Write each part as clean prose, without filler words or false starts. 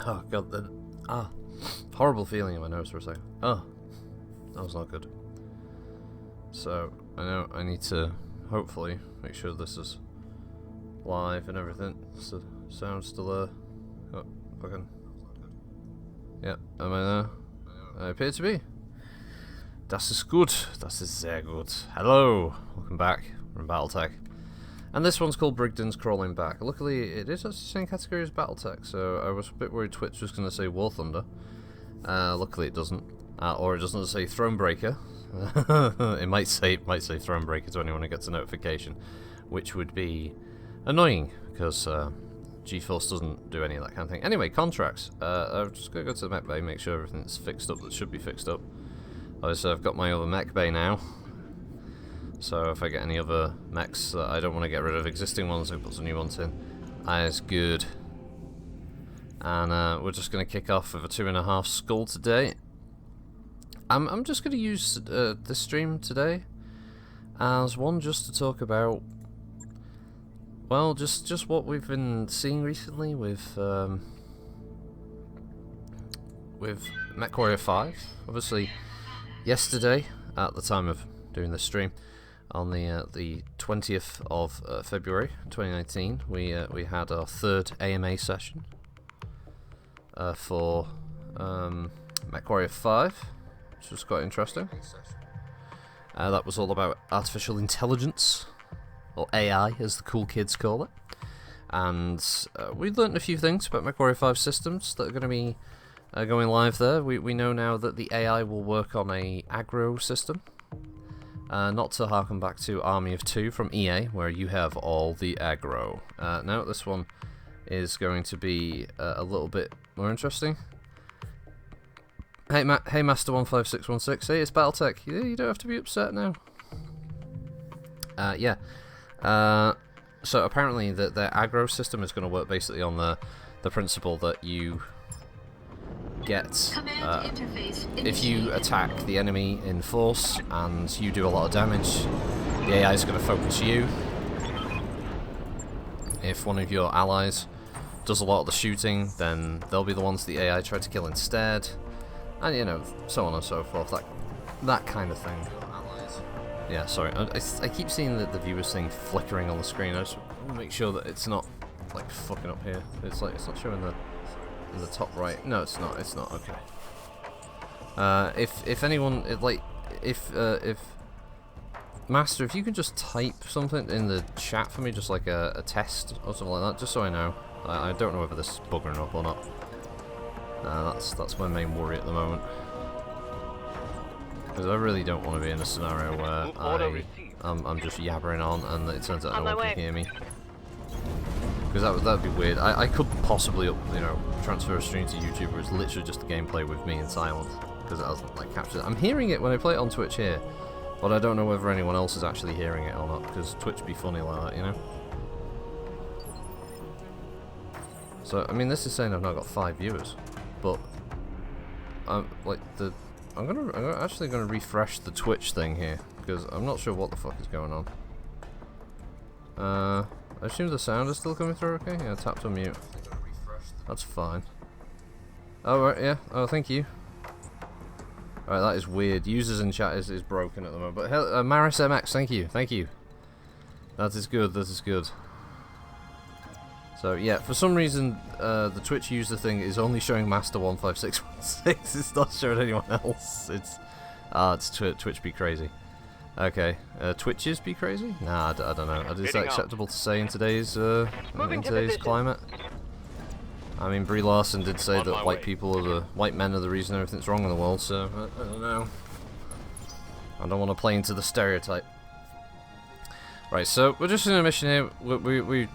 Oh god, horrible feeling in my nose for a second. Oh, that was not good. So, I know I need to, hopefully, make sure this is live and everything. So, sound's still there. Oh, fucking. Yeah, am I there? I appear to be. Das ist gut. Das ist sehr gut. Hello! Welcome back. We're in BattleTech. And this one's called Brigdons Crawling Back. Luckily, it is actually the same category as BattleTech, so I was a bit worried Twitch was going to say War Thunder. Luckily it doesn't. Or it doesn't say Thronebreaker. it might say Thronebreaker to anyone who gets a notification, which would be annoying, because GeForce doesn't do any of that kind of thing. Anyway, contracts. I'm just going to go to the mech bay, make sure everything's fixed up that should be fixed up. Obviously I've got my other mech bay now. So if I get any other mechs that I don't want to get rid of existing ones, I put some new ones in. That's good. And we're just going to kick off with a 2.5 skull today. I'm just going to use this stream today as one just to talk about, well, just what we've been seeing recently with MechWarrior 5. Obviously, yesterday at the time of doing this stream, on the 20th of February 2019, we had our third AMA session for MechWarrior 5, which was quite interesting. That was all about artificial intelligence, or AI as the cool kids call it. And we learned a few things about MechWarrior 5 systems that are going to be going live there. We know now that the AI will work on a aggro system. Not to harken back to Army of Two from EA, where you have all the aggro. Now this one is going to be a little bit more interesting. Hey, hey Master 15616, hey, it's BattleTech. You don't have to be upset now. Yeah. So apparently the aggro system is going to work basically on the principle that you get, if you attack the enemy in force and you do a lot of damage, the AI is going to focus you. If one of your allies does a lot of the shooting, then they'll be the ones the AI try to kill instead, and you know, so on and so forth, that kind of thing. Yeah, sorry, I keep seeing the viewers thing flickering on the screen. I just want to make sure that it's not like fucking up here. It's like, it's not showing in the top right. No, it's not. It's not. Okay. If anyone, if Master, if you can just type something in the chat for me, just like a test or something like that, just so I know. I don't know whether this is buggering up or not. That's my main worry at the moment, because I really don't want to be in a scenario where I'm just yabbering on and it turns out no one can hear me. Because that would be weird. I could possibly, transfer a stream to YouTube where it's literally just the gameplay with me in silence, because it hasn't like captured. I'm hearing it when I play it on Twitch here, but I don't know whether anyone else is actually hearing it or not, because Twitch be funny like that, you know. So I mean, this is saying I've now got 5 viewers, but I'm actually gonna refresh the Twitch thing here, because I'm not sure what the fuck is going on. I assume the sound is still coming through okay? Yeah, tap to mute. That's fine. Oh, right, yeah. Oh, thank you. Alright, that is weird. Users in chat is broken at the moment. But Maris MX, thank you. Thank you. That is good. That is good. So, yeah, for some reason, the Twitch user thing is only showing Master 15616. It's not showing anyone else. It's Twitch be crazy. Okay, Twitches be crazy? Nah, I don't know. Is that acceptable to say in today's climate? I mean, Brie Larson did say that white men are the reason everything's wrong in the world, so I don't know. I don't want to play into the stereotype. Right, so we're just in a mission here. We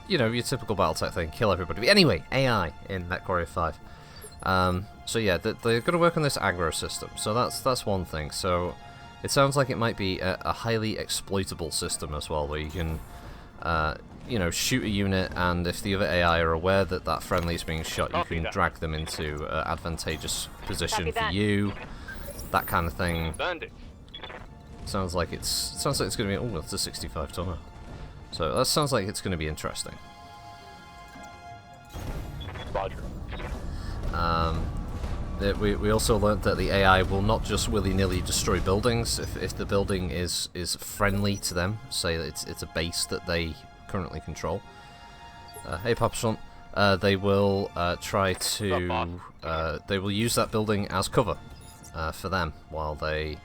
your typical BattleTech thing, kill everybody. But anyway, AI in MechWarrior 5. So yeah, they're going to work on this aggro system. So that's one thing. So it sounds like it might be a highly exploitable system as well, where you can, shoot a unit, and if the other AI are aware that that friendly is being shot, you can drag them into advantageous position for you, that kind of thing. Sounds like it's going to be. Oh, that's a 65 tonner. So that sounds like it's going to be interesting. Roger. We also learned that the AI will not just willy-nilly destroy buildings. If the building is friendly to them, say that it's a base that they currently control. Hey, Papachon. They will try to they will use that building as cover for them while they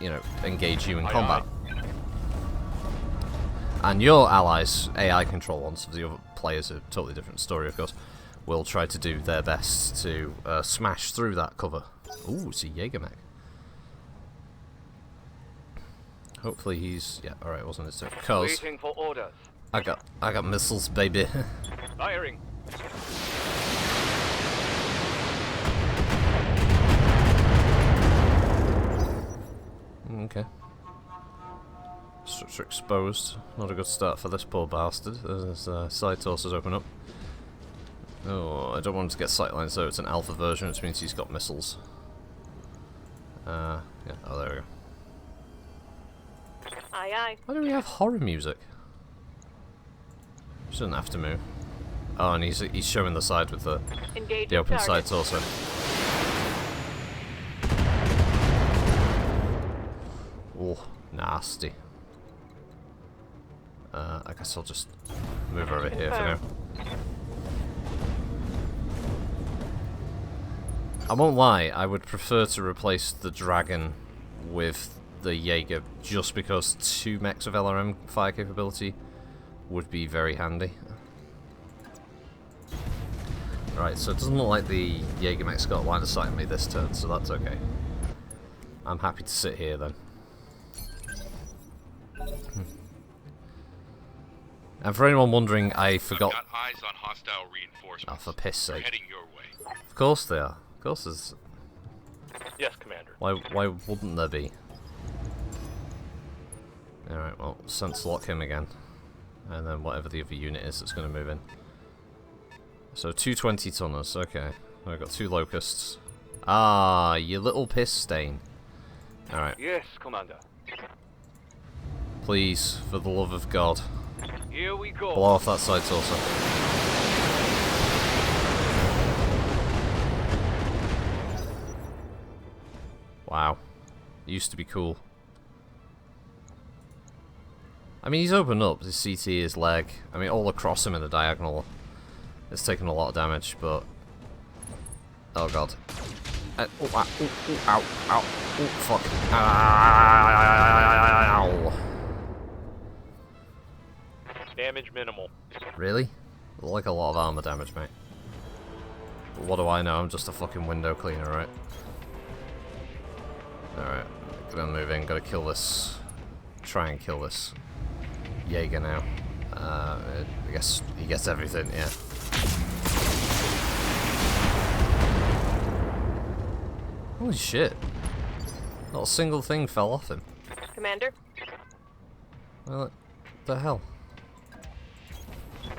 you know, engage you in combat. And your allies, AI control ones, the other players, a totally different story, of course, will try to do their best to smash through that cover. Ooh, it's a Jägermech. Hopefully he's... yeah, alright, wasn't his turn. Cause waiting for orders. I got missiles, baby. Firing. Okay. Structure exposed. Not a good start for this poor bastard. His side torsos open up. Oh, I don't want him to get sightlines though. It's an alpha version, which means he's got missiles. Yeah. Oh, there we go. Aye, aye. Why do we have horror music? Shouldn't have to move. Oh, and he's showing the side with the open side torso. Oh, nasty. I guess I'll just move over here for now. I won't lie, I would prefer to replace the dragon with the Jaeger just because 2 mechs of LRM fire capability would be very handy. Right, so it doesn't look like the Jaeger mech's got line of sight on me this turn, so that's okay. I'm happy to sit here then. And for anyone wondering, I forgot. Got eyes on hostile reinforcements. Oh, for piss sake! Heading your way. Of course they are. Of course there's. Yes, Commander. Why wouldn't there be? All right, well, sense lock him again, and then whatever the other unit is that's going to move in. So 220 tonners. Okay, I've got 2 locusts. Ah, you little piss stain. All right. Yes, Commander. Please, for the love of God. Here we go. Blow off that side torso. Wow. It used to be cool. I mean, he's opened up. His CT, his leg. I mean, all across him in the diagonal. It's taken a lot of damage, but... oh, God. Oh, ow, ow, ow, oh, fuck. Ow. Damage minimal. Really? Like a lot of armor damage, mate. But what do I know? I'm just a fucking window cleaner, right? Alright, gonna move in, gotta kill this. Try and kill this Jaeger now. I guess he gets everything, yeah. Holy shit. Not a single thing fell off him. Commander? Well, what the hell?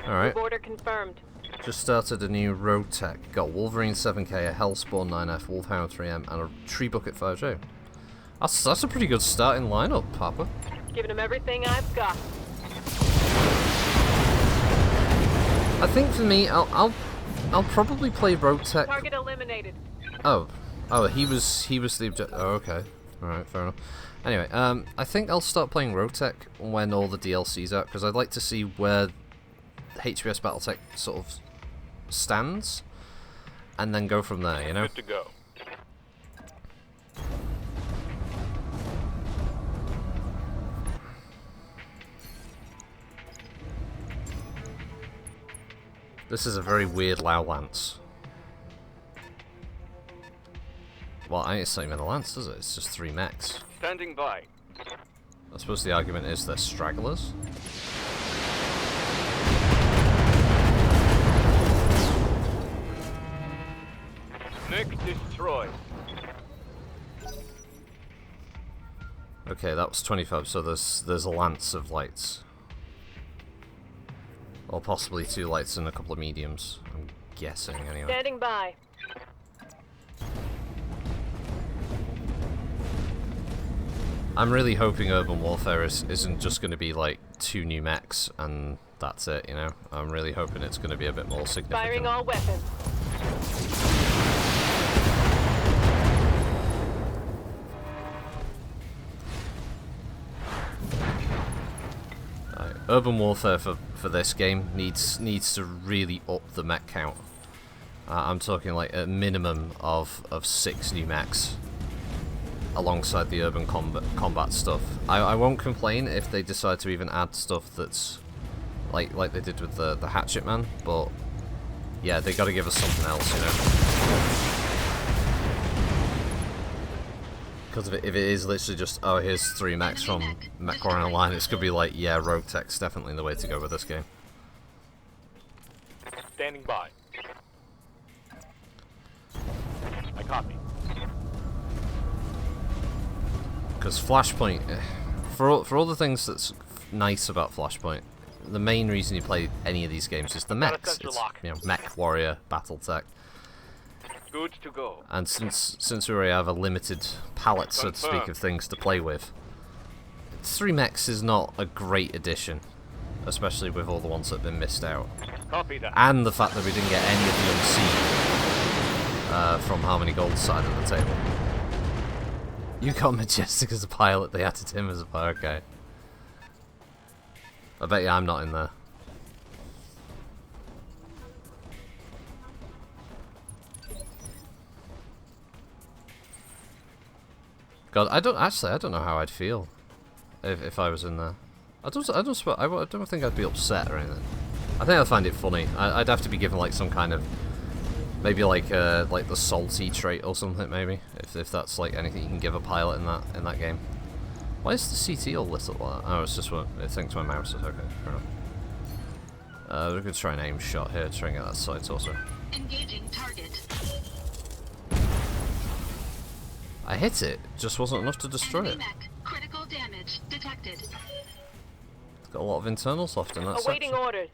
Alright. Order confirmed. Just started a new road tech. Got Wolverine 7K, a Hellspawn 9F, Wolfhound 3M, and a Tree Bucket 5J. That's a pretty good starting lineup, Papa. Giving him everything I've got. I think for me, I'll probably play road tech. Target eliminated. Oh, he was the object. Oh, okay. All right, fair enough. Anyway, I think I'll start playing road tech when all the DLC's out because I'd like to see where HBS BattleTech sort of stands, and then go from there. You know. Good to go. This is a very weird Lao Lance. Well, it's not even a Lance, is it? It's just 3 mechs. Standing by. I suppose the argument is they're stragglers. Mech destroyed. Okay, that was 25, so there's a Lance of lights. Or possibly 2 lights and a couple of mediums. I'm guessing, anyway. Standing by. I'm really hoping Urban Warfare isn't just going to be like 2 new mechs and that's it, you know? I'm really hoping it's going to be a bit more significant. Firing all weapons. Urban warfare for this game needs to really up the mech count. I'm talking like a minimum of 6 new mechs alongside the urban combat stuff. I won't complain if they decide to even add stuff that's like they did with the Hatchet Man, but yeah, they got to give us something else, you know. Because if it is literally just, oh, here's 3 mechs from MechWarrior Online, it's going to be like, yeah, Rogue Tech's definitely the way to go with this game. Standing by. I copy. Because Flashpoint, for all the things that's nice about Flashpoint, the main reason you play any of these games is the mechs. It's, you know, MechWarrior, BattleTech. Good to go. And since we already have a limited palette, so to speak, of things to play with, 3 mechs is not a great addition, especially with all the ones that have been missed out. Copy that. And the fact that we didn't get any of the Unseen from Harmony Gold's side of the table. You got Majestic as a pilot, they added him as a pilot, okay. I bet you I'm not in there. God, I don't know how I'd feel if I was in there. I don't think I'd be upset or anything. I think I'd find it funny. I'd have to be given like some kind of, maybe like the salty trait or something, maybe if that's like anything you can give a pilot in that game. Why is the CT all lit up like that? Oh, it's just what it thinks my mouse is. Okay, fair enough. We're gonna try an aim shot here, try and get that sight also. Engaging target. I hit it, just wasn't enough to destroy it. Critical damage detected. It's got a lot of internals left in that Awaiting section. orders.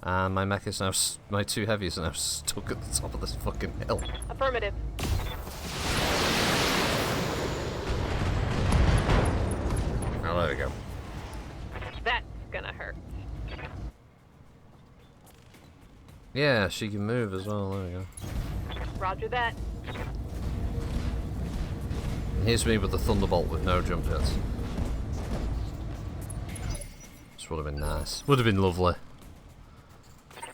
And my mech is now, my 2 heavies are now stuck at the top of this fucking hill. Affirmative. Oh, there we go. That's gonna hurt. Yeah, she can move as well, there we go. Roger that. And here's me with the Thunderbolt with no jump jets. This would have been nice. Would have been lovely.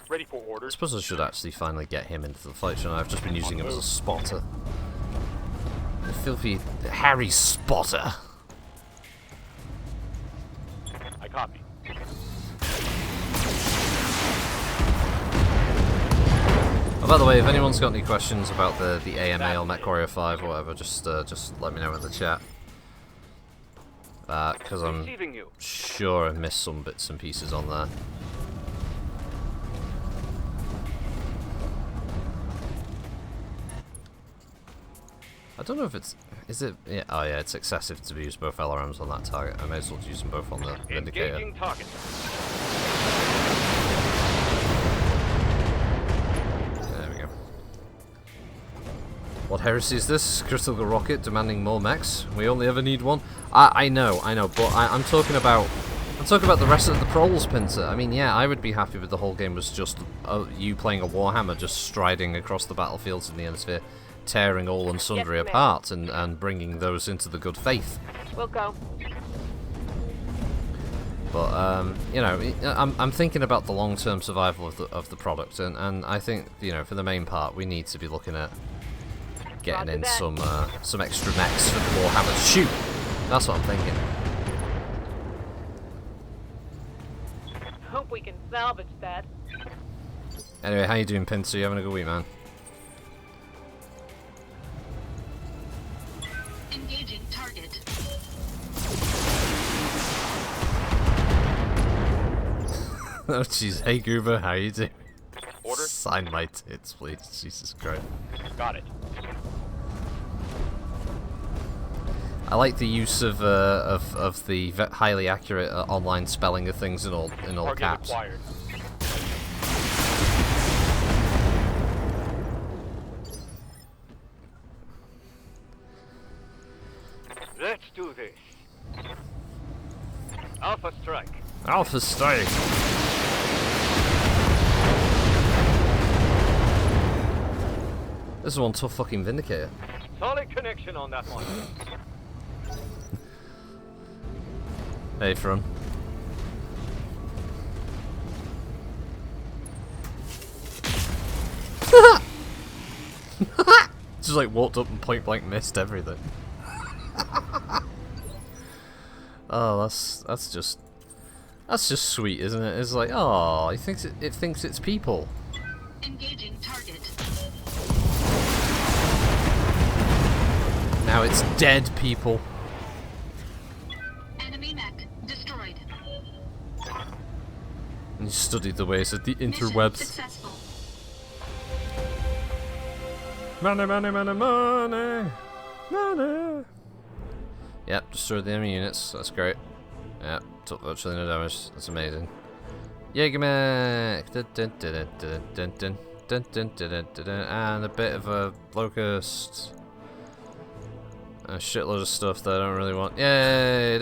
Ready for I orders. suppose I should actually finally get him into the fight, shouldn't I? I've just been using him as a spotter. The filthy Harry spotter. I copy. Oh, by the way, if anyone's got any questions about the AMA or MechWarrior 5 or whatever, just let me know in the chat. Because I'm Receiving you. sure I missed some bits and pieces on there. I don't know if it's... Is it... Yeah, oh yeah, it's excessive to use both LRMs on that target. I may as well use them both on the Vindicator. Engaging target. There we go. What heresy is this? Critical rocket demanding more mechs? We only ever need one? I know, but I'm talking about... the rest of the proles, Pinter. I mean, yeah, I would be happy if the whole game was just you playing a Warhammer, just striding across the battlefields in the Hemisphere, tearing all and sundry Yes, apart and bringing those into the good faith. We'll go. But you know, I'm thinking about the long-term survival of the product, and I think, you know, for the main part, we need to be looking at getting in some extra mechs for the Warhammer. Shoot, that's what I'm thinking. Hope we can salvage that. Anyway, how you doing, Pinter? You having a good week, man? Engaging target. Oh jeez, hey Goober, how you doing? Order. Sign my tits, please. Jesus Christ. Got it. I like the use of the highly accurate online spelling of things in all Target caps. acquired. Let's do this. Alpha strike. Alpha strike. This is one tough fucking Vindicator. Solid connection on that one. Hey, Fron. Just like walked up and point blank missed everything. Oh, that's just sweet, isn't it? It's like, oh, it thinks it's people. Engaging target. Now it's dead people. Enemy mech destroyed. And you studied the ways of the Mission interwebs. successful. Money, money, money, money, money. Yep, destroyed the enemy units. That's great. Yep, took virtually no damage. That's amazing. Jägermech! And a bit of a locust. A shitload of stuff that I don't really want. Yay!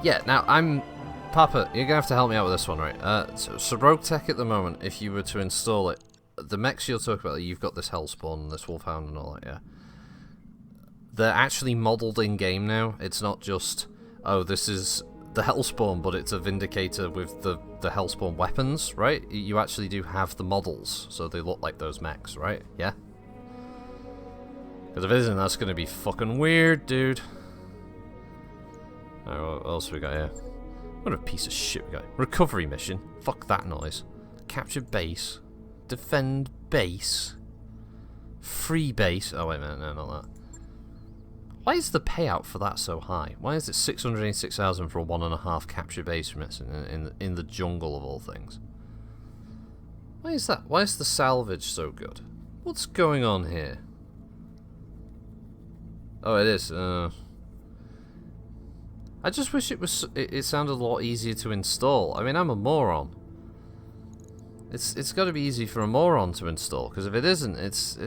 Yeah, now Papa, you're gonna have to help me out with this one, right? So BATTLETECH at the moment, if you were to install it, the mechs you'll talk about, you've got this Hellspawn, this Wolfhound and all that, yeah. They're actually modelled in game now. It's not just, oh, this is the Hellspawn, but it's a Vindicator with the Hellspawn weapons, right? You actually do have the models, so they look like those mechs, right? Yeah? Because if it isn't, that's gonna be fucking weird, dude. Alright, what else we got here? What a piece of shit we got. Recovery mission. Fuck that noise. Capture base. Defend base. Free base. Oh, wait a minute. No, not that. Why is the payout for that so high? Why is it 686,000 for a 1.5 capture base mission in the jungle of all things? Why is that? Why is the salvage so good? What's going on here? Oh, it is. I just wish it sounded a lot easier to install. I mean, I'm a moron. It's got to be easy for a moron to install, because if it isn't, it's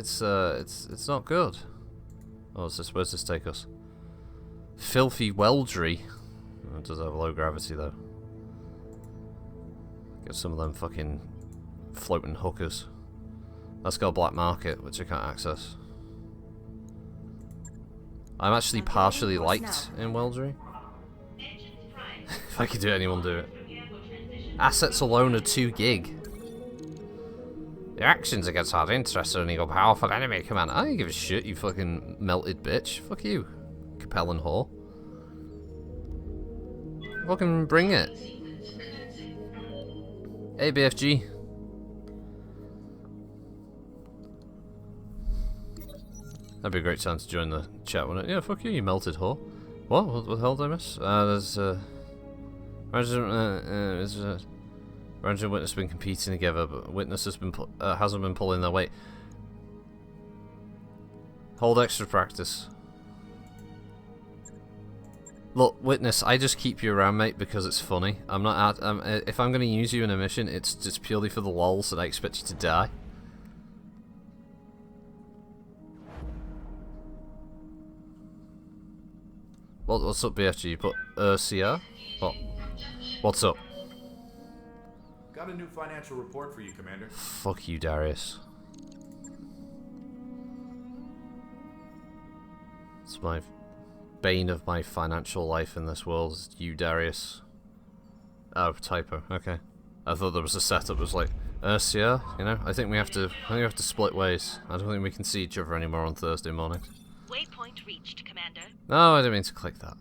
not good. Oh, what's this? Where's this take us? Filthy Weldry. Oh, it does have low gravity though. Get some of them fucking floating hookers. That's got a black market, which I can't access. I'm actually partially liked in Weldry. If I could do it, anyone do it. Assets alone are 2 gig. Your actions against our interests only go powerful enemy command. I don't give a shit, you fucking melted bitch. Fuck you, Capellan whore. Fucking bring it. Hey, BFG. That'd be a great time to join the chat, wouldn't it? Yeah, fuck you, you melted whore. What the hell did I miss? There's Ranger and Witness have been competing together, but Witness hasn't been pulling their weight. Hold extra practice. Look, Witness, I just keep you around, mate, because it's funny. I'm not. If I'm going to use you in a mission, it's just purely for the lols, and I expect you to die. What's up, BFG? You put CR? What? What's up? Got a new financial report for you, Commander. Fuck you, Darius. It's my bane of my financial life in this world. Is you, Darius. Oh, typo. Okay. I thought there was a setup. It was like CR. You know, I think we have to split ways. I don't think we can see each other anymore on Thursday mornings. Waypoint reached, Commander. No, I didn't mean to click that.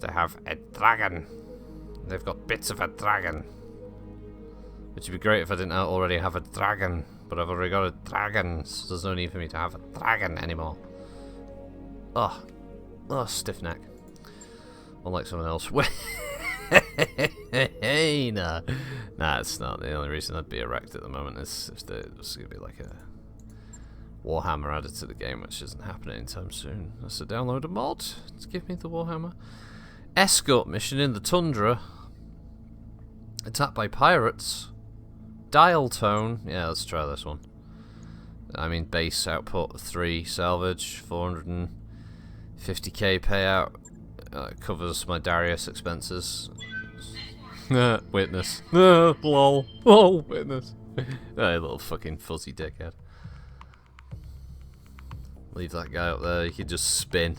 They have a dragon. They've got bits of a dragon. Which would be great if I didn't already have a dragon. But I've already got a dragon, so there's no need for me to have a dragon anymore. Oh, stiff neck. Unlike someone else. Hey, nah, it's not. The only reason I'd be erect at the moment is if there's going to be like a Warhammer added to the game, which isn't happening anytime soon. Let's download a mod to give me the Warhammer. Escort mission in the tundra. Attacked by pirates. Dial tone. Yeah, let's try this one. I mean, base output 3 salvage, 450k payout, covers my Darius expenses. Witness. Lol. Oh, witness. Hey, little fucking fuzzy dickhead. Leave that guy up there. He can just spin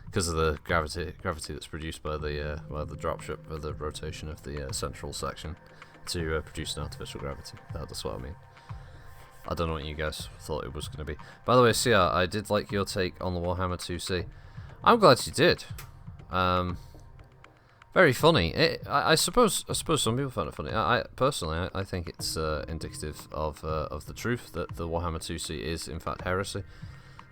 because of the gravity that's produced by the dropship, by the rotation of the central section to produce an artificial gravity. That's what I mean. I don't know what you guys thought it was going to be. By the way, CR, I did like your take on the Warhammer 2C. I'm glad you did. Very funny. I suppose some people found it funny. I personally, I think it's indicative of the truth that the Warhammer 2C is in fact heresy.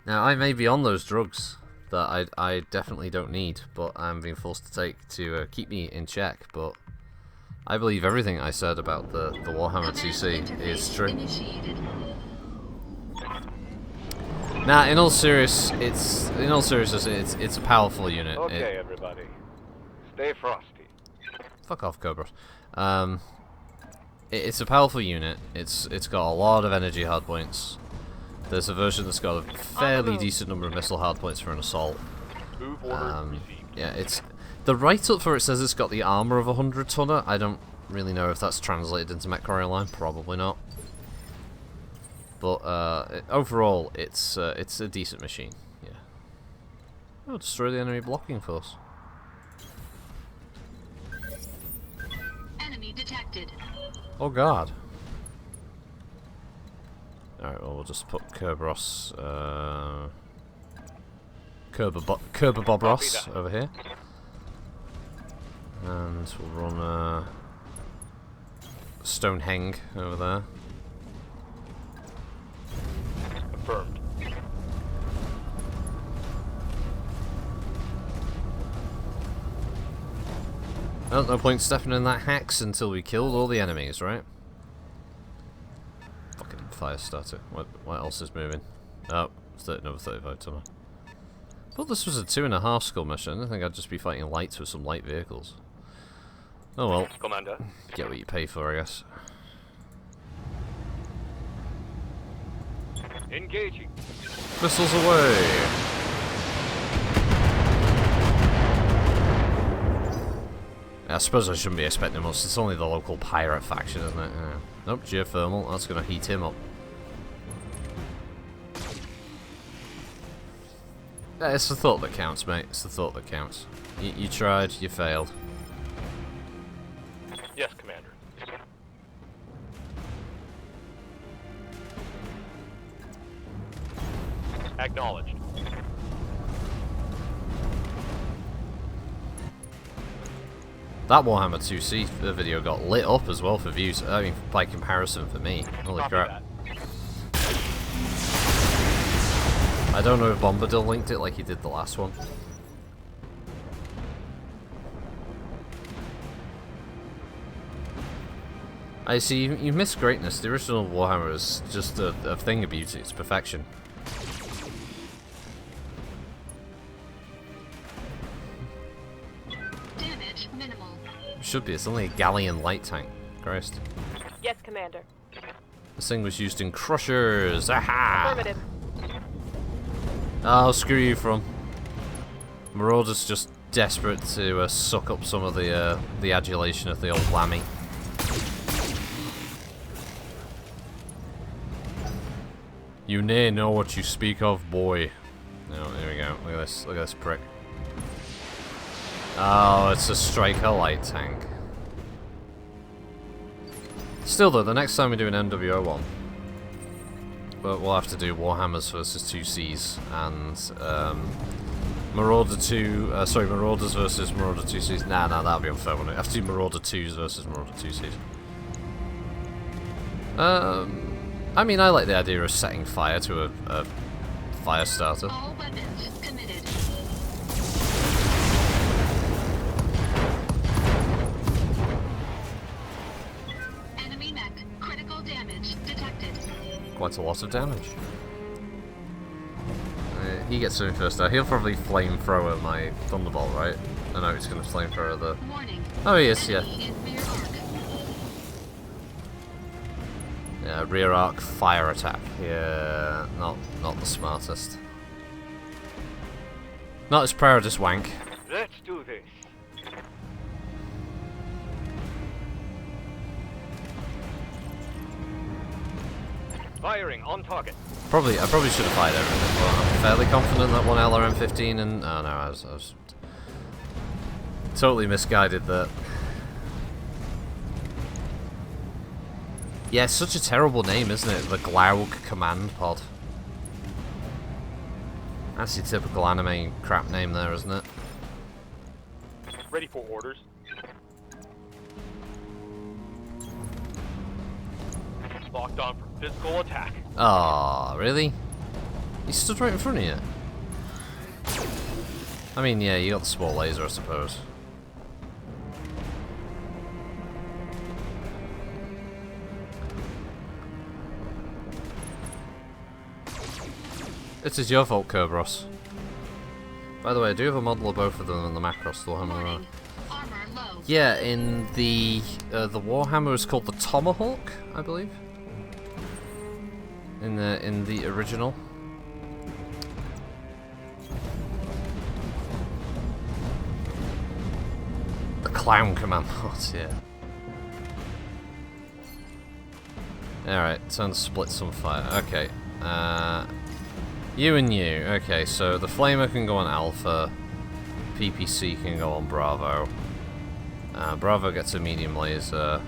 Now, I may be on those drugs that I definitely don't need, but I'm being forced to take to keep me in check. But I believe everything I said about the Warhammer 2C is true. Nah, in all seriousness, it's a powerful unit. Okay, everybody. Stay frosty. Fuck off, Cobra. It's a powerful unit. It's got a lot of energy hardpoints. There's a version that's got a fairly decent number of missile hardpoints for an assault. Move order received. Yeah, it's the write-up for it says it's got the armor of a 100-tonner. I don't really know if that's translated into Mech Warrior Line. Probably not. But overall, it's a decent machine. Yeah. Oh, destroy the enemy blocking force. Enemy detected. Oh god. Alright, well we'll just put Kerberos, Kerber Bob Ross over here. And we'll run Stonehenge over there. Confirmed. Oh, no point stepping in that hex until we killed all the enemies, right? Fucking fire starter. What else is moving? Oh, another 35 tonner. Thought this was a 2.5 skull mission. I didn't think I'd just be fighting lights with some light vehicles. Oh well. Commander. Get what you pay for, I guess. Engaging. Missiles away! I suppose I shouldn't be expecting much. It's only the local pirate faction, isn't it? Yeah. Nope, geothermal. That's going to heat him up. Yeah, it's the thought that counts, mate. It's the thought that counts. You tried, you failed. Yes, Commander. Acknowledged. That Warhammer 2C video got lit up as well for views. I mean, by comparison for me. Holy Copy crap. that. I don't know if Bombadil linked it like he did the last one. I see, you missed greatness. The original Warhammer is just a thing of beauty. It's perfection. Damage minimal. Should be. It's only a Galleon light tank. Christ. Yes, Commander. This thing was used in Crushers. Aha! Affirmative. Oh, screw you from. Marauder's just desperate to suck up some of the adulation of the old whammy. You nay know what you speak of, boy. No, there we go. Look at this prick. Oh, it's a Striker light tank. Still though, the next time we do an NWO one, we'll have to do Warhammers versus 2Cs and Marauder 2, Marauders versus Marauder 2Cs. Nah, that'll be unfair, wouldn't it? I have to do Marauder 2s versus Marauder 2Cs. I mean, I like the idea of setting fire to a fire starter. All weapons committed. Enemy mech. Critical damage detected. Quite a lot of damage. He gets something first now. He'll probably flamethrower my Thunderbolt, right? I know he's going to flamethrower the... Warning. Oh, he is, yeah. Enemy in rear arc. Yeah, rear arc fire attack. Yeah, not the smartest. Not his priority wank. Let's do this. Firing on target. I probably should have fired everything, but I'm fairly confident that one LRM-15 and oh no, I was totally misguided that. Yeah, it's such a terrible name, isn't it? The Glaug Command Pod. That's your typical anime crap name there, isn't it? Ready for orders. Locked on for physical attack. Ah, really? He stood right in front of you. I mean, yeah, you got the small laser, I suppose. It is your fault, Kerberos. By the way, I do have a model of both of them in the Macross Warhammer. Warning. Armor low. Yeah, in the Warhammer is called the Tomahawk, I believe. In the original. The Clown Command Pod, yeah. Alright, time to split some fire. Okay. You and you. Okay, so the Flamer can go on Alpha. PPC can go on Bravo. Bravo gets a medium laser.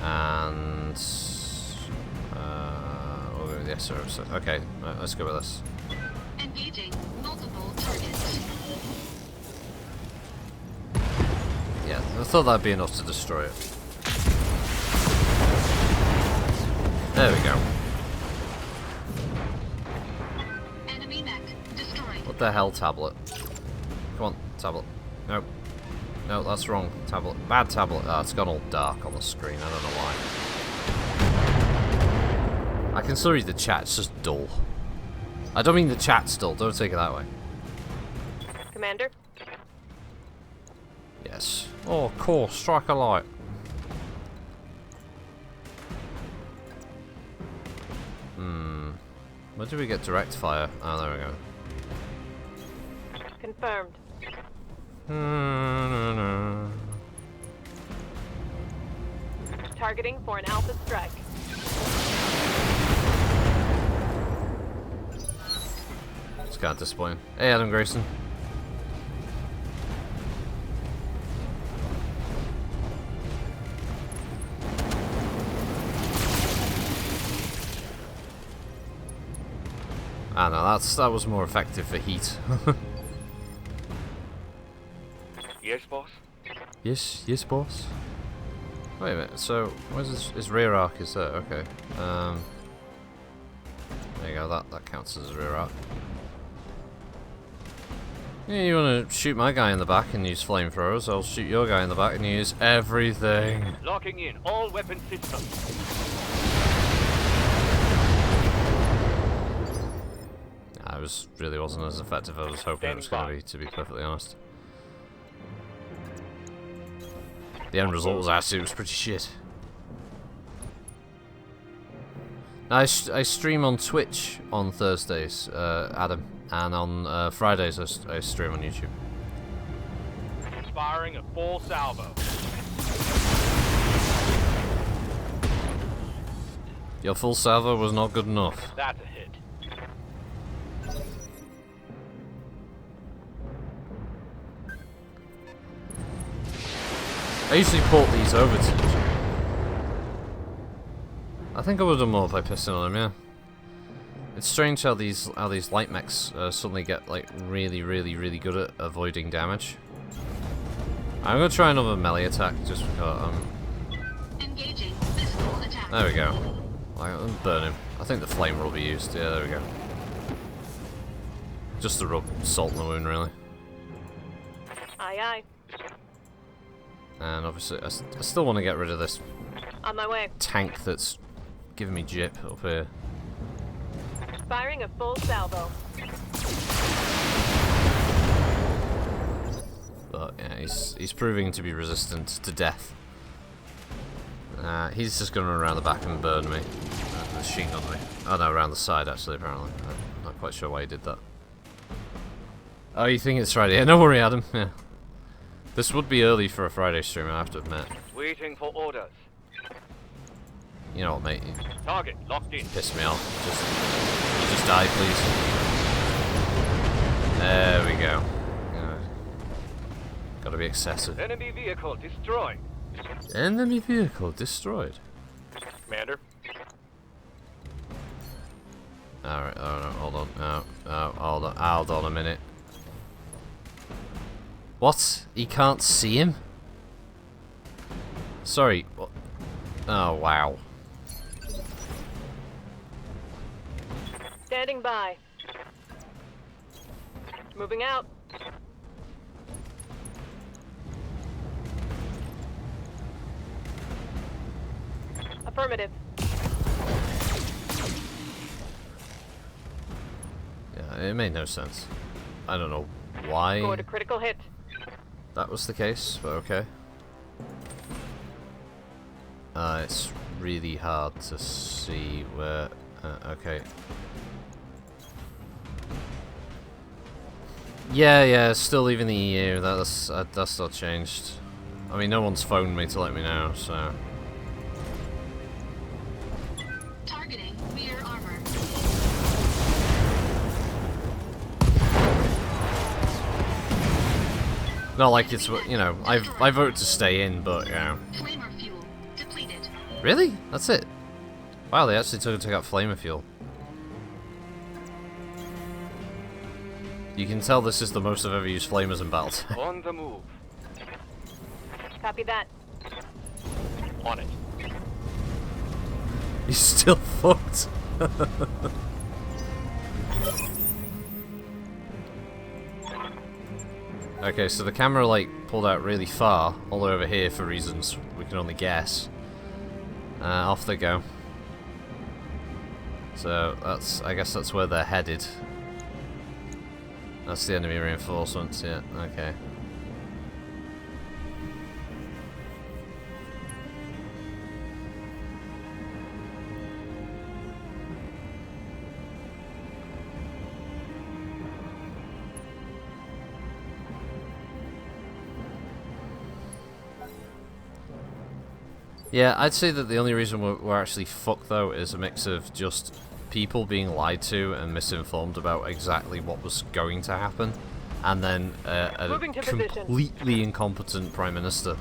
And... we'll go with the SRO. Okay, let's go with this. Engaging multiple targets. Yeah, I thought that'd be enough to destroy it. There we go. Enemy mech destroyed. What the hell, tablet? Come on, tablet. Nope. No, that's wrong. Tablet. Bad tablet. Ah, it's gone all dark on the screen. I don't know why. I can still read the chat. It's just dull. I don't mean the chat's dull. Don't take it that way. Commander? Yes. Oh, cool. Strike a light. Where do we get direct fire? Oh, there we go. Confirmed. Targeting for an alpha strike. It's kind of disappointing. Hey, Adam Grayson. Ah, no, that was more effective for heat. Yes, boss. Yes, boss. Wait a minute. So, where's his rear arc? Is there? Okay. There you go. That counts as a rear arc. Yeah, you want to shoot my guy in the back and use flamethrowers? I'll shoot your guy in the back and use everything. Locking in all weapon systems. Really wasn't as effective as I was hoping it was going to be, to be perfectly honest. The end result was actually pretty shit. I stream on Twitch on Thursdays, Adam, and on Fridays I stream on YouTube. Firing a full salvo. Your full salvo was not good enough. That's a hit. I usually port these over to you. I think I would have done more by pissing on him, yeah. It's strange how these light mechs suddenly get like really good at avoiding damage. I'm gonna try another melee attack just because Engaging physical attack. there we go. Burn him. I think the flamer will be used. Yeah, there we go. Just to rub salt in the wound, really. Aye, aye. And obviously, I still want to get rid of this On my way. tank that's giving me jip up here. Firing a full salvo. But yeah, he's proving to be resistant to death. He's just gonna run around the back and burn me. Machine gun me. Oh no, around the side actually, apparently. I'm not quite sure why he did that. Oh, you think it's Friday? Yeah, no worry, Adam. Yeah. This would be early for a Friday stream, I have to admit. Waiting for orders. You know what, mate? You Target locked in. piss me off. Just die, please. There we go. Gotta be excessive. Enemy vehicle destroyed. Enemy vehicle destroyed. Commander. Alright, oh no, hold on. Hold on a minute. What? He can't see him? Sorry. What? Oh, wow. Standing by. Moving out. Affirmative. Yeah, it made no sense. I don't know why Scored a critical hit. that was the case, but okay. It's really hard to see where... okay. Yeah, still leaving the EU. That's not changed. I mean, no one's phoned me to let me know, so... Targeting rear armor. Not like it's, you know, I vote to stay in, but, you know... Flamer fuel depleted. Really? That's it? Wow, they actually took out flamer fuel. You can tell this is the most I've ever used flamers in BattleTech. On the move. Copy that. On it. He's still fucked. Okay, so the camera like pulled out really far, all the way over here for reasons we can only guess. Off they go. So I guess that's where they're headed. That's the enemy reinforcements, yeah, okay. Yeah, I'd say that the only reason we're actually fucked though is a mix of just people being lied to and misinformed about exactly what was going to happen, and then a Moving to position. completely incompetent Prime Minister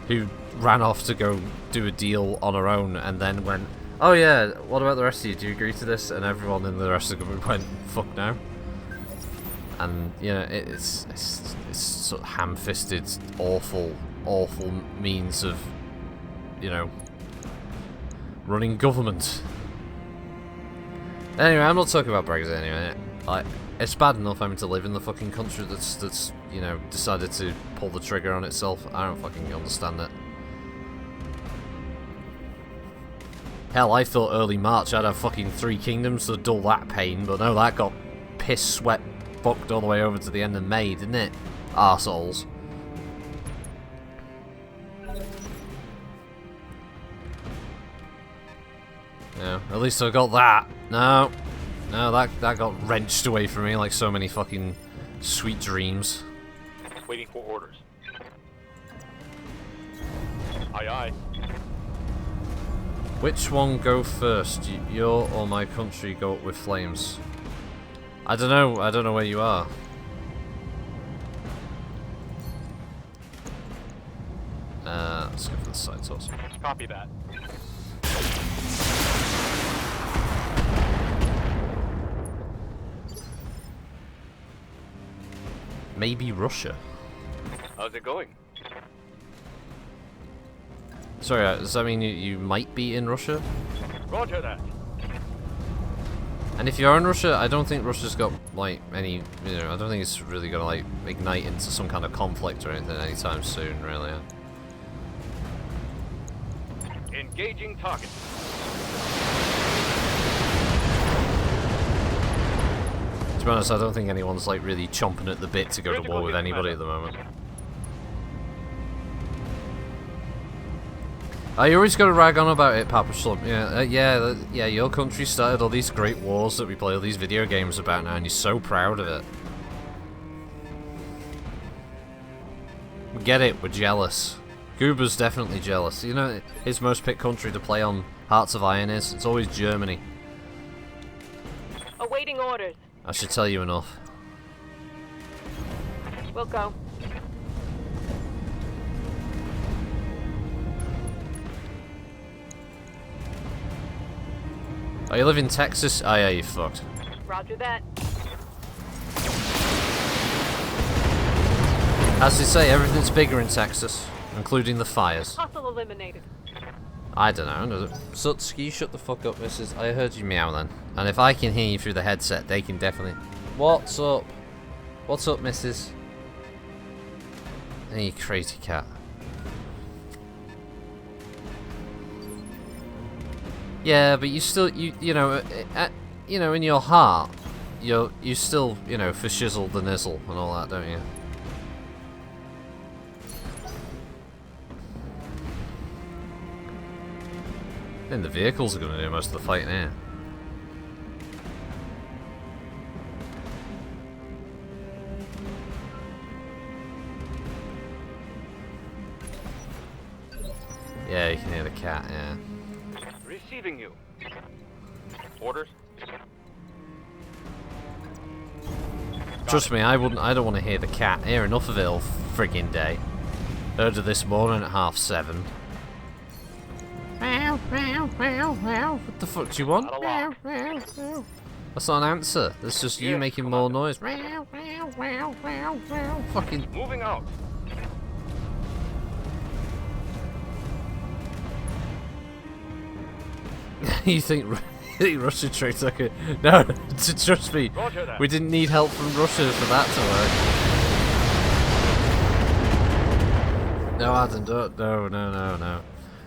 who ran off to go do a deal on her own and then went, oh yeah, what about the rest of you? Do you agree to this? And everyone in the rest of the group went, fuck no. And, you know, it's sort of ham-fisted, awful means of, you know, running government. Anyway, I'm not talking about Brexit anyway. It's bad enough having to live in the fucking country that's you know, decided to pull the trigger on itself. I don't fucking understand it. Hell, I thought early March I'd have fucking 3 kingdoms to dull that pain, but no, that got piss sweat bucked all the way over to the end of May, didn't it? Arseholes. Yeah, at least I got that. No, that got wrenched away from me like so many fucking sweet dreams. Waiting for orders. Aye aye. Which one go first? Your or my country go up with flames? I don't know where you are. Let's go for the side toss. Copy that. Maybe Russia. How's it going? Sorry, does that mean you might be in Russia? Roger that. And if you are in Russia, I don't think Russia's got, like, any, you know, I don't think it's really gonna, like, ignite into some kind of conflict or anything anytime soon, really. Engaging target. To be honest, I don't think anyone's, like, really chomping at the bit to go to war with anybody at the moment. Oh, you always got to rag on about it, Papa Slump. Yeah, yeah. Your country started all these great wars that we play all these video games about now, and you're so proud of it. We get it. We're jealous. Goober's definitely jealous. You know, his most picked country to play on Hearts of Iron is. It's always Germany. Awaiting orders. I should tell you enough. We'll go. Oh, you live in Texas? Oh yeah, you fucked. Roger that. As they say, everything's bigger in Texas, including the fires. Hostile eliminated. I don't know. Sutski, shut the fuck up, missus. I heard you meow then. And if I can hear you through the headset, they can definitely... What's up? What's up, missus? Hey, you crazy cat. Yeah, but you still, you know, in your heart, you still, you know, for shizzle the nizzle and all that, don't you? Then the vehicles are going to do most of the fighting here. Yeah, you can hear the cat, yeah. Receiving you. Orders? Trust me, I don't want to hear the cat. Hear enough of it all friggin' day. Heard of this morning at 7:30. What the fuck do you want? That's not an answer. That's just you making more noise. Fucking. Moving out. You think Russia trades like a... No, trust me. Roger that. We didn't need help from Russia for that to work. No, Adam, don't. No.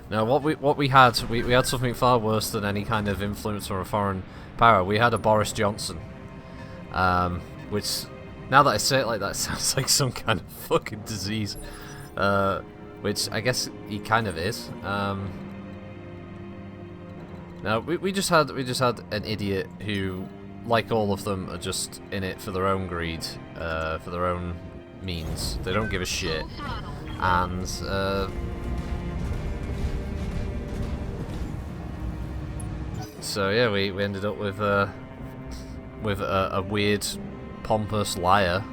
No, what we had something far worse than any kind of influence from a foreign power. We had a Boris Johnson, which, now that I say it like that, sounds like some kind of fucking disease, which I guess he kind of is. No, we just had an idiot who, like all of them, are just in it for their own greed, for their own means. They don't give a shit, and so yeah, we ended up with a weird, pompous liar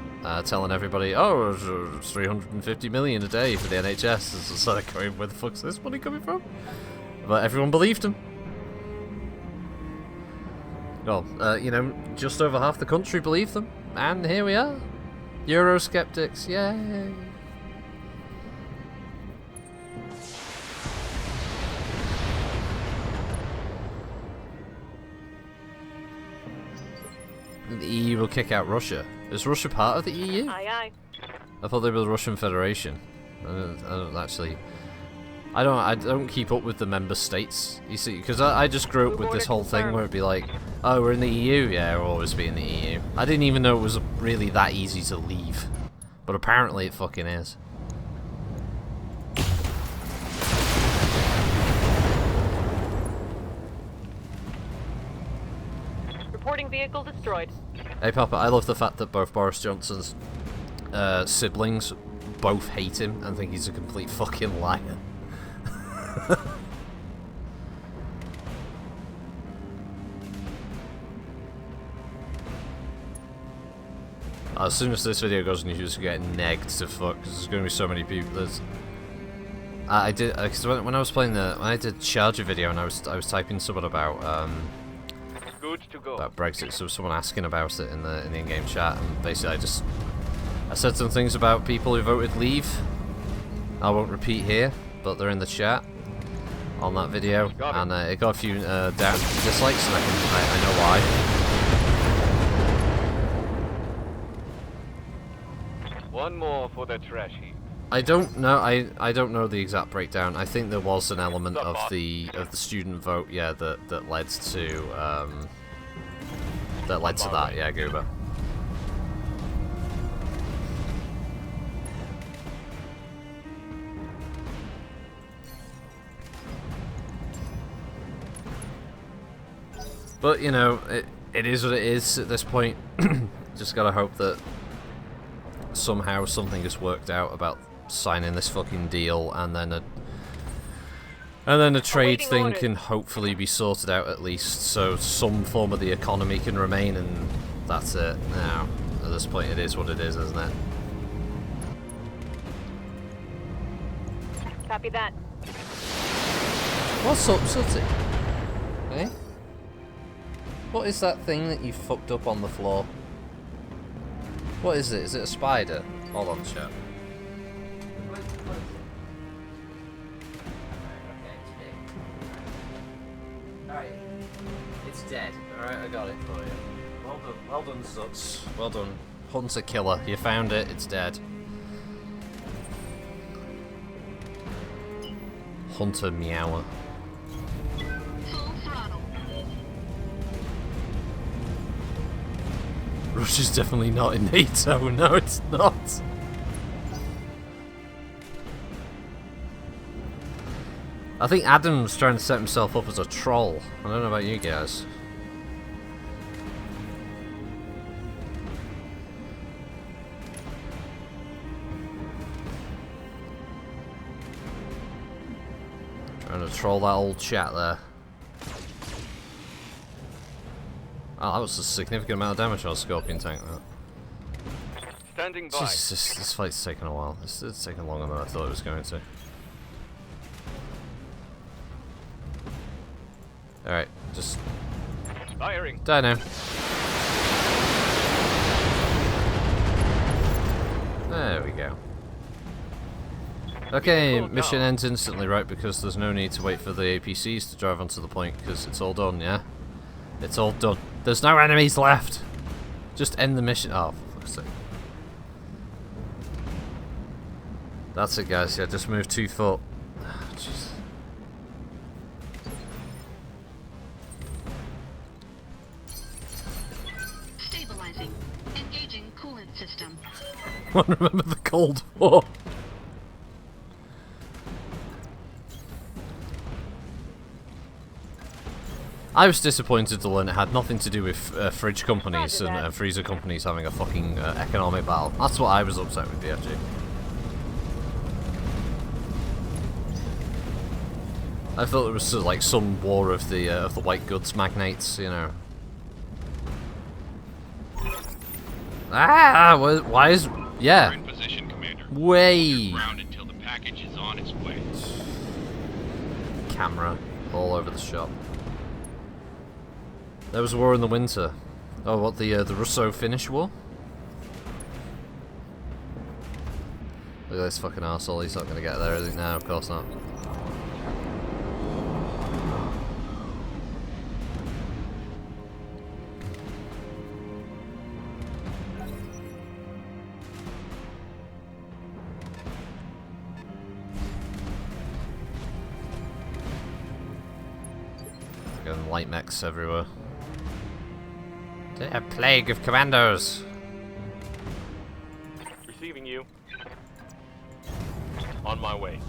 telling everybody, oh, it's 350 million a day for the NHS. So they're going, where the fuck's this money coming from? But everyone believed him. Well, you know, just over half the country believed them, and here we are. Eurosceptics, yay! The EU will kick out Russia. Is Russia part of the EU? Aye, aye. I thought they were the Russian Federation. I don't actually... I don't keep up with the member states, you see, because I just grew up with this whole thing where it'd be like, oh, we're in the EU, yeah, we'll always be in the EU. I didn't even know it was really that easy to leave, but apparently it fucking is. Reporting vehicle destroyed. Hey Papa, I love the fact that both Boris Johnson's siblings both hate him and think he's a complete fucking liar. As soon as this video goes on YouTube, it's gonna get negged to fuck, because there's gonna be so many people. There's... I did, because when I was playing when I did Charger video and I was typing something about Good to go. about Brexit, so someone asking about it in the in-game chat, and basically I said some things about people who voted leave. I won't repeat here, but they're in the chat on that video, and it got a few dislikes, and I know why. One more for the trash heap. I don't know. I don't know the exact breakdown. I think there was an element of the student vote, yeah, that led to that. Yeah, Goober. But, you know, it is what it is at this point. Just gotta hope that somehow something gets worked out about signing this fucking deal, and then a trade Awaiting thing orders. can hopefully be sorted out at least, so some form of the economy can remain, and that's it. Now, at this point it is what it is, isn't it? Copy that. What's up, Sooty? Eh? What is that thing that you fucked up on the floor? What is it? Is it a spider? Hold on, chat. Alright. It's dead. Alright, I got it for you. Well done. Well done, Zuts. Well done. Hunter killer. You found it. It's dead. Hunter meower. Full throttle. Russia's definitely not in NATO. No, it's not. I think Adam's trying to set himself up as a troll. I don't know about you guys. Trying to troll that old chat there. Oh, that was a significant amount of damage on a Scorpion tank, that. Standing by. Jesus, this fight's taken a while. It's taken longer than I thought it was going to. Alright, just Firing. die now. There we go. Okay, mission ends instantly, right, because there's no need to wait for the APCs to drive onto the point, because it's all done, yeah? It's all done. There's no enemies left! Just end the mission. Oh, for fuck's sake. That's it, guys. Yeah, just move 2 foot. Oh, jeez. Stabilizing. Engaging coolant system. Remember the Cold War? I was disappointed to learn it had nothing to do with fridge companies and freezer companies having a fucking economic battle. That's what I was upset with, DFG. I thought it was sort of like some war of the white goods magnates, you know. Ah, why is yeah? We're in position, Commander. Way Ground until the package is on its way. camera all over the shop. There was a war in the winter. Oh, what, the Russo-Finnish war? Look at this fucking arsehole, he's not gonna get there, is he? No, of course not. Fucking light mechs everywhere. A plague of commandos. Receiving you. On my way.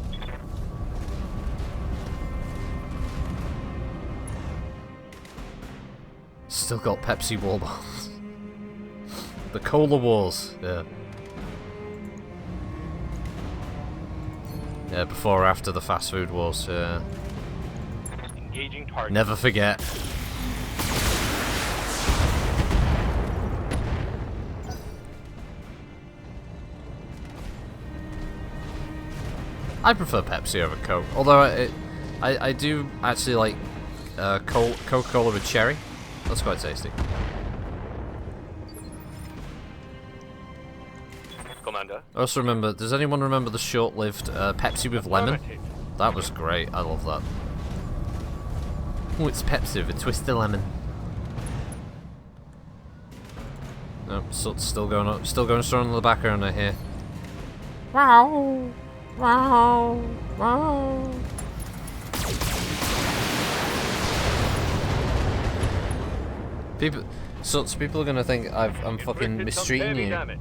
Still got Pepsi war balls. The Cola Wars, yeah. Yeah, before or after the fast food wars, yeah. Engaging target. Never forget. I prefer Pepsi over Coke, although I do actually like Coca-Cola with cherry. That's quite tasty. Commander. I also remember, does anyone remember the short-lived Pepsi with lemon? Affirmative. That was great, I love that. Oh, it's Pepsi with a twist of lemon. Nope, still going up, still going strong in the background I hear. Wow. Wow. Wow. People are gonna think I'm fucking Inflicted some mistreating heavy you. damage.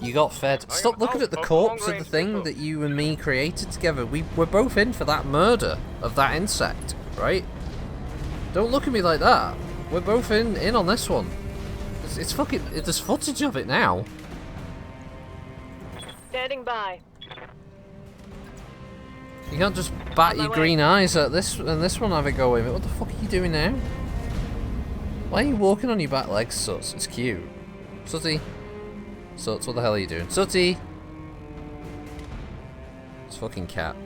You got fed. Stop looking at the corpse of the thing that you and me created together. We're both in for that murder of that insect, right? Don't look at me like that. We're both in on this one. It's fucking. There's footage of it now. Standing by. You can't just bat On my your way. green eyes at this and this one have it go with it. What the fuck are you doing now? Why are you walking on your back legs, Suts? It's cute. Sutty. Suts, what the hell are you doing? Sutty! It's fucking cat.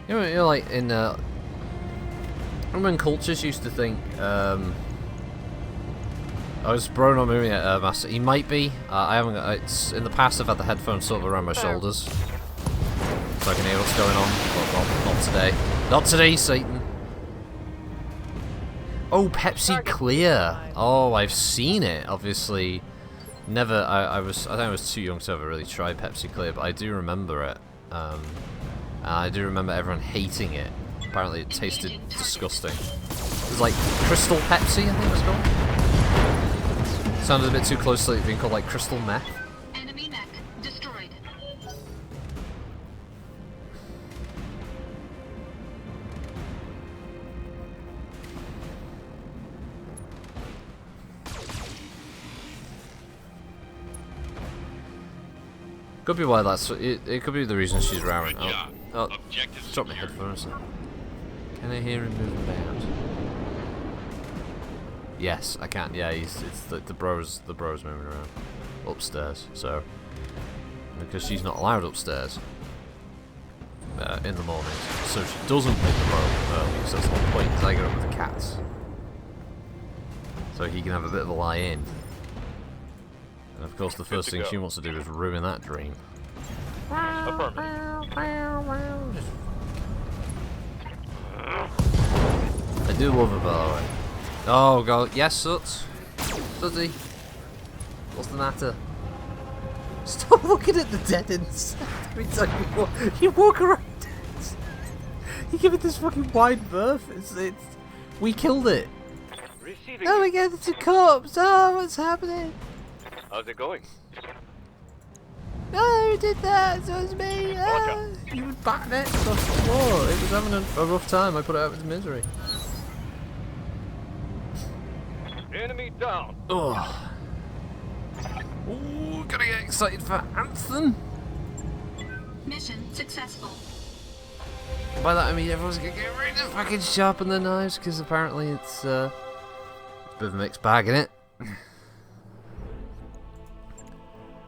You know, like in I remember when cultures used to think I was bro not moving it, Master. He might be. I haven't. It's in the past. I've had the headphones sort of around my shoulders, so I can hear what's going on. But not today. Not today, Satan. Oh, Pepsi Clear. Oh, I've seen it. Obviously, never. I think I was too young to ever really try Pepsi Clear, but I do remember it. And I do remember everyone hating it. Apparently, it tasted disgusting. It was like Crystal Pepsi, I think it was called. Sounded a bit too close to it being called like crystal meth. Enemy mech destroyed. Could be why that's it could be the reason she's rowing. Good job. Oh, Objective drop my secure. headphones. Can I hear him moving about? Yes, I can. Yeah, it's the bros moving around upstairs. So because she's not allowed upstairs in the morning, so she doesn't wake the bro early. So that's the whole point. Is I get up with the cats, so he can have a bit of a lie in. And of course, the first thing she wants to do is ruin that dream. Affirmative. I do love her, by the way. Oh god, yes, Suts. Sutty. What's the matter? Stop looking at the dead ends. Every time you walk around dead. You give it this fucking wide berth. It's we killed it. Receiving. Oh my god, it's a corpse. Oh, what's happening? How's it going? Oh, who did that? So it's me. Roger. You was batting it across the floor. It was having a rough time. I put it out of its misery. Enemy down. Oh. Ooh, gotta get excited for Anthem. Mission successful. By that I mean everyone's gonna get ready to fucking sharpen their knives, because apparently it's a bit of a mixed bag, innit?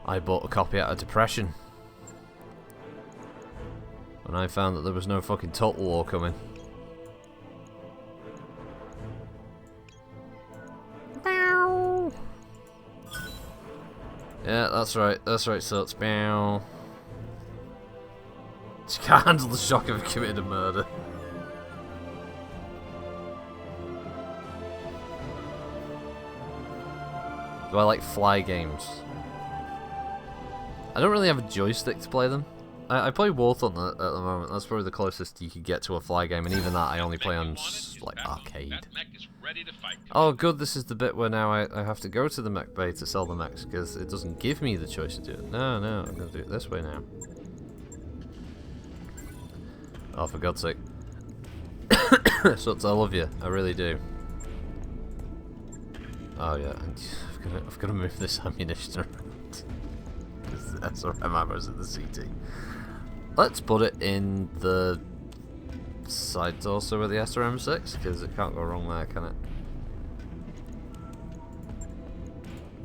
I bought a copy out of depression when I found that there was no fucking Total War coming. Yeah, that's right, so it's bow. She can't handle the shock of committing a murder. Do I like fly games? I don't really have a joystick to play them. I play Warthog at the moment. That's probably the closest you could get to a fly game, and even that I only play on like arcade. That mech is ready to fight. Oh good, this is the bit where now I have to go to the mech bay to sell the mechs, because it doesn't give me the choice to do it. No, I'm going to do it this way now. Oh, for God's sake. Suts, I love you. I really do. Oh yeah, I've got to move this ammunition around. Because the SRM ammo's at the CT. Let's put it in the side torso with the SRM6, because it can't go wrong there, can it?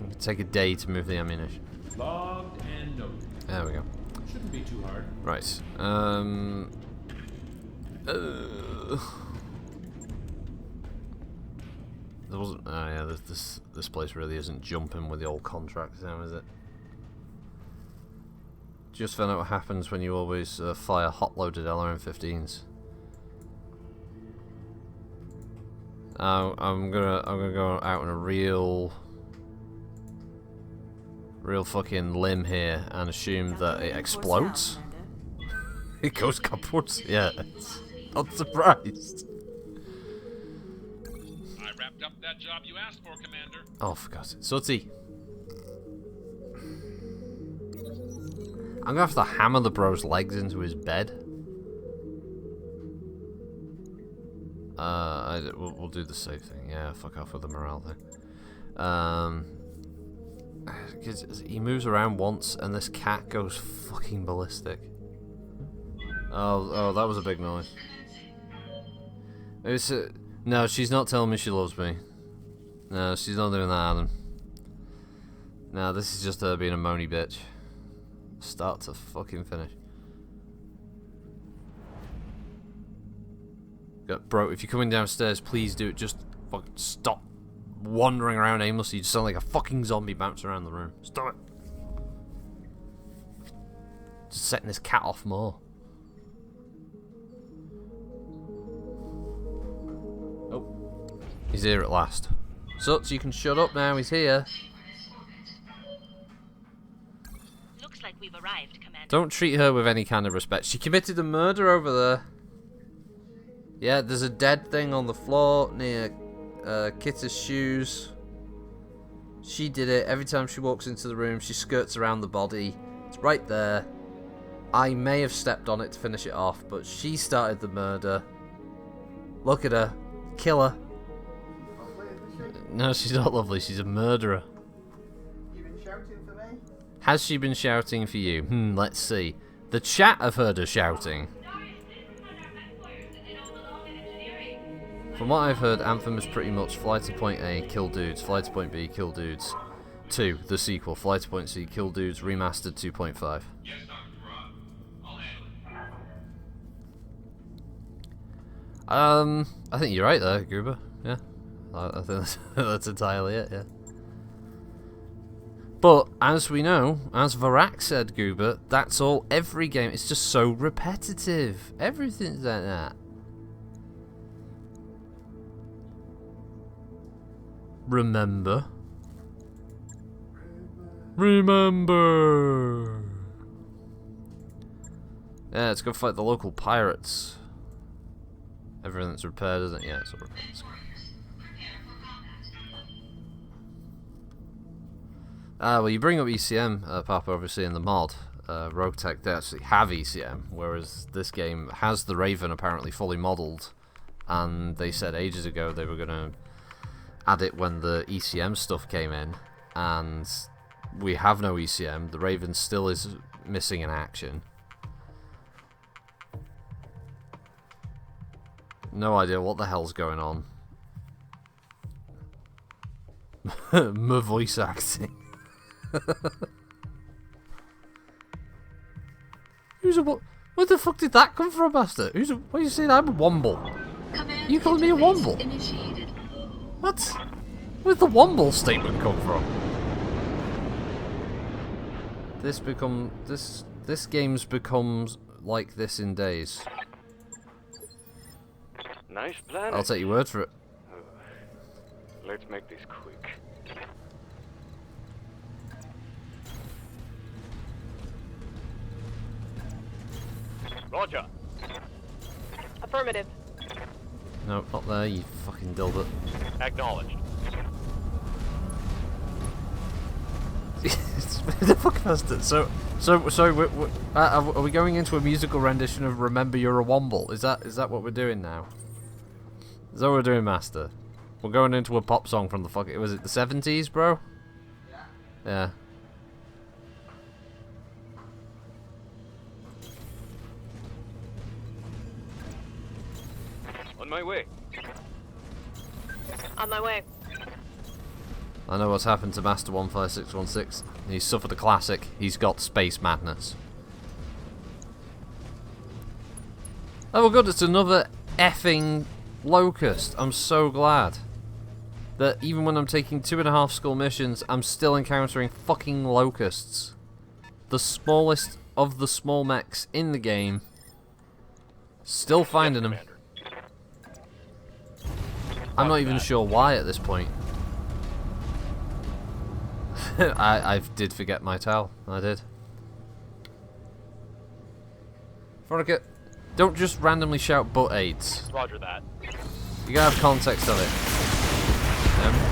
It'll take a day to move the ammunition. Logged and noted. There we go. Shouldn't be too hard. Right. There wasn't. Oh yeah, this place really isn't jumping with the old contracts now, is it? Just found out what happens when you always fire hot-loaded LRM-15s. I'm gonna go out on a real fucking limb here and assume that it explodes. It goes upwards. Yeah, not surprised. I wrapped up that job you asked for, Commander. Oh, for God's sake, Sooty. I'm gonna have to hammer the bro's legs into his bed. We'll do the safe thing. Yeah, fuck off with the morale thing. 'Cause he moves around once, and this cat goes fucking ballistic. Oh, that was a big noise. No, she's not telling me she loves me. No, she's not doing that, Adam. No, this is just her being a moany bitch. Start to fucking finish. Bro, if you're coming downstairs, please do it. Just fucking stop wandering around aimlessly. You just sound like a fucking zombie bouncing around the room. Stop it. Just setting this cat off more. Oh. He's here at last. Suts, you can shut up now. He's here. Looks like we've arrived, Commander. Don't treat her with any kind of respect. She committed a murder over there. Yeah, there's a dead thing on the floor near Kitter's shoes. She did it. Every time she walks into the room, she skirts around the body. It's right there. I may have stepped on it to finish it off, but she started the murder. Look at her. Kill her. No, she's not lovely. She's a murderer. You been shouting for me? Has she been shouting for you? Let's see. The chat have heard her shouting. From what I've heard, Anthem is pretty much fly to point A, kill dudes, fly to point B, kill dudes. 2, the sequel, fly to point C, kill dudes, remastered 2.5. Yes, Dr. Rob. I'll handle it. I think you're right there, Goober. Yeah. I think that's entirely it, yeah. But, as we know, as Varak said, Goober, that's all, every game, it's just so repetitive. Everything's like that. Remember. Yeah, let's go fight the local pirates. Everything's repaired, isn't it? Yeah, it's all repaired. Well, you bring up ECM, Papa, obviously, in the mod. Rogue Tech, they actually have ECM, whereas this game has the Raven apparently fully modelled, and they said ages ago they were going to add it when the ECM stuff came in, and we have no ECM. The Raven still is missing in action. No idea what the hell's going on. My voice acting. Where the fuck did that come from, Master? What are you saying? I'm a womble. Command You calling me a interface womble? Initiated. What? Where'd the womble statement come from? This game's becomes like this in days. Nice planet. I'll take your word for it. Let's make this quick. Roger. Affirmative. No, not there, you fucking dilbert. Acknowledged. The fuck bastard. So, are we going into a musical rendition of "Remember You're a Womble"? Is that what we're doing now? Is that what we're doing, Master? We're going into a pop song from the was it the 70s, bro? Yeah. On my way. On my way. I know what's happened to Master 15616. He's suffered a classic. He's got space madness. Oh my god, it's another effing locust. I'm so glad that even when I'm taking 2.5 school missions, I'm still encountering fucking locusts. The smallest of the small mechs in the game. Still finding them. I'm not even sure why at this point. I did forget my towel. I did. Veronica, don't just randomly shout butt aids. Roger that. You gotta have context of it.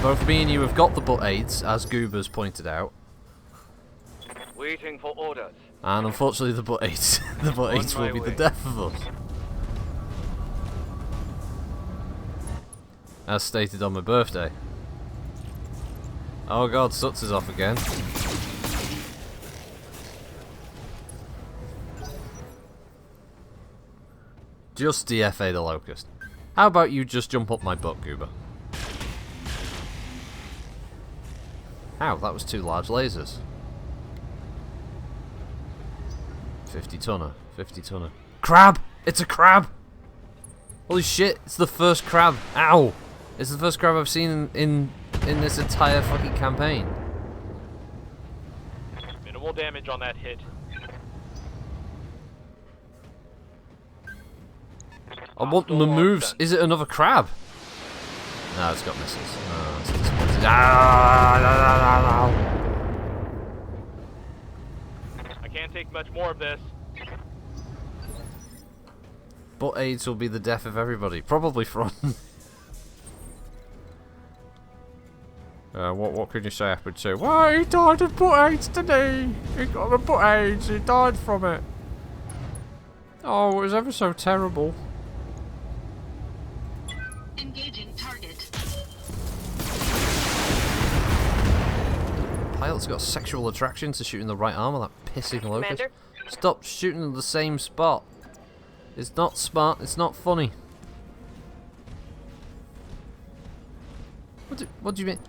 Both me and you have got the butt aids, as Goobers pointed out. Waiting for orders. And unfortunately the butt aids, the butt aids will be the death of us. as stated on my birthday. Oh god, Suts is off again. Just DFA the Locust. How about you just jump up my butt, Goober? Ow, that was 2 large lasers. 50 tonner, 50 tonner. Crab! It's a crab! Holy shit, it's the first crab. Ow! It's the first crab I've seen in this entire fucking campaign. Minimal damage on that hit. I want the moves. Is it another crab? No, it's got missiles. Oh, it's disappointing. I can't take much more of this. Butt AIDS will be the death of everybody. Probably from. What can you say? I would say, well, he died of butt AIDS, didn't he? He got the butt AIDS. He died from it. Oh, it was ever so terrible. Engaging target. Pilot's got a sexual attraction to shooting the right arm of that pissing Locust. Commander? Stop shooting in the same spot. It's not smart. It's not funny. What do you mean?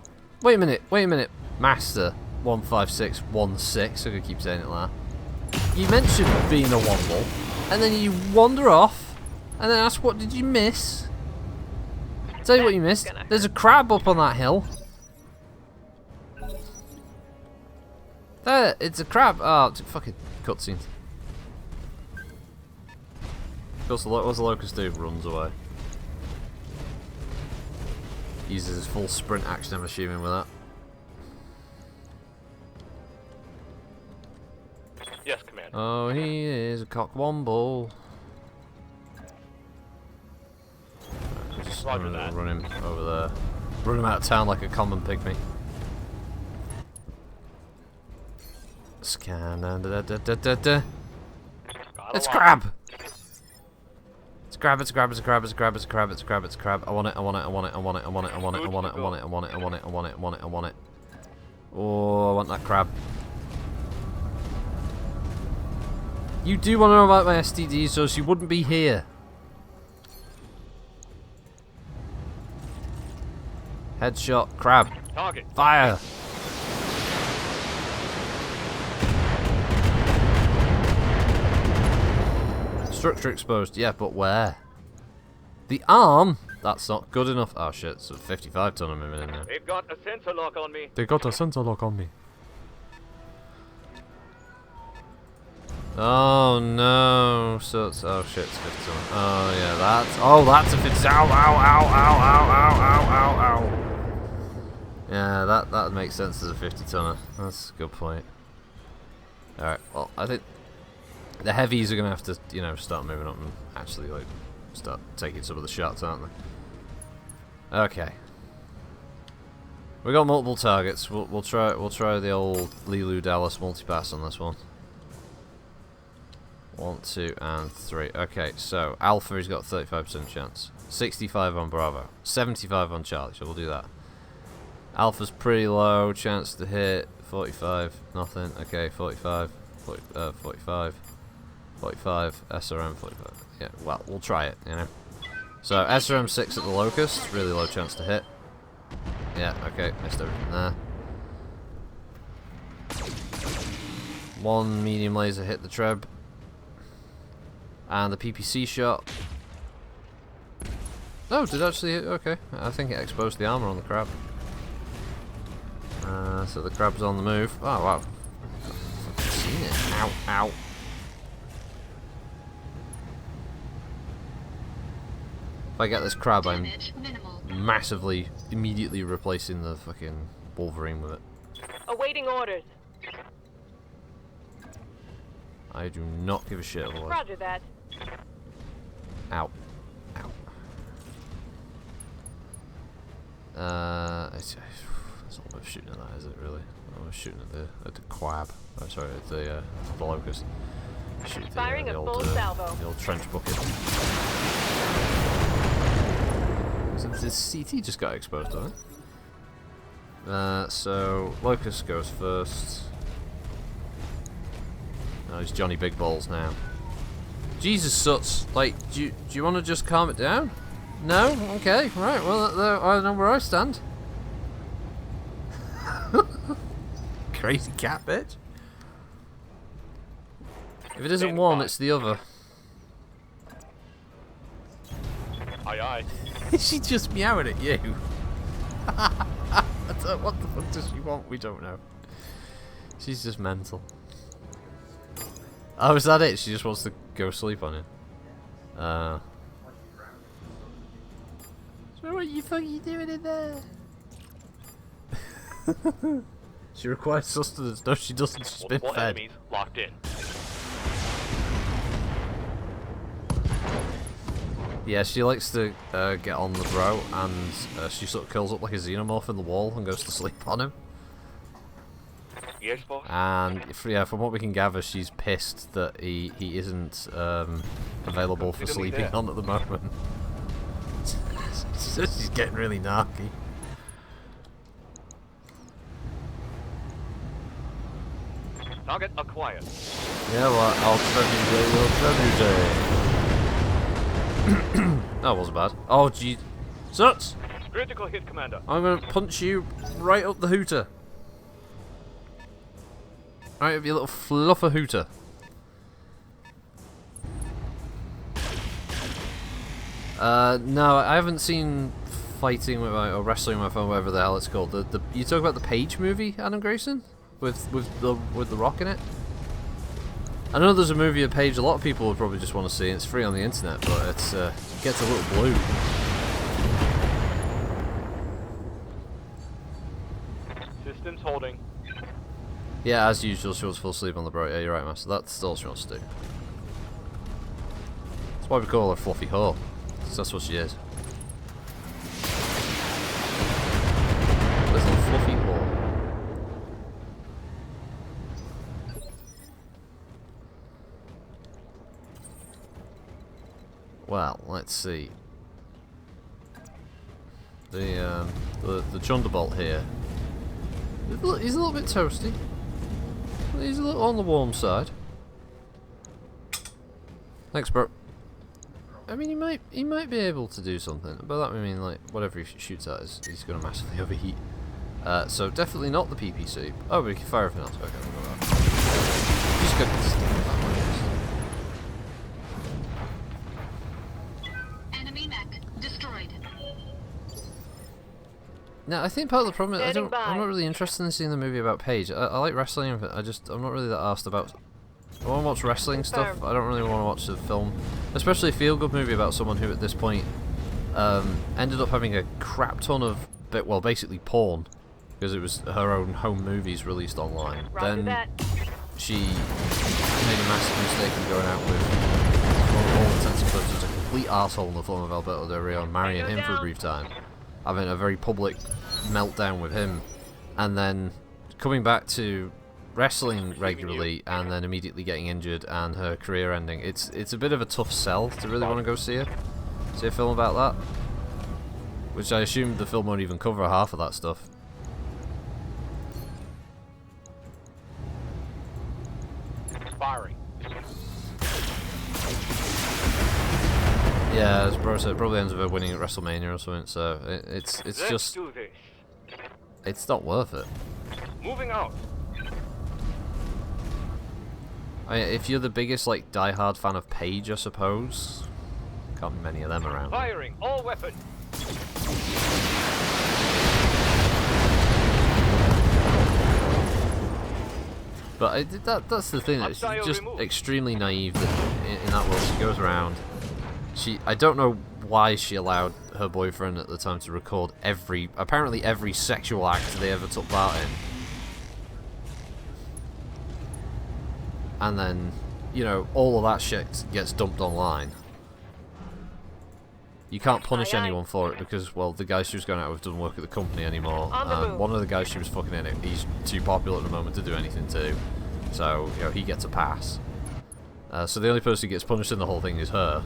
Wait a minute. Wait a minute. Master 15616. I'm gonna keep saying it like that. You mentioned being a womble, and then you wander off, and then ask what did you miss? Tell you what you missed. There's a crab up on that hill. There, it's a crab. Oh, it's a fucking cutscenes. What's the Locust do? Runs away. Uses his full sprint action, I'm assuming, with that. Yes, Commander. Oh, he is a cockwomble. Just Roger that. run him over there. Run him out of town like a common pygmy. Scan and It's a crab! It's a crab, it's a crab, it's a crab, it's a crab, it's a crab, it's a crab, it's a crab. I want it, I want it, I want it, I want it, I want it, I want it, I want it, I want it, I want it, I want it, I want it, I want it, I want it. Oh, I want that crab. You do want to know about my STDs, so you wouldn't be here. Headshot, crab. Target. Fire! Structure exposed, yeah, but where? The arm? That's not good enough. Oh shit, it's a 55 ton of him in there. They've got a sensor lock on me. They got a sensor lock on me. Oh no. So it's, oh shit, it's 50 ton. Oh yeah, that's a 50. Ow, ow, ow, ow, ow, ow, ow, ow, ow. Yeah, that makes sense as a 50 tonner. That's a good point. Alright, well, I think the heavies are gonna have to, you know, start moving up and actually like start taking some of the shots, aren't they? Okay. We got multiple targets. We'll try the old Lilu Dallas multipass on this one. 1, 2, and 3. Okay, so Alpha has got 35% chance. 65 on Bravo. 75 on Charlie, so we'll do that. Alpha's pretty low, chance to hit. 45, nothing. Okay, 45, 45, 45, SRM 45. Yeah, well, we'll try it, you know. So SRM 6 at the Locust, really low chance to hit. Yeah, okay, missed everything there. 1 medium laser hit the Treb. And the PPC shot. Oh, did actually hit? Okay, I think it exposed the armor on the crab. So the crab's on the move. Oh wow. I've seen it. Ow, ow. If I get this crab, I'm massively, immediately replacing the fucking Wolverine with it. Awaiting orders. I do not give a shit otherwise. Roger that. Ow. Ow. It's not worth shooting at that, is it really? I was shooting at the quab. Oh, sorry, at the Locust. Shoot Firing a full salvo. the old trench bucket. So the CT just got exposed, didn't it? So Locust goes first. Oh, it's Johnny Big Balls now. Jesus, Suts. Like, do you want to just calm it down? No? Okay, right. Well, I know where I stand. Crazy cat bitch. If it isn't one, it's the other. Aye, aye. She just meowing at you. What the fuck does she want? We don't know. She's just mental. Oh, is that it? She just wants to go sleep on it. So what you fucking doing in there? She requires sustenance. No, she doesn't. She's been Multiple fed. enemies locked in. Yeah, she likes to get on the bro, and she sort of curls up like a xenomorph in the wall and goes to sleep on him. Yes, boss. And yeah, from what we can gather, she's pissed that he isn't available for sleeping on at the moment. So she's getting really narky. Target acquired. Yeah, well, I'll tell you day. That wasn't bad. Oh, gee. Suts! Critical hit, Commander. I'm gonna punch you right up the hooter. Right up your little fluffer hooter. No, I haven't seen fighting with my, or wrestling with my phone, whatever the hell it's called. You talk about the Page movie, Adam Grayson, with the Rock in it. I know there's a movie of Page. A lot of people would probably just want to see it. It's free on the internet, but it's gets a little blue. Systems holding. Yeah, as usual, she wants full sleep on the bro. Yeah, you're right, Master. That's all she wants to do. That's why we call her Fluffy Whore. 'Cause that's what she is. Little Fluffy Whore. Well, let's see. The Chunderbolt here. He's a little bit toasty. He's a little on the warm side. Thanks, bro. I mean, he might be able to do something. By that we mean, like, whatever he shoots at he's going to massively overheat. So definitely not the PPC. Oh, but he can fire everything else. Okay, we'll go that. Just go that way. Enemy mech destroyed. No, I think part of the problem is Standing by. I'm not really interested in seeing the movie about Paige. I like wrestling, but I'm not really that asked about. I want to watch wrestling stuff. I don't really want to watch the film, especially a feel-good movie about someone who at this point ended up having a crap ton of, well, basically porn, because it was her own home movies released online. Roger Then that. she made a massive mistake in going out with, for all intents and purposes, a complete arsehole in the form of Alberto Del Rio and marrying him for a brief time, having a very public meltdown with him, and then coming back to wrestling regularly and then immediately getting injured and her career ending. It's a bit of a tough sell to really want to go see a film about that, which I assume the film won't even cover half of that stuff. Firing. Yeah, as bro said, it probably ends with her winning at WrestleMania or something. So it's Let's just, do this. it's not worth it. Moving out. If you're the biggest like diehard fan of Paige, I suppose, can't be many of them around. Firing all weapons. But that's the thing. It's Hostile just removed. extremely naive that in that world she goes around. I don't know why she allowed her boyfriend at the time to record apparently every sexual act they ever took part in. And then, you know, all of that shit gets dumped online. You can't punish Aye, aye. anyone for it because, well, the guy she was going out with doesn't work at the company anymore. On the And move. one of the guys she was fucking in it, he's too popular at the moment to do anything to. So, you know, he gets a pass. So the only person who gets punished in the whole thing is her.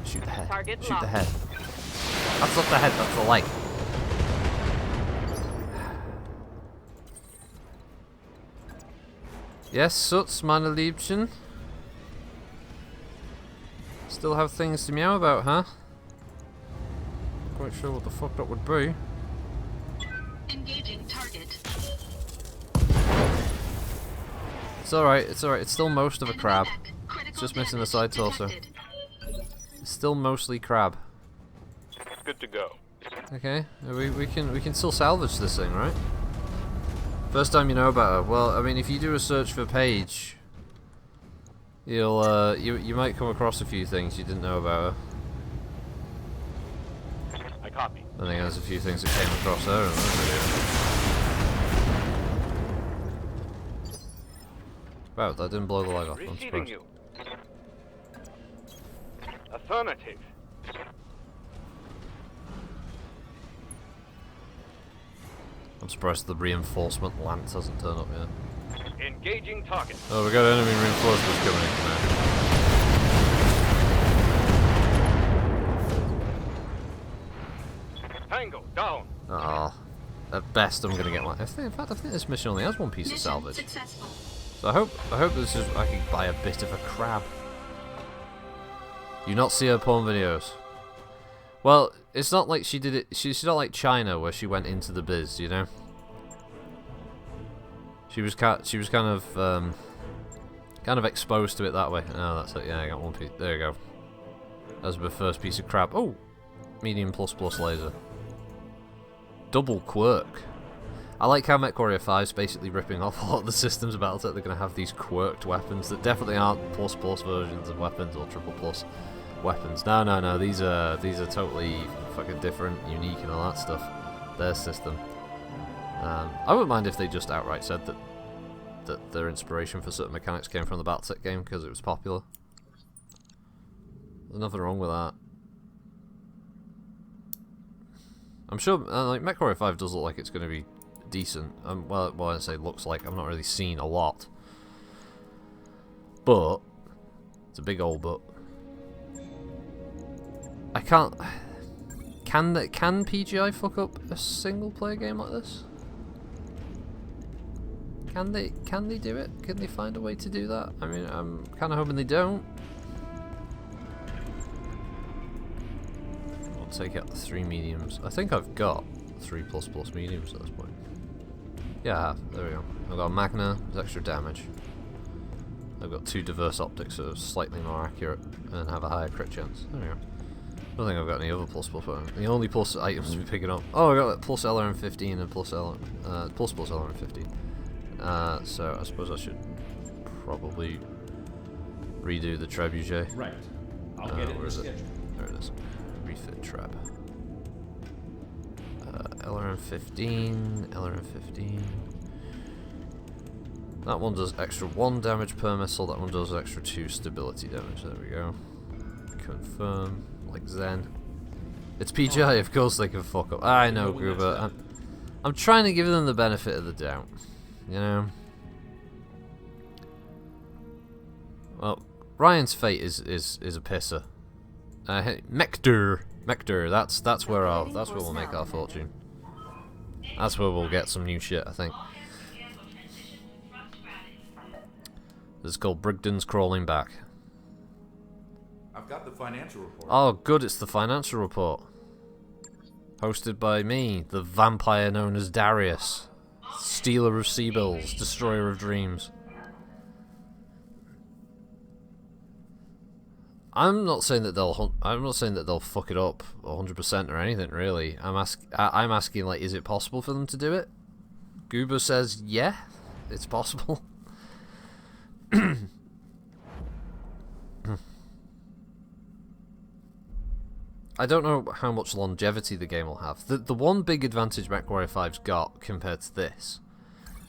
Shoot the head. Target Shoot the locked. head. That's not the head, that's the leg. Yes, Suts, meine Liebchen. Still have things to meow about, huh? Quite sure what the fuck that would be. Engaging target. It's alright, it's alright. It's still most of a Enemy crab. mech. Critical It's just missing the damage side torso. detected. It's still mostly crab. Good to go. Okay, we can still salvage this thing, right? First time you know about her. Well, I mean, if you do a search for Paige, you'll you might come across a few things you didn't know about her. I copy. I think there's a few things that came across her in that video. Wow, that didn't blow the leg off. I'm Receiving surprised. you. Affirmative. I'm surprised the reinforcement lance hasn't turned up yet. Engaging target. Oh, we got enemy reinforcements coming in now. Tango down. Ah, at best I'm gonna get one. In fact, I think this mission only has one piece of Mission salvage. successful. So I hope this is. I can buy a bit of a crab. You not see her porn videos? Well, it's not like she did it. She's not like China where she went into the biz, you know. She was kind of exposed to it that way. Oh, that's it. Yeah, I got one piece. There you go. That's my first piece of crab. Oh, medium plus laser. Double quirk. I like how MechWarrior 5 is basically ripping off a lot of the systems of BattleTech. They're going to have these quirked weapons that definitely aren't plus versions of weapons or triple plus weapons. No. These are totally fucking different, unique, and all that stuff. Their system. I wouldn't mind if they just outright said that their inspiration for certain mechanics came from the BattleTech game because it was popular. There's nothing wrong with that. I'm sure, like, MechWarrior 5 does look like it's going to be decent. Well, I say looks like. I've not really seen a lot. But, it's a big old but. I can't... Can PGI fuck up a single player game like this? Can they do it? Can they find a way to do that? I mean, I'm kind of hoping they don't. I'll take out the 3 mediums. I think I've got 3 plus mediums at this point. Yeah, I have. There we go. I've got a Magna, there's extra damage. I've got 2 diverse optics, so slightly more accurate and have a higher crit chance. There we go. I don't think I've got any other plus items. The only plus items to be picking up. Oh, I got that plus LRM15 and plus LRM15. So I suppose I should probably redo the trebuchet. Right. I'll get it Where is it? scheduled. There it is. Refit trap. LRM15, LRM15. That one does extra 1 damage per missile. That one does extra 2 stability damage. There we go. Confirm. Like Zen. It's PGI, of course they can fuck up. I know, Gruber. I'm trying to give them the benefit of the doubt. You know? Well, Ryan's fate is a pisser. Hey, Mector, that's where we'll make our fortune. That's where we'll get some new shit, I think. This is called Brigdons Crawling Back. I've got the financial report. Oh, good, it's the financial report. Hosted by me, the vampire known as Darius. Stealer of sea bills, destroyer of dreams. I'm not saying that they'll fuck it up 100% or anything, really. I'm asking, like, is it possible for them to do it? Goober says, yeah, it's possible. I don't know how much longevity the game will have. The one big advantage MechWarrior 5's got compared to this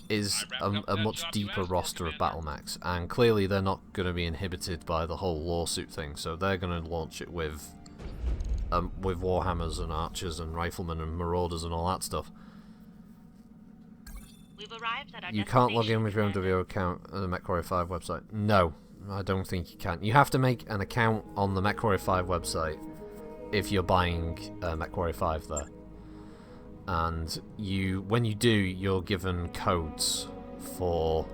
is a much deeper roster of battle mechs, and clearly they're not going to be inhibited by the whole lawsuit thing, so they're going to launch it with warhammers and archers and riflemen and marauders and all that stuff. We've arrived at our You can't log in destination, with your Commander. MWO account at the MechWarrior 5 website. No, I don't think you can. You have to make an account on the MechWarrior 5 website if you're buying MechWarrior 5 there. And when you do, you're given codes for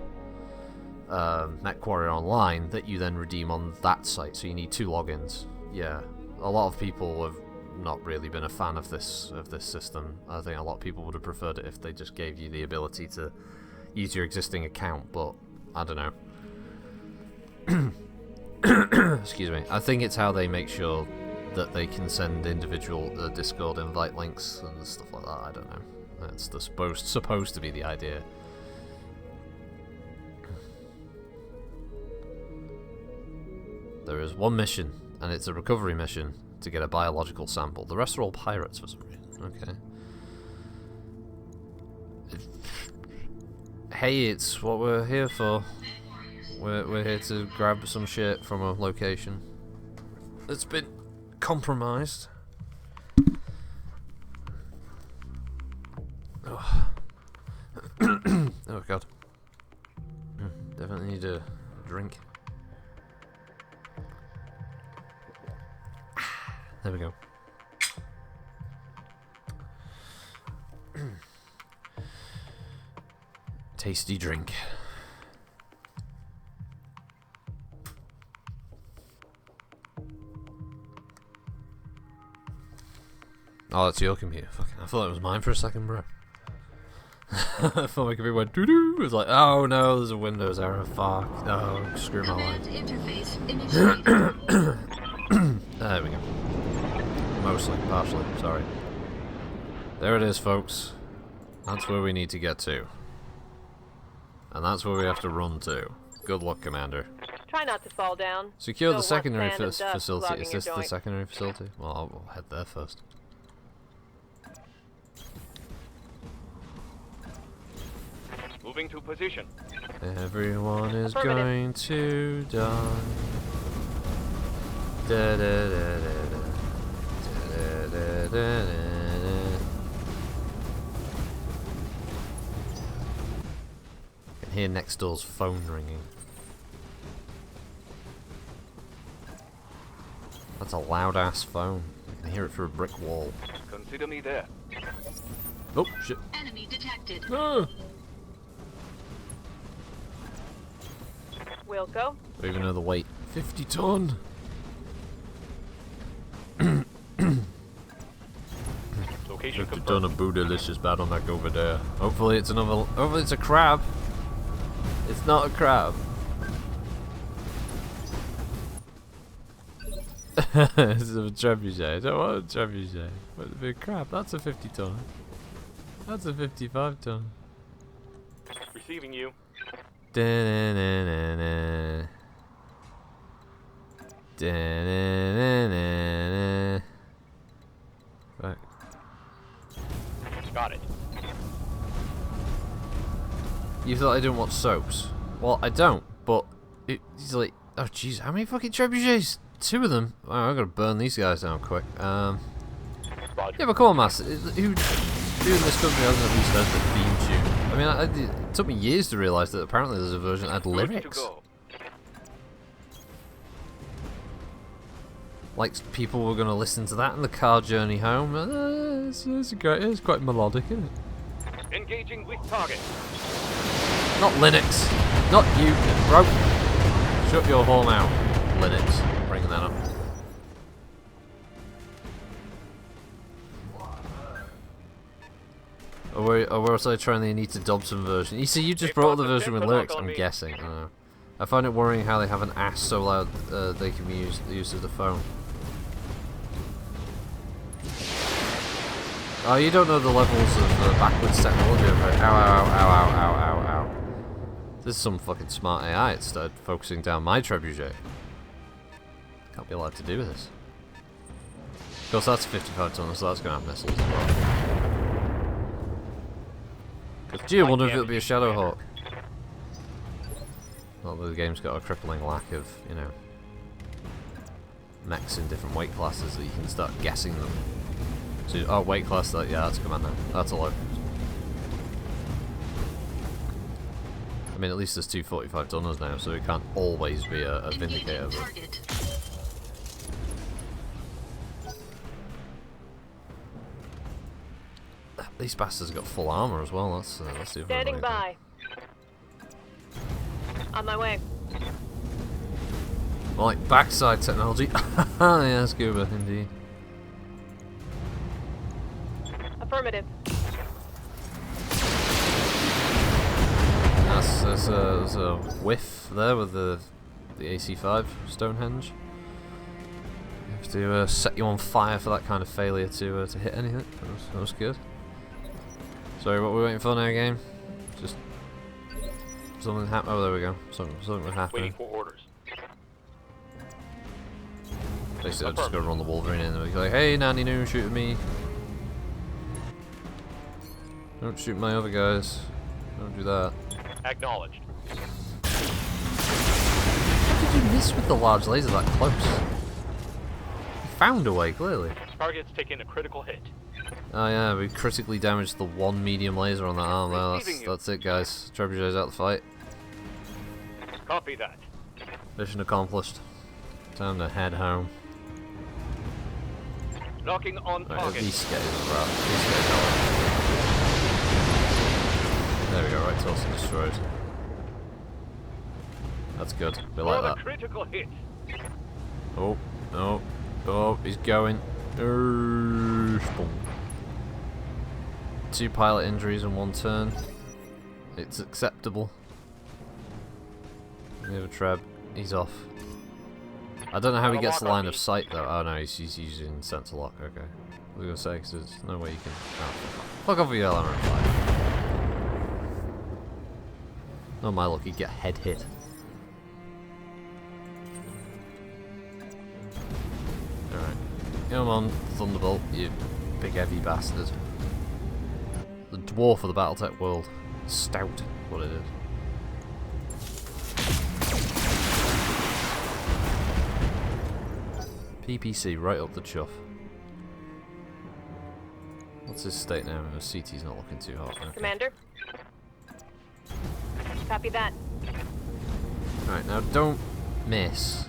MechWarrior Online that you then redeem on that site. So you need 2 logins. Yeah, a lot of people have not really been a fan of this system. I think a lot of people would have preferred it if they just gave you the ability to use your existing account, but I don't know. Excuse me. I think it's how they make sure that they can send individual Discord invite links and stuff like that. I don't know. That's supposed to be the idea. There is one mission, and it's a recovery mission to get a biological sample. The rest are all pirates for some reason. Okay. Hey, it's what we're here for. We're here to grab some shit from a location that's been compromised. Oh, oh god. Definitely need a drink. There we go. Tasty drink. Oh, that's your computer. Fucking, I thought it was mine for a second, bro. I thought my computer went doo-doo. It was like, oh no, there's a Windows error. Fuck. No, screw my life. Interface initiated. There we go. Mostly, partially, sorry. There it is, folks. That's where we need to get to. And that's where we have to run to. Good luck, Commander. Try not to fall down. Secure Don't the want secondary sand and dust facility. clogging Is your this the joint. secondary facility? Well, I'll head there first. Moving to position. Everyone is Affirmative. going to die. Da, da, da, da, da. Da, da, da, da, da. I can hear next door's phone ringing. That's a loud ass phone. I can hear it through a brick wall. Consider me there. Oh shit. Enemy detected. Ah! Wilco. Don't even know the weight. 50 ton. Location 50 confirmed. ton of bootylicious bottleneck over there. Hopefully it's another. Hopefully it's a crab. It's not a crab. This is a trebuchet. I don't want a trebuchet. But a big crab. That's a 50 ton. That's a 55 ton. Receiving you. Da-na-na-na-na. Da-na-na-na-na. Right. Got it. You thought I didn't want soaps? Well, I don't, but it's like, oh jeez, how many fucking trebuchets? 2 of them? Oh, I've got to burn these guys down quick. Roger. Yeah, but come on, Master. Who in this country hasn't at least heard the theme tune? I mean, it took me years to realise that apparently there's a version that had Good to lyrics. go. Like people were going to listen to that in the car journey home. It's great. It's quite melodic, isn't it? Engaging with target. Not Linux. Not you, bro. Shut your whole mouth, Linux. Bring that up. Or was I trying the Anita Dobson version? You see, you just brought up the version with lyrics, I'm guessing. I don't know. I find it worrying how they have an ass so loud they can use the use of the phone. Oh, you don't know the levels of backwards technology over it. Ow, ow, ow, ow, ow, ow, ow. This is some fucking smart AI. It started focusing down my trebuchet. Can't be allowed to do this. Of course, that's 55 tons, so that's going to have missiles as well. Gee, I wonder if it'll be a Shadowhawk. Well, the game's got a crippling lack of, you know, mechs in different weight classes that you can start guessing them. So, oh, weight class, yeah, that's a Commander. That's a low. mean, at least there's 245 tonners now, so it can't always be a Vindicator. Engaging But target. these bastards have got full armor as well. That's the other Standing annoying by. On my way. thing. More like backside technology. Yeah, scuba, indeed. Affirmative. There's a whiff there with the AC-5 Stonehenge. You have to set you on fire for that kind of failure to hit anything. That was good. Sorry, what are we waiting for now, game? Just something happen. Oh, there we go. Something was Waiting happening. for orders. Basically, I'm just gonna run the Wolverine in and be like, "Hey, Nanny Noo, shoot at me! Don't shoot my other guys. Don't do that." Acknowledged. How did you miss with the large laser that close? You found a way, clearly. Target's taking a critical hit. Oh yeah, we critically damaged the one medium laser on that arm. Well, Receiving you. that's it, guys. Trebuchet's out the fight. Copy that. Mission accomplished. Time to head home. Locking on Right, at target. least get his rat. At least get his arm. There we go, right torso destroyed. That's good. We like Another that. critical hit. Oh, no. Oh, he's going. Boom. 2 pilot injuries in 1 turn. It's acceptable. We have a Treb. He's off. I don't know how he gets the line of sight though. Oh no, he's using sensor lock. Okay. I was gonna say, because there's no way you can. Oh, fuck off with your LMR5. Oh my luck, he'd get head hit. Alright. Come on, Thunderbolt, you big heavy bastard. The dwarf of the Battletech world. Stout, what it is. PPC, right up the chuff. What's his state now? The CT's not looking too hot. Okay. Commander. Copy that. Alright, now don't miss.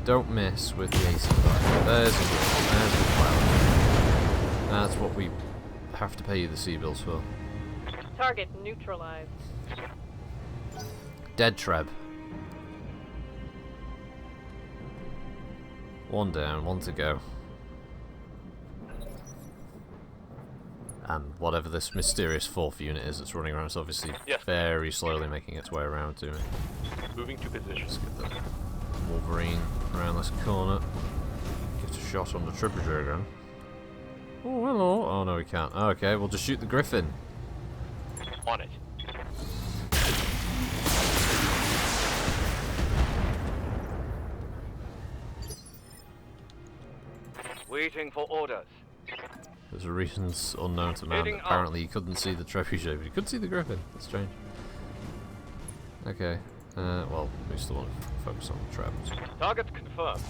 Don't miss with the AC-5. There's a pilot. That's what we have to pay you the C-bills for. Target neutralized. Dead Treb. 1 down, 1 to go. And whatever this mysterious 4th unit is that's running around, it's obviously Yes. very slowly making its way around to me. Moving to position. Let's get the Wolverine around this corner. Get a shot on the Trebuchet again. Oh, hello. Oh, no, we can't. Okay, we'll just shoot the Griffin. On it. Waiting for orders. There's reasons unknown to man. Heading Apparently, you couldn't see the Trebuchet, but you could see the Griffin. That's strange. Okay. Well, we still want to focus on the Trebs. Target confirmed.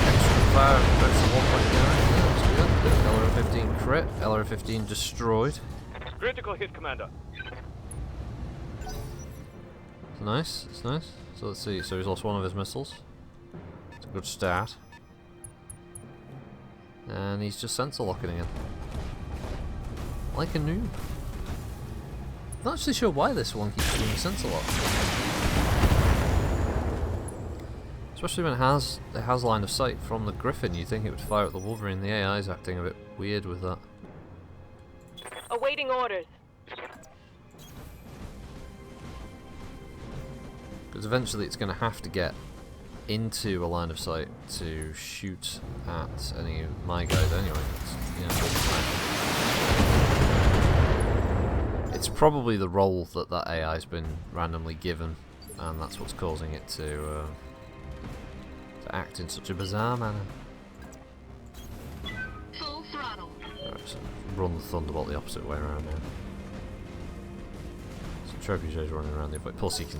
Extra fire, that's 1.9. That's good. LR-15 crit. LR-15 destroyed. Critical hit, Commander. It's nice. It's nice. So let's see. So he's lost 1 of his missiles. It's a good start. And he's just sensor locking again. Like a noob. I'm not actually sure why this one keeps doing sensor lock. Especially when it has line of sight from the Griffin. You'd think it would fire at the Wolverine. The AI is acting a bit weird with that. Awaiting orders. Because eventually it's going to have to get into a line of sight to shoot at any of my guys anyway. It's probably the role that AI's been randomly given, and that's what's causing it to act in such a bizarre manner. Full throttle. Right, so run the Thunderbolt the opposite way around now. So Trebuchet's running around the other way. Plus he can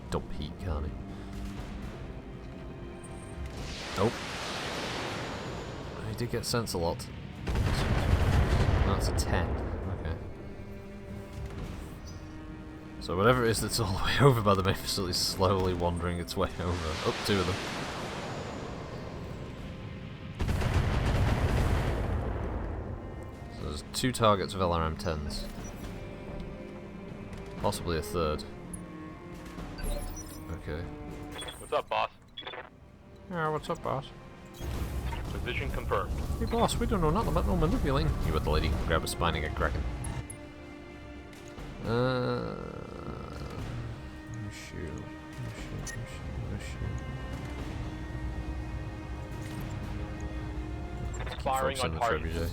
dump heat, can't he? Nope. He did get sense a lot. That's a 10. Okay. So whatever it is that's all the way over by the main facility is slowly wandering its way over. Up 2 of them. So there's 2 targets of LRM-10s. Possibly a 3rd. Okay. What's up, boss? Yeah, what's up, boss? Position confirmed. Hey, boss, we don't know nothing about no manipulating. You with the lady, grab a spine and get cracking. Firing on target.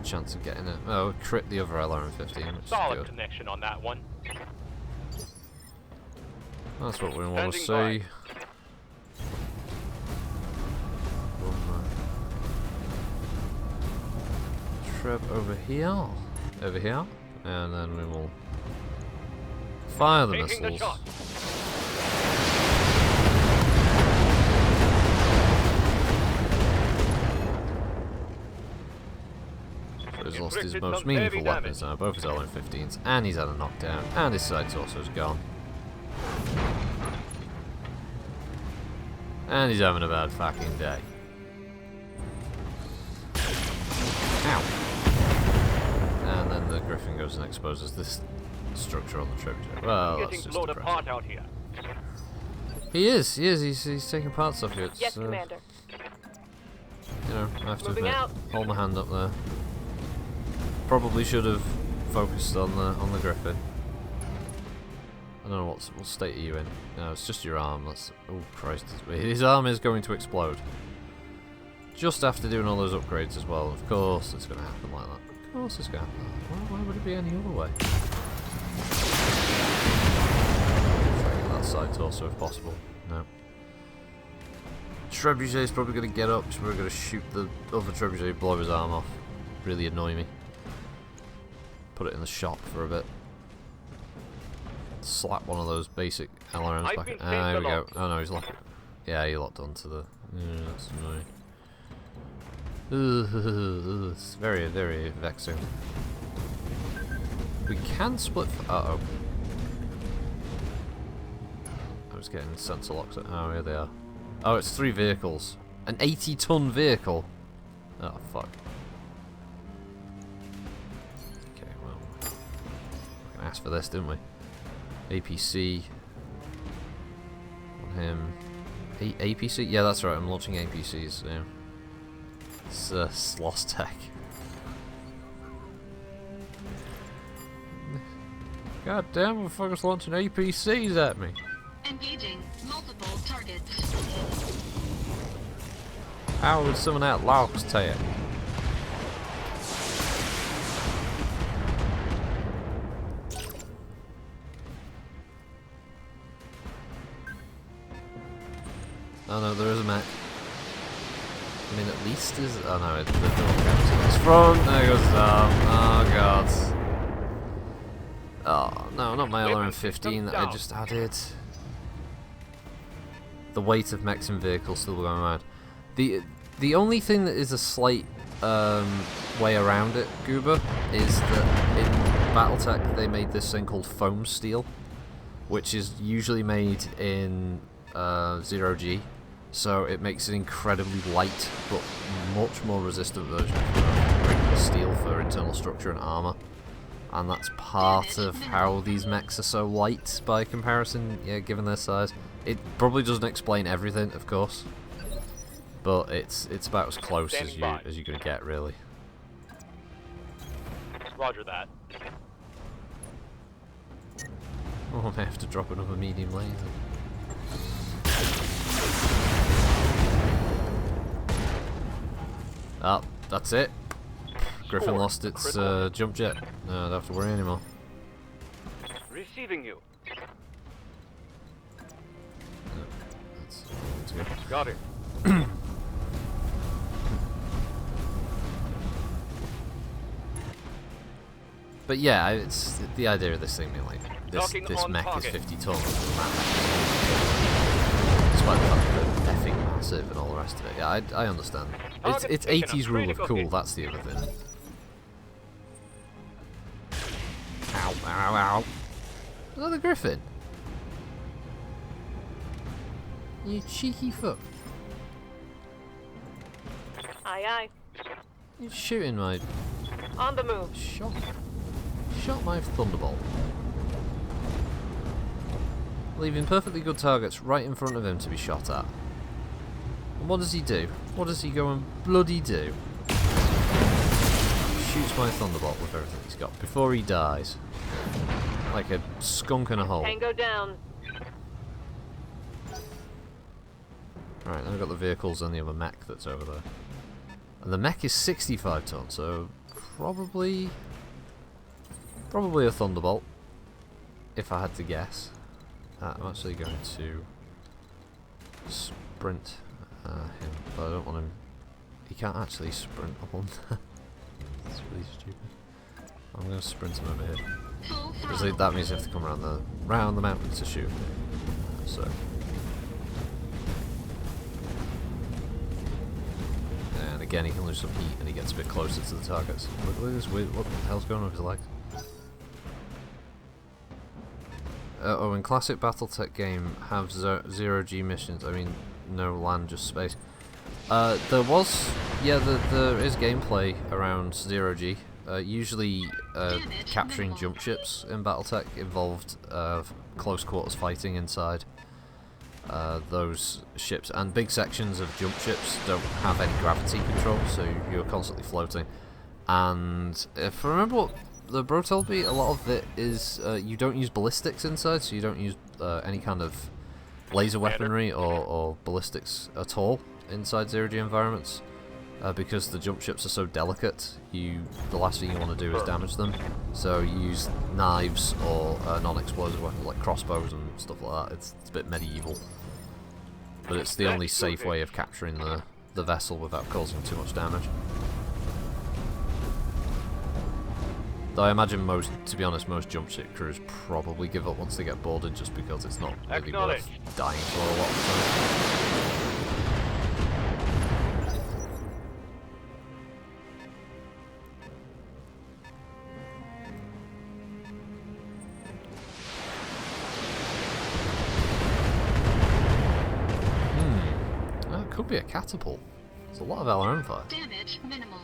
Chance of getting it. Oh, crit the other LRM-15, which Solid is good. connection on that one. That's what we want to see. Standing Treb over here. Over here. And then we will fire the Taking the missiles. shot. So he's lost his Inflicted most some meaningful heavy weapons now, both his LM-15s, and he's had a knockdown, and his side torso's gone. And he's having a bad fucking day. Ow. And then the Griffin goes and exposes this structure on the trebuchet. Well, that's Getting just blown depressing. apart out here. He is, he's taking parts off it. Yes, Commander. You know, I have to Moving admit, out. hold my hand up there. Probably should have focused on the Griffin. I don't know what state are you in. No, it's just your arm. That's oh Christ! His arm is going to explode. Just after doing all those upgrades as well. Of course, it's going to happen like that. Of course, it's going to happen. Why would it be any other way? Try to get that side torso if possible. No. Trebuchet is probably going to get up. He's probably going to shoot the other Trebuchet, blow his arm off. Really annoy me. Put it in the shop for a bit. Slap one of those basic LRMs I've back. been Ah, there we go. locked. Oh no, he's locked. Yeah, he locked onto the. Yeah, that's annoying. It's very, very vexing. We can split. Uh oh. I was getting sensor locks. Oh, here they are. Oh, it's 3 vehicles. An 80-ton vehicle. Oh fuck. Okay, well, we can ask for this, didn't we? APC on him. APC? Yeah, that's right. I'm launching APCs. Yeah. It's Sloss Tech. God damn, motherfuckers launching APCs at me. Engaging multiple targets. How would someone out Laux tell? Oh no, there is a mech. I mean, at least is. Oh no, the door comes in its front. There goes his arm. Oh god. Oh no, not my LRM-15 that I just added. The weight of mechs and vehicles still going around. The only thing that is a slight way around it, Goober, is that in BattleTech they made this thing called foam steel, which is usually made in 0G. So it makes an incredibly light but much more resistant version of regular steel for internal structure and armor. And that's part of how these mechs are so light by comparison, yeah, given their size. It probably doesn't explain everything, of course, but it's about as close as you're gonna get, really. Roger that. Oh, I may have to drop another medium laser. Oh, that's it. Griffin Score. lost its Critical. jump jet. No, I don't have to worry anymore. Receiving you. That's good. Got it. But yeah, it's the idea of this thing being like Knocking this on mech target. is 50 tons. Despite the fact that they're effing massive and all the rest of it. Yeah, I understand. Target It's taken 80s a rule of critical cool. hit. That's the other thing. Ow, ow. Is that the griffin? You cheeky fuck. Aye, aye. You're shooting my On the move. shot. Shot my thunderbolt. Leaving perfectly good targets right in front of him to be shot at. And what does he do? What does he go and bloody do? Shoots my thunderbolt with everything he's got before he dies. Like a skunk in a hole. Tango down. Right, now we've got the vehicles and the other mech that's over there. And the mech is 65 tons, so probably a thunderbolt, if I had to guess. I'm actually going to sprint him, but I don't want him. He can't actually sprint up on that. It's really stupid. I'm going to sprint him over here. Because that means you have to come around the mountain to shoot him. So. And again, he can lose some heat and he gets a bit closer to the targets. Look at this weird. What the hell's going on with his legs? Oh, in classic BattleTech game, have zero-G missions. I mean, no land, just space. There is gameplay around zero-G. Usually, capturing jump ships in BattleTech involved close quarters fighting inside those ships, and big sections of jump ships don't have any gravity control, so you're constantly floating. And if I remember what the bro told me, a lot of it is you don't use ballistics inside, so you don't use any kind of laser weaponry or ballistics at all inside zero-G environments, because the jump ships are so delicate. The last thing you want to do is damage them, so you use knives or non-explosive weapons like crossbows and stuff like that. It's a bit medieval, but it's the only safe way of capturing the vessel without causing too much damage. Though I imagine to be honest, most jump ship crews probably give up once they get boarded, just because it's not really worth dying for a lot of the time. That could be a catapult. There's a lot of LRM fire. Damage minimal.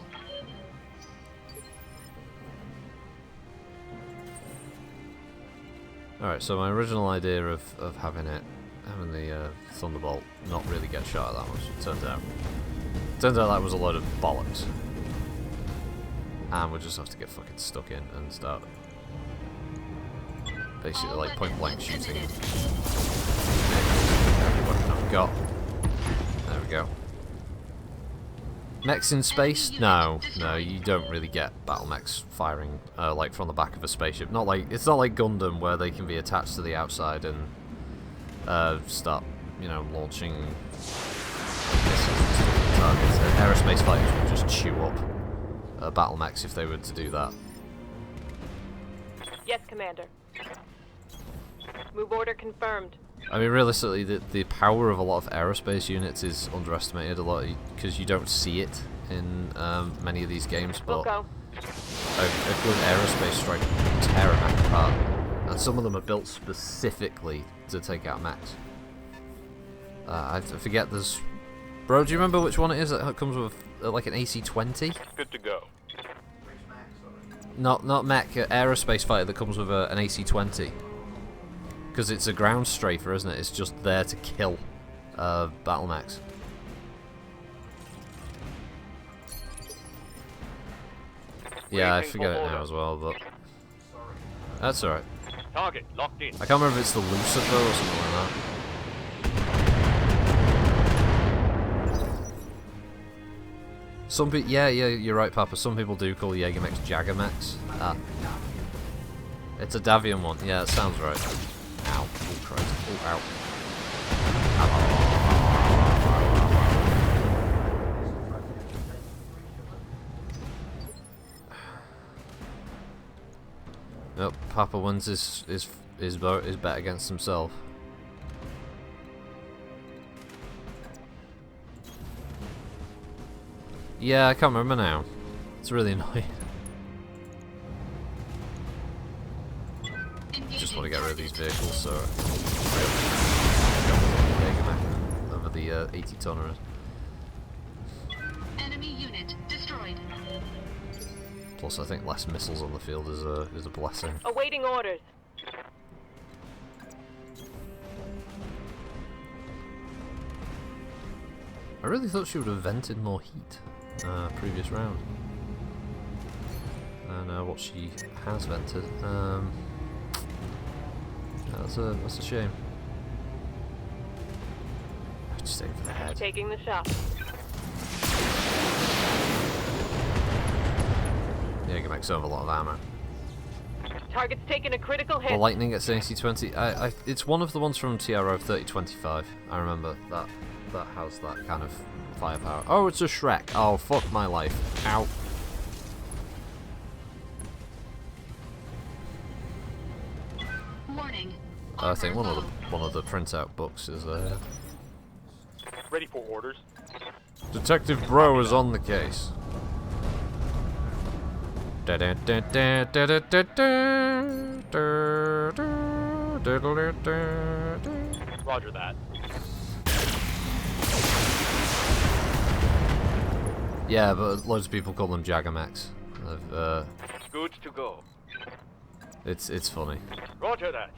Alright, so my original idea of having the Thunderbolt not really get shot at that much, it turns out that was a load of bollocks. And we'll just have to get fucking stuck in and start basically like point blank shooting every weapon I've got. There we go. Mechs in space? No, you don't really get battle mechs firing like from the back of a spaceship. It's not like Gundam where they can be attached to the outside and start, launching missiles and stuff at targets. Aerospace fighters would just chew up battle mechs if they were to do that. Yes, Commander. Move order confirmed. I mean, realistically, the power of a lot of aerospace units is underestimated a lot because you don't see it in many of these games, but a good aerospace strike will tear a mech apart, and some of them are built specifically to take out mechs. I forget, there's... Bro, do you remember which one it is that comes with like an AC-20? Good to go. Not mech, aerospace fighter that comes with an AC-20. Because it's a ground strafer, isn't it? It's just there to kill battle mechs. Yeah, I forget it now as well, but that's alright. Target locked in. I can't remember if it's the Lucifer or something like that. Some people, yeah, you're right, Papa. Some people do call Jaeger mechs Jagger mechs. It's a Davian one. Yeah, that sounds right. Ow. Oh, Christ. Oh, ow. Nope, Papa wins his bet against himself. Yeah, I can't remember now. It's really annoying. of these vehicles, so over the 80 tonners. Enemy unit destroyed. Plus, I think less missiles on the field is a blessing. Awaiting orders. I really thought she would have vented more heat previous round. And what she has vented, that's a shame. Just aim for the head. Taking the shot. Yeah, you can make some of a lot of ammo. Target's taking a critical hit. The Lightning gets an AC-20. It's one of the ones from TRO 3025. I remember that has that kind of firepower. Oh, it's a Shrek. Oh, fuck my life. Ow. Warning. I think Armor low. one of the printout books is Ready for orders. Detective Bro is on the case. Roger that. Yeah, but loads of people call them Jagamex. Good to go. It's funny. Roger that.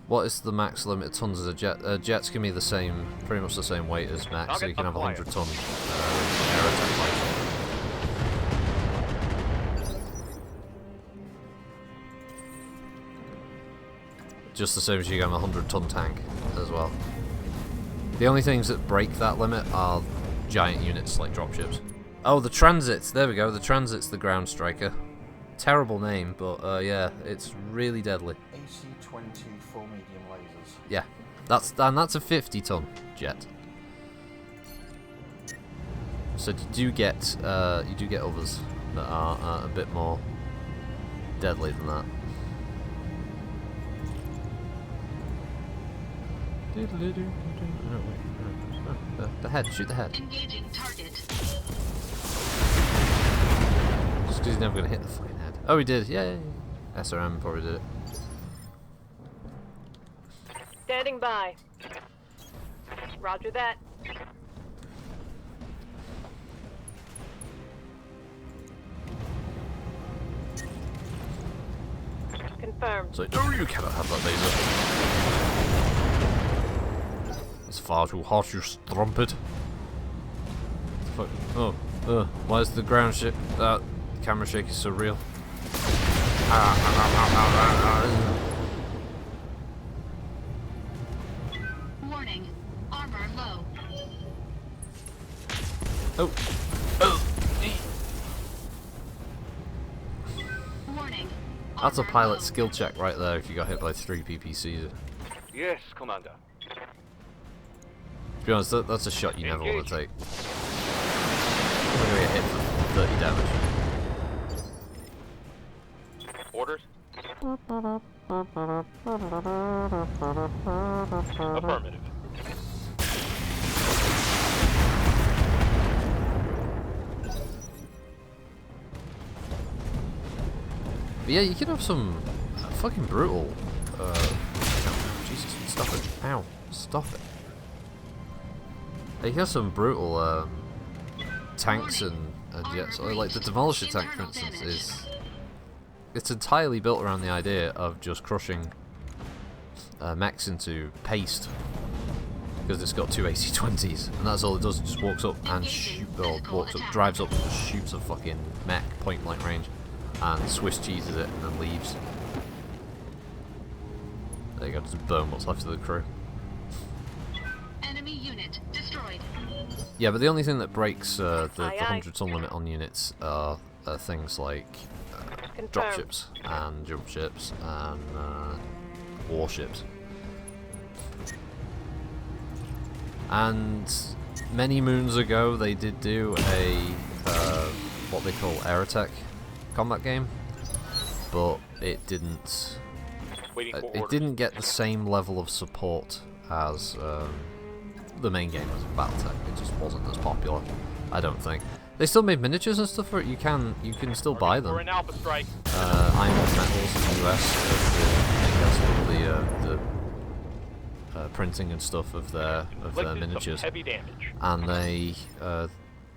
What is the max limit of tons of a jet? Jets can be the same, pretty much the same weight as max, so you can have a 100-ton air attack fighter. Just the same as you can have a 100-ton tank as well. The only things that break that limit are giant units like dropships. Oh, the Transits! There we go, the Transit's the ground striker. Terrible name, but yeah, it's really deadly. AC-20 full medium lasers. Yeah, that's a 50-ton jet. So you do get others that are a bit more deadly than that. No, wait, the head, shoot the head. Engaging target. Just 'cause he's never gonna hit the fucking head. Oh, he did. Yeah. SRM probably did it. Standing by. Roger that. Confirmed. So, no, you cannot have that laser. It's far too hot, you strumpet. Fuck. Oh, why is the ground shake? That camera shake is so real. Warning. Armor low. Oh. Warning. That's a Armor pilot low. skill check right there if you got hit by 3 PPCs. Yes, Commander. To be honest, that's a shot you never want to take. You're going to get hit for 30 damage. Orders. Affirmative. But yeah, you can have some fucking brutal. Jesus, stop it! Ow, stop it! You can have some brutal tanks and jets. Or like the Demolisher tank, for instance, it's entirely built around the idea of just crushing mechs into paste. Because it's got 2 AC-20s, and that's all it does. It just walks up and drives up and just shoots a fucking mech point blank range. And Swiss cheeses it and then leaves. There you go, just burn what's left of the crew. Enemy unit destroyed. Yeah, but the only thing that breaks the 100-ton limit on units are things like dropships and jump ships and warships. And many moons ago they did do a what they call air attack combat game, but it didn't get the same level of support as the main game as BattleTech. It just wasn't as popular, I don't think. They still made miniatures and stuff for it. You can still buy them. We're an Alpha strike. Iron Metals in the US does all the printing and stuff of their miniatures, Heavy damage. and they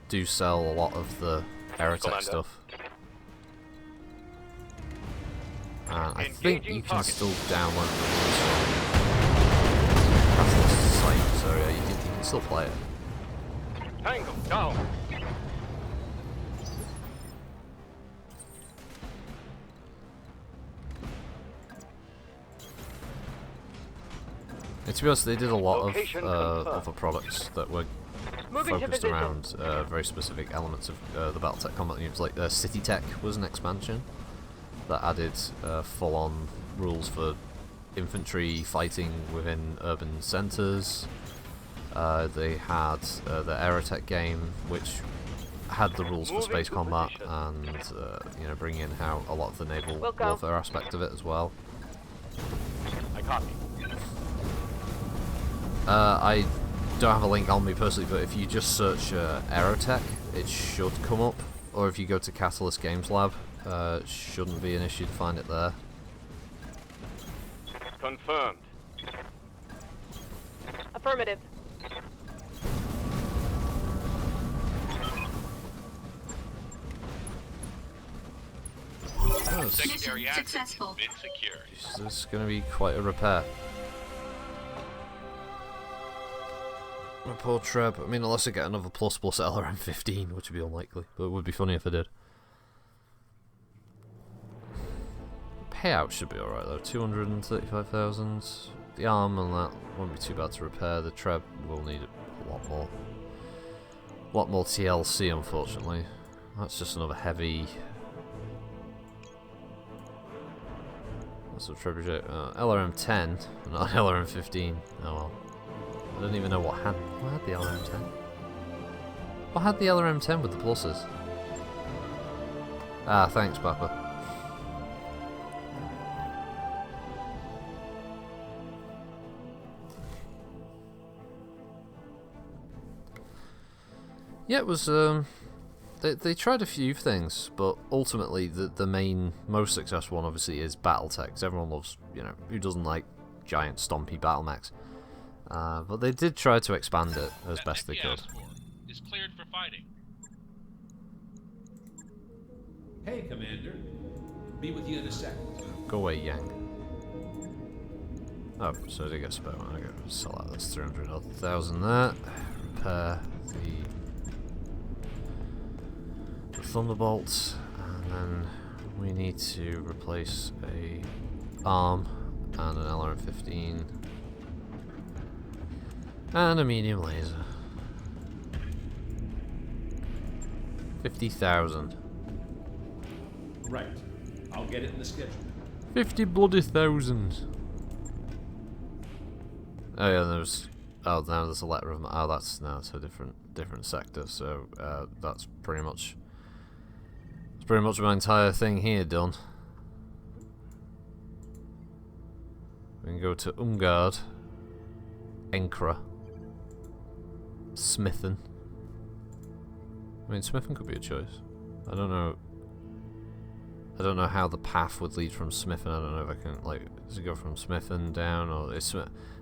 do sell a lot of the Aerotech stuff. And I think you can still download the rules from the site, so yeah, you can still play it. Tango down. And to be honest, they did a lot Location of confirmed. other products that were Moving to focused position. around very specific elements of the BattleTech combat units. Like City Tech was an expansion that added full-on rules for infantry fighting within urban centres. They had the Aerotech game, which had the rules for Moving space to combat position. and you know, bring in how a lot of the naval We'll go. warfare aspect of it as well. I copy. I don't have a link on me personally, but if you just search Aerotech, it should come up. Or if you go to Catalyst Games Lab, it shouldn't be an issue to find it there. Confirmed. Affirmative. Oh, Mission successful. Been secured. this is going to be quite a repair. My poor Treb. I mean, unless I get another plus LRM-15, which would be unlikely, but it would be funny if I did. Payout should be alright though, 235,000. The arm and that won't be too bad to repair. The Treb will need a lot more. A lot more TLC, unfortunately. That's just another heavy. That's a trebuchet. LRM-10, not LRM-15. Oh well. I don't even know what had the LRM-10. What had the LRM-10 with the pluses? Ah, thanks, Papa. Yeah, it was. They tried a few things, but ultimately the main, most successful one obviously is BattleTech. 'Cause everyone loves, you know, who doesn't like giant stompy battle mechs. But they did try to expand it as That best they mech could. asked for is cleared for fighting. Hey, Commander. Be with you in a second. Go away, Yang. Oh, so they get spare one. I go sell out. That's 300,000 there. Repair the Thunderbolt, and then we need to replace a arm and an LRM-15 and a medium laser. 50,000. Right. I'll get it in the schedule. 50 bloody thousand. Oh yeah, there's. Oh, now there's a letter of. Oh, that's a different sector. So that's pretty much. It's pretty much my entire thing here done. We can go to Umgard, Enkra, Smithen. I mean, Smithen could be a choice. I don't know. I don't know how the path would lead from Smithen. I don't know if I can, like, does it go from Smithen down, or is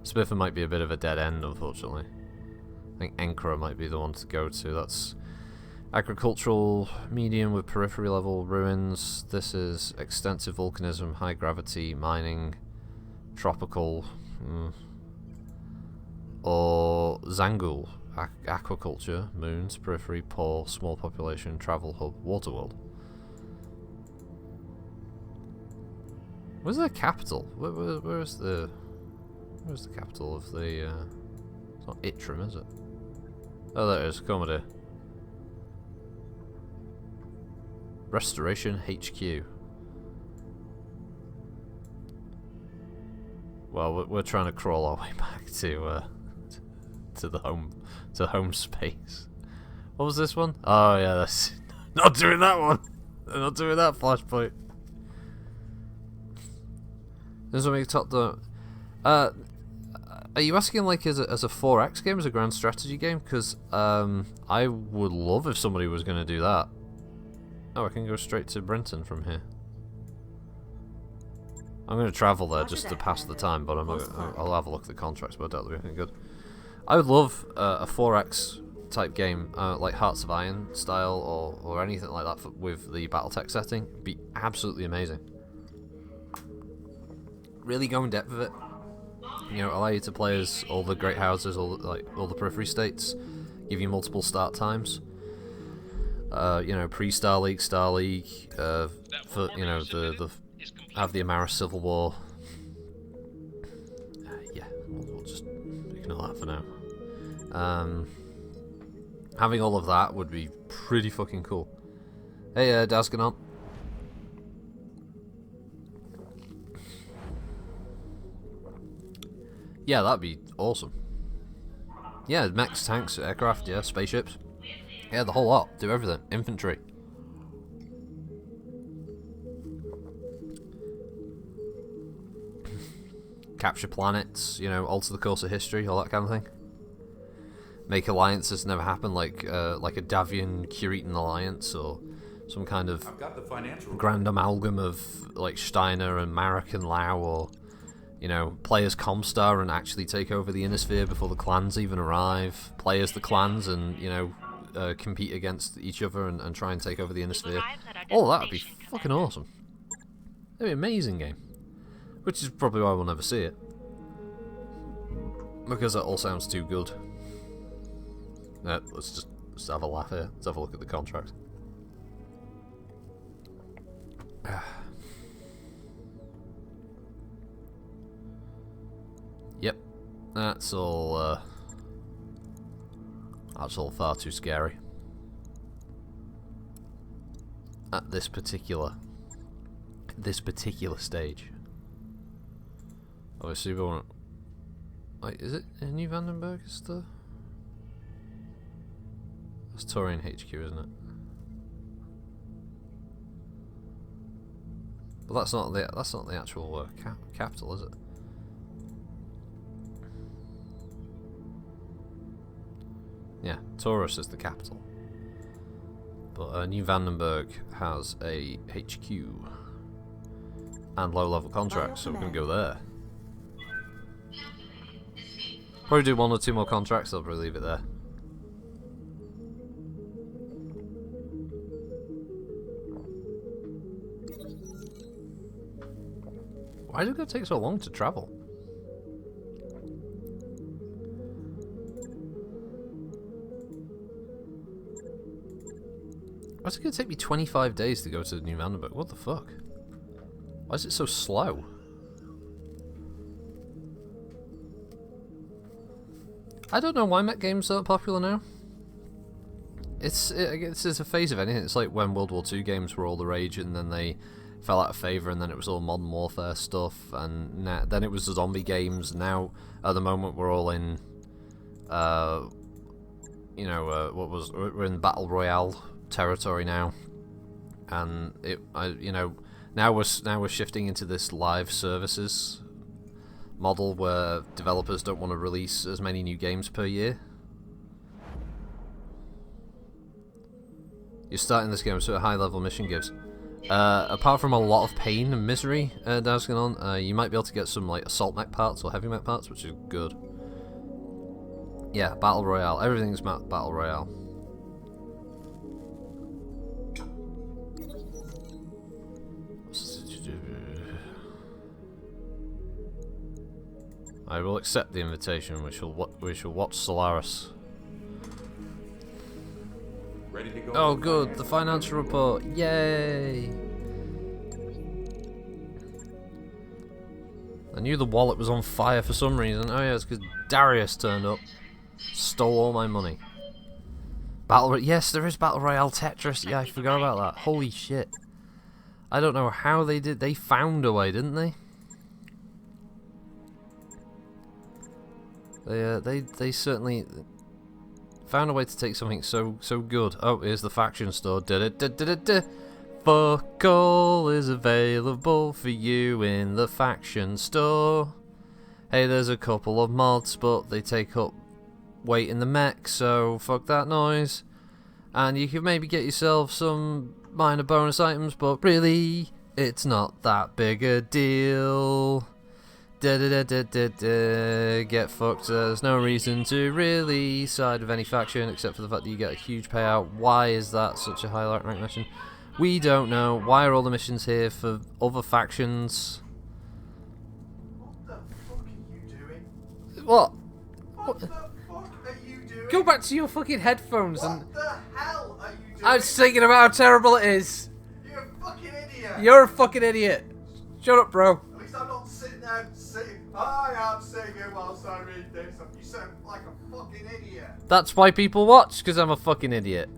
Smithen might be a bit of a dead end, unfortunately. I think Enkra might be the one to go to. That's agricultural medium with periphery level ruins. This is extensive volcanism, high gravity, mining, tropical, or Zangul, aquaculture, moons, periphery, poor, small population, travel hub, water world. Where's the capital? Where's the capital of the? It's not Itrim, is it? Oh, there it is. Concordat. Restoration HQ. Well, we're trying to crawl our way back to the home space. What was this one? Oh yeah, that's not doing that one. They're not doing that flashpoint. There's something top down. Are you asking like as a 4X game, as a grand strategy game? Because I would love if somebody was going to do that. Oh, I can go straight to Brenton from here. I'm going to travel there just to pass the time, but I'll have a look at the contracts, but I doubt they'll be anything good. I would love a 4X type game, like Hearts of Iron style, or anything like that with the BattleTech setting. It'd be absolutely amazing. Really go in depth with it. You know, allow you to play as all the great houses, all the periphery states, give you multiple start times. You know, pre-Star League, Star League, for you know have the Amaris Civil War. Yeah, we'll just ignore that for now. Having all of that would be pretty fucking cool. Hey, Dasganon. Yeah, that'd be awesome. Yeah, mechs, tanks, aircraft, yeah, spaceships. Yeah, the whole lot. Do everything. Infantry. Capture planets, you know, alter the course of history, all that kind of thing. Make alliances never happen, like a Davian Curitan alliance, or some kind of grand amalgam of like Steiner and Marek and Lau, or you know, play as Comstar and actually take over the Inner Sphere before the clans even arrive. Play as the clans and you know compete against each other and try and take over the Inner Sphere. All that would be fucking awesome. It'd be an amazing game. Which is probably why we'll never see it. Because that all sounds too good. Let's just have a laugh here. Let's have a look at the contract. Yep. That's all far too scary. At this particular stage. Obviously we want... Wait, is it in New Vandenberg? Is the... That's Taurian HQ, isn't it? But that's not the actual capital, is it? Yeah, Taurus is the capital. But New Vandenberg has a HQ and low-level contracts, so we're gonna go there. Probably do 1 or 2 more contracts, I'll probably leave it there. Why is it going to take so long to travel? Why is it going to take me 25 days to go to New Vandenberg? What the fuck? Why is it so slow? I don't know why mech games aren't popular now. It's a phase of anything. It's like when World War II games were all the rage, and then they fell out of favour, and then it was all Modern Warfare stuff, and then it was the zombie games. Now, at the moment, we're all in, we're in Battle Royale territory now, and now we're shifting into this live services model where developers don't want to release as many new games per year. You're starting this game with a high level mission gives. Apart from a lot of pain and misery dowsing on, you might be able to get some like assault mech parts or heavy mech parts, which is good. Yeah, Battle Royale. Everything's Battle Royale. I will accept the invitation. We shall watch Solaris. Ready to go? Oh, good. The financial report. Yay! I knew the wallet was on fire for some reason. Oh yeah, it's because Darius turned up, stole all my money. Yes, there is Battle Royale Tetris. Yeah, I forgot about that. Holy shit! I don't know how they did. They found a way, didn't they? They certainly found a way to take something so good. Oh, here's the faction store. Fuck all is available for you in the faction store. hey, there's a couple of mods, but they take up weight in the mech, so fuck that noise. And you can maybe get yourself some minor bonus items, but really, it's not that big a deal. Get fucked. There's no reason to really side with any faction except for the fact that you get a huge payout. Why is that such a high rank mission? We don't know. Why are all the missions here for other factions? What the fuck are you doing? What? What the fuck are you doing? Go back to your fucking headphones and... What the hell are you doing? I'm singing about how terrible it is. You're a fucking idiot. You're a fucking idiot. Shut up, bro. At least I'm not sitting there singing. I am singing whilst I read this. You sound like a fucking idiot. That's why people watch, because I'm a fucking idiot.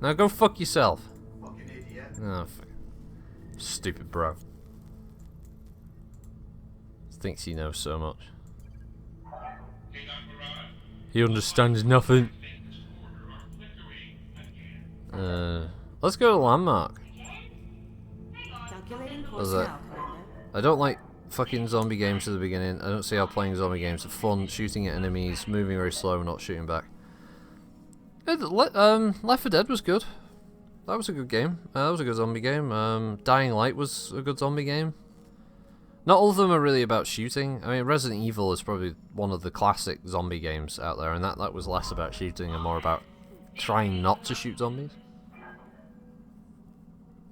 Now go fuck yourself. Fucking idiot. Oh, stupid bro. Thinks he knows so much. He understands nothing. Let's go to Landmark. How's that? I don't like fucking zombie games at the beginning. I don't see how playing zombie games are fun. Shooting at enemies, moving very slow, not shooting back. Left 4 Dead was good. That was a good game. That was a good zombie game. Dying Light was a good zombie game. Not all of them are really about shooting. I mean, Resident Evil is probably one of the classic zombie games out there, and that was less about shooting and more about trying not to shoot zombies.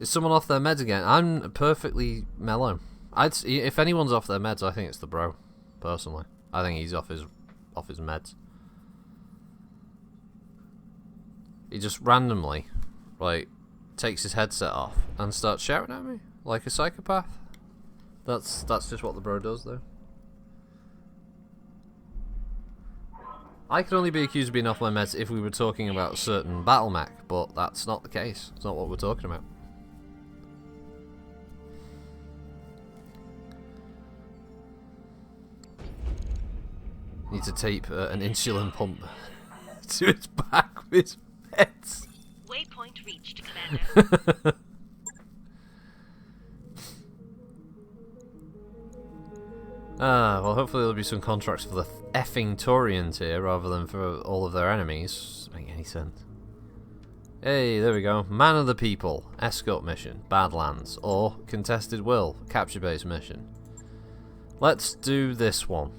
Is someone off their meds again? I'm perfectly mellow. If anyone's off their meds, I think it's the bro. Personally, I think he's off his meds. He just randomly, like, takes his headset off and starts shouting at me like a psychopath. That's just what the bro does, though. I could only be accused of being off my meds if we were talking about a certain battle mech, but that's not the case. It's not what we're talking about. Need to tape an insulin pump to its back with his meds. Waypoint reached, Commander. Well, hopefully there'll be some contracts for the effing Taurians here rather than for all of their enemies. Doesn't make any sense. Hey, there we go. Man of the People, escort mission, Badlands, or Contested Will, capture base mission. Let's do this one.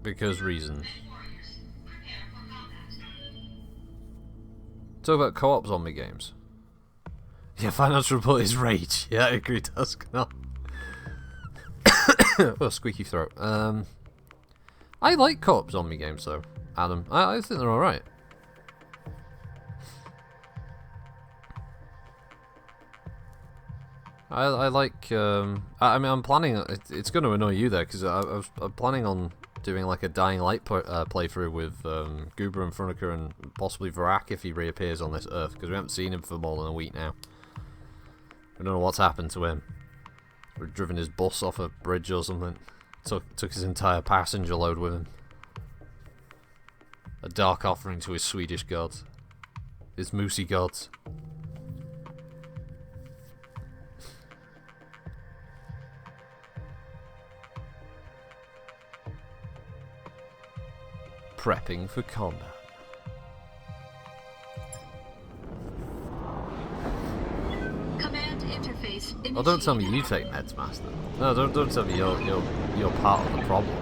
Because reasons. Talk about co-op zombie games. Yeah, financial report is rage. Yeah, I agree, Tuscanel. Oh, squeaky throat. I like co-op zombie games though, Adam. I think they're alright. I like, I mean, I'm planning, it's going to annoy you there, because I'm planning on doing like a Dying Light playthrough with Goober and Frunica and possibly Varak if he reappears on this Earth, because we haven't seen him for more than a week now. I don't know what's happened to him. We've driven his bus off a bridge or something. Took his entire passenger load with him. A dark offering to his Swedish gods. His moosey gods. Prepping for combat. Command interface initiated. Oh, don't tell me you take meds, Master. No, don't tell me you're part of the problem.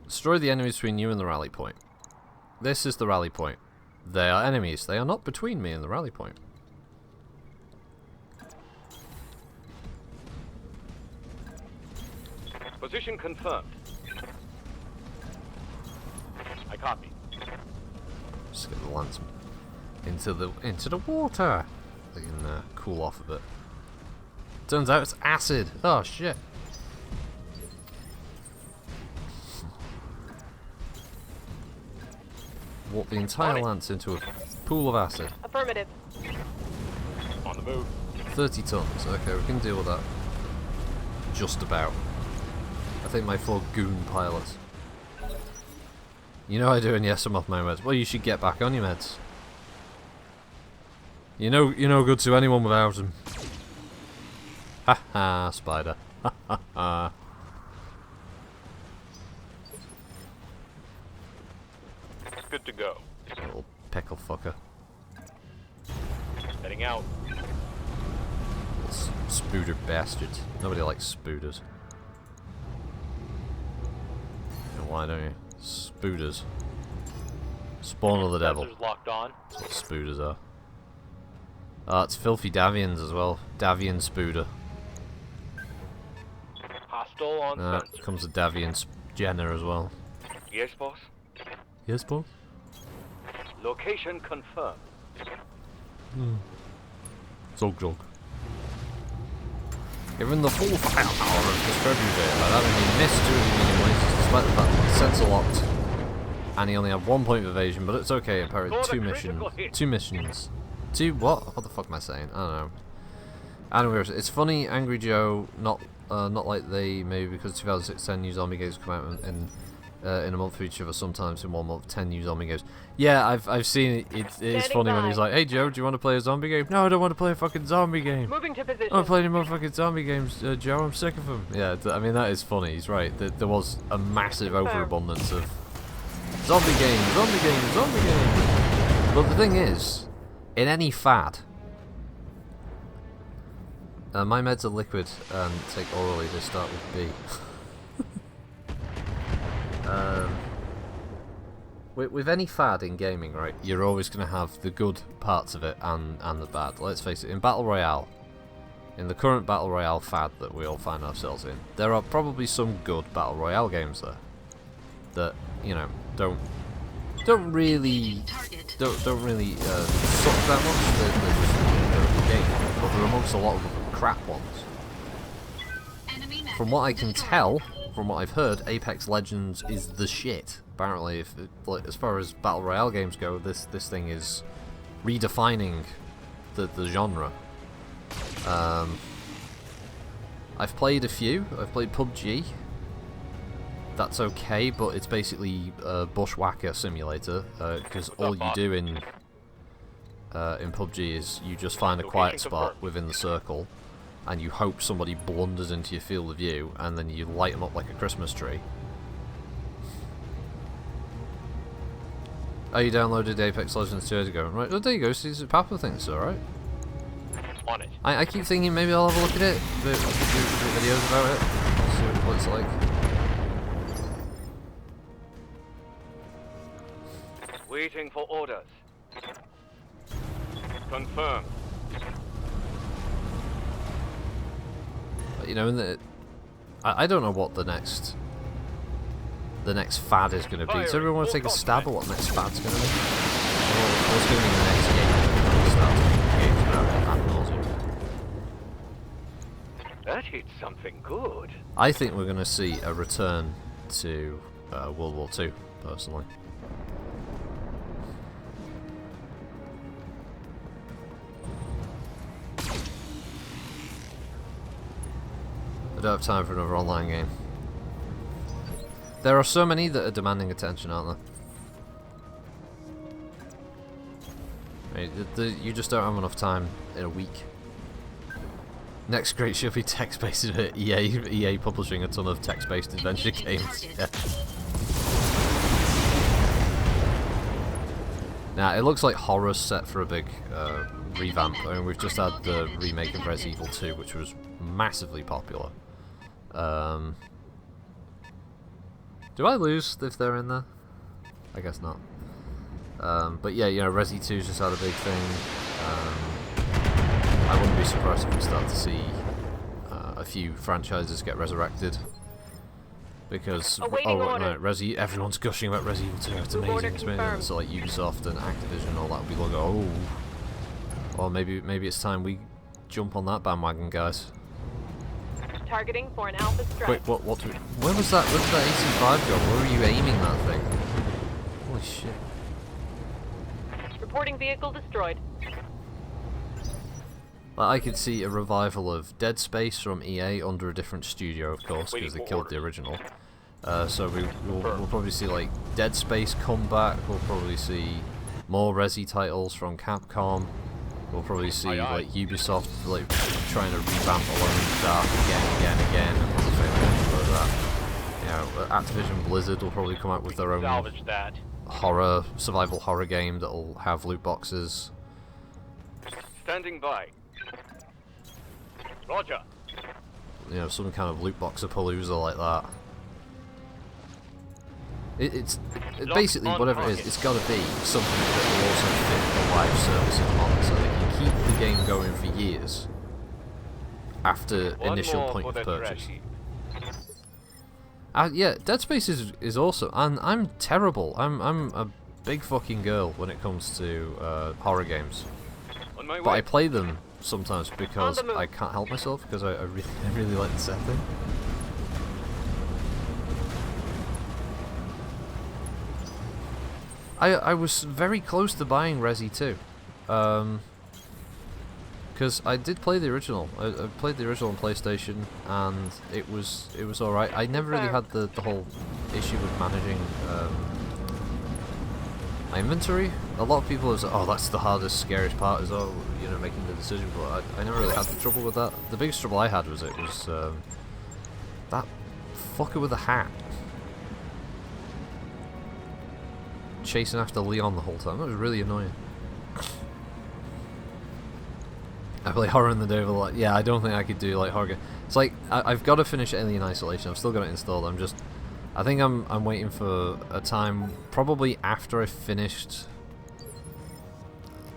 Destroy the enemies between you and the rally point. This is the rally point. They are enemies. They are not between me and the rally point. Position confirmed. I copy. Just get the lance into the water. They can cool off a bit. Turns out it's acid. Oh shit. Walk the entire lance into a pool of acid. Affirmative. On the move. 30 tons. Okay, we can deal with that. Just about. I think my 4 goon pilots. You know I do, and yes, I'm off my meds. Well, you should get back on your meds. You're no good to anyone without him. Ha ha, spider. Ha ha ha. Good to go. Little pickle fucker. Heading out. Little spooder bastards. Nobody likes spooders. Why don't you? Spooders. Spawn of the devil. Sensors locked on. That's what spooders are. Ah, it's filthy Davians as well. Davian spooder. Hostile on sensor. Comes a Davian Jenner as well. Yes, boss. Yes, boss? Location confirmed. Zog zog. Given the full firepower of this February, by having a missed 2 of the medium lasers despite the fact that the sensor locked, and he only had 1 point of evasion, but it's okay, it parried 2 missions. 2 missions. 2 what? What the fuck am I saying? I don't know. Anyway, it's funny, Angry Joe, not like they, maybe because 2006 10 new zombie games come out in a month for each other, sometimes in 1 month 10 new zombie games. Yeah, I've seen it. It is funny when he's like, "Hey Joe, do you want to play a zombie game?" No, I don't want to play a fucking zombie game. Moving to position. I'm playing motherfucking zombie games, Joe. I'm sick of them. Yeah, I mean that is funny. He's right. There was a massive overabundance of zombie games. But the thing is, in any fad, my meds are liquid and take orally. They start with B. With any fad in gaming, right, you're always going to have the good parts of it and the bad. Let's face it, in Battle Royale, in the current Battle Royale fad that we all find ourselves in, there are probably some good Battle Royale games there that, you know, don't really suck that much. They're a good game, but they're amongst a lot of crap ones. From what I can tell, from what I've heard, Apex Legends is the shit. Apparently, as far as Battle Royale games go, this thing is redefining the genre. I've played a few. I've played PUBG. That's okay, but it's basically a bushwhacker simulator, because all you do in PUBG is you just find a quiet spot within the circle, and you hope somebody blunders into your field of view, and then you light them up like a Christmas tree. Oh, you downloaded Apex Legends 2 days ago. Right, oh, there you go, see, Papa thinks so, right? On it. I keep thinking maybe I'll have a look at it, do videos about it, see what it's like. Waiting for orders. Confirmed. But, you know, I don't know what the next fad is going to be. Does everyone want to take a stab at what the next fad's going to be? What's going to be the next game? That hit something good. I think we're going to see a return to World War II, personally. I don't have time for another online game. There are so many that are demanding attention, aren't there? Right, you just don't have enough time in a week. Next great should be text-based EA publishing a ton of text-based adventure games. Yeah. Now, it looks like horror's set for a big revamp. I mean, we've just had the remake of Resident Evil 2, which was massively popular. Do I lose if they're in there? I guess not. But yeah, you know, Resi 2's just had a big thing. I wouldn't be surprised if we start to see a few franchises get resurrected. Because, everyone's gushing about Resi Evil 2, it's amazing, it's amazing. So like Ubisoft and Activision and all that, people go, oh. Well, maybe it's time we jump on that bandwagon, guys. Targeting for an alpha strike. Wait, where was that AC-5 go? Where were you aiming that thing? Holy shit. Reporting vehicle destroyed. Well, I could see a revival of Dead Space from EA under a different studio, of course, because they killed the original. So we'll probably see like Dead Space come back. We'll probably see more Resi titles from Capcom. we'll probably see like Ubisoft like trying to revamp Alone in the Dark again, and probably failing like that. You know, Activision Blizzard will probably come out with their own Salvage that. survival horror game that'll have loot boxes. Standing by. Roger. You know, some kind of loot box palooza like that. It's basically whatever it is. It's got to be something that will also fit the live services model, so they can keep the game going for years after initial point of purchase. Yeah, Dead Space is awesome, and I'm terrible. I'm a big fucking girl when it comes to horror games, On my but way. I play them sometimes because I can't help myself, because I really like the setting. I was very close to buying Resi 2, because I did play the original. I played the original on PlayStation, and it was alright. I never really had the whole issue with managing my inventory. A lot of people have said, "Oh, that's the hardest, scariest part, is you know, making the decision." But I never really had the trouble with that. The biggest trouble I had was that fucker with a hat chasing after Leon the whole time. That was really annoying. I play Horror in the Day, like, yeah, I don't think I could do like horror. It's like I've got to finish Alien Isolation. I've still got it installed. I think I'm waiting for a time, probably after I finished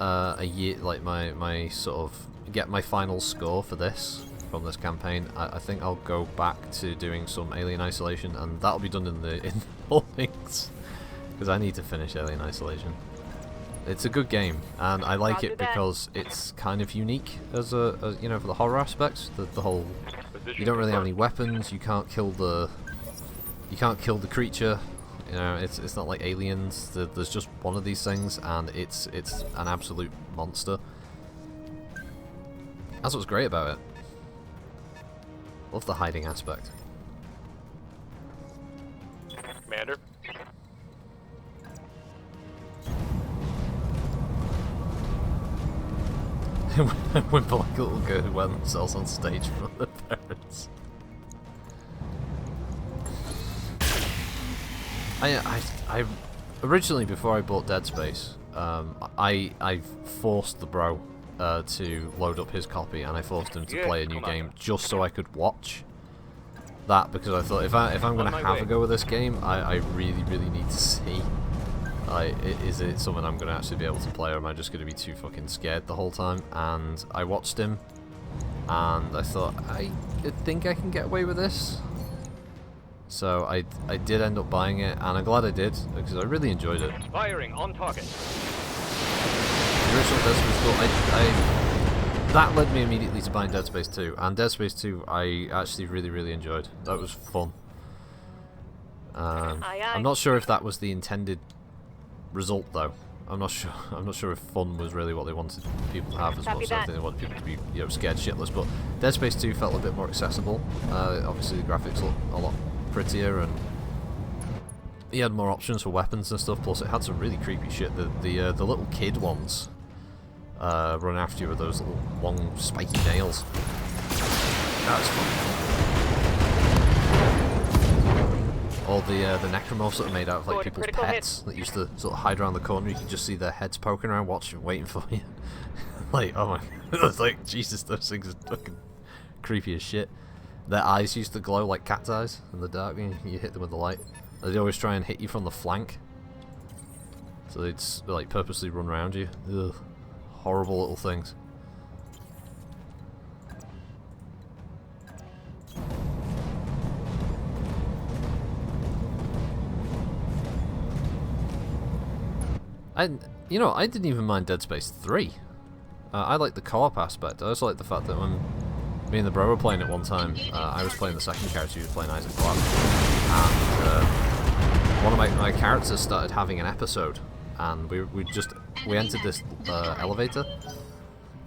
a year, like my sort of get my final score for this from this campaign. I think I'll go back to doing some Alien Isolation, and that'll be done in the mornings. Because I need to finish Alien Isolation. It's a good game, and I like it because it's kind of unique as you know, for the horror aspects. The whole, you don't really have any weapons. You can't kill the creature. You know, it's not like Aliens. There's just one of these things, and it's an absolute monster. That's what's great about it. Love the hiding aspect. Commander. Whimper like a little girl who wet themselves on stage in front of their parents. I originally, before I bought Dead Space, I forced the bro to load up his copy, and I forced him to play a new game just so I could watch that, because I thought if I'm gonna have a go with this game, I really need to see. Is it something I'm going to actually be able to play, or am I just going to be too fucking scared the whole time? And I watched him, and I thought, I think I can get away with this. So I did end up buying it, and I'm glad I did, because I really enjoyed it. Firing on target. The original Dead Space 2, that led me immediately to buying Dead Space 2, and Dead Space 2 I actually really enjoyed. That was fun. I'm not sure if that was the intended result, though. I'm not sure if fun was really what they wanted people to have as much. So I think they wanted people to be, you know, scared shitless. But Dead Space 2 felt a bit more accessible. Obviously the graphics look a lot prettier, and you had more options for weapons and stuff. Plus it had some really creepy shit. The little kid ones run after you with those little long spiky nails. That was fun. Or the necromorphs that are made out of like people's pets that used to sort of hide around the corner. You could just see their heads poking around, watching, waiting for you. Like, oh my god, it's like, Jesus, those things are fucking creepy as shit. Their eyes used to glow like cat's eyes in the dark when you hit them with the light. They'd always try and hit you from the flank, so they'd like purposely run around you. Ugh, horrible little things. You know, I didn't even mind Dead Space 3. I like the co-op aspect. I also like the fact that when me and the bro were playing it one time, I was playing the second character, he was playing Isaac Clarke, and one of my characters started having an episode, and we entered this elevator,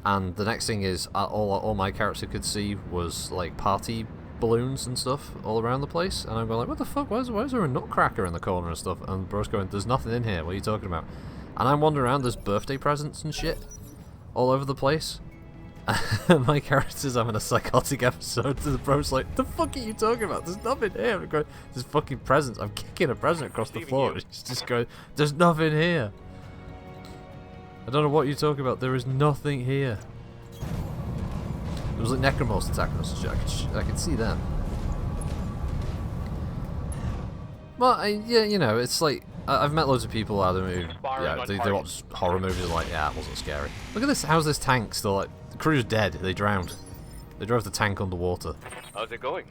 and the next thing is all my character could see was like party balloons and stuff all around the place, and I'm going like, what the fuck, why is there a nutcracker in the corner and stuff? And bro's going, there's nothing in here, what are you talking about? And I'm wandering around, there's birthday presents and shit all over the place. My character's having a psychotic episode, and the bro's like, the fuck are you talking about? There's nothing here. I'm going, there's fucking presents. I'm kicking a present across the floor. He's just going, there's nothing here. I don't know what you're talking about. There is nothing here. There was like necromorphs attacking us and shit. I could see them. Well, yeah, you know, it's like, I've met loads of people, Adam, who, yeah, they watch horror movies and like, yeah, it wasn't scary. Look at this, how's this tank still like, the crew's dead, they drowned. They drove the tank underwater. How's it going?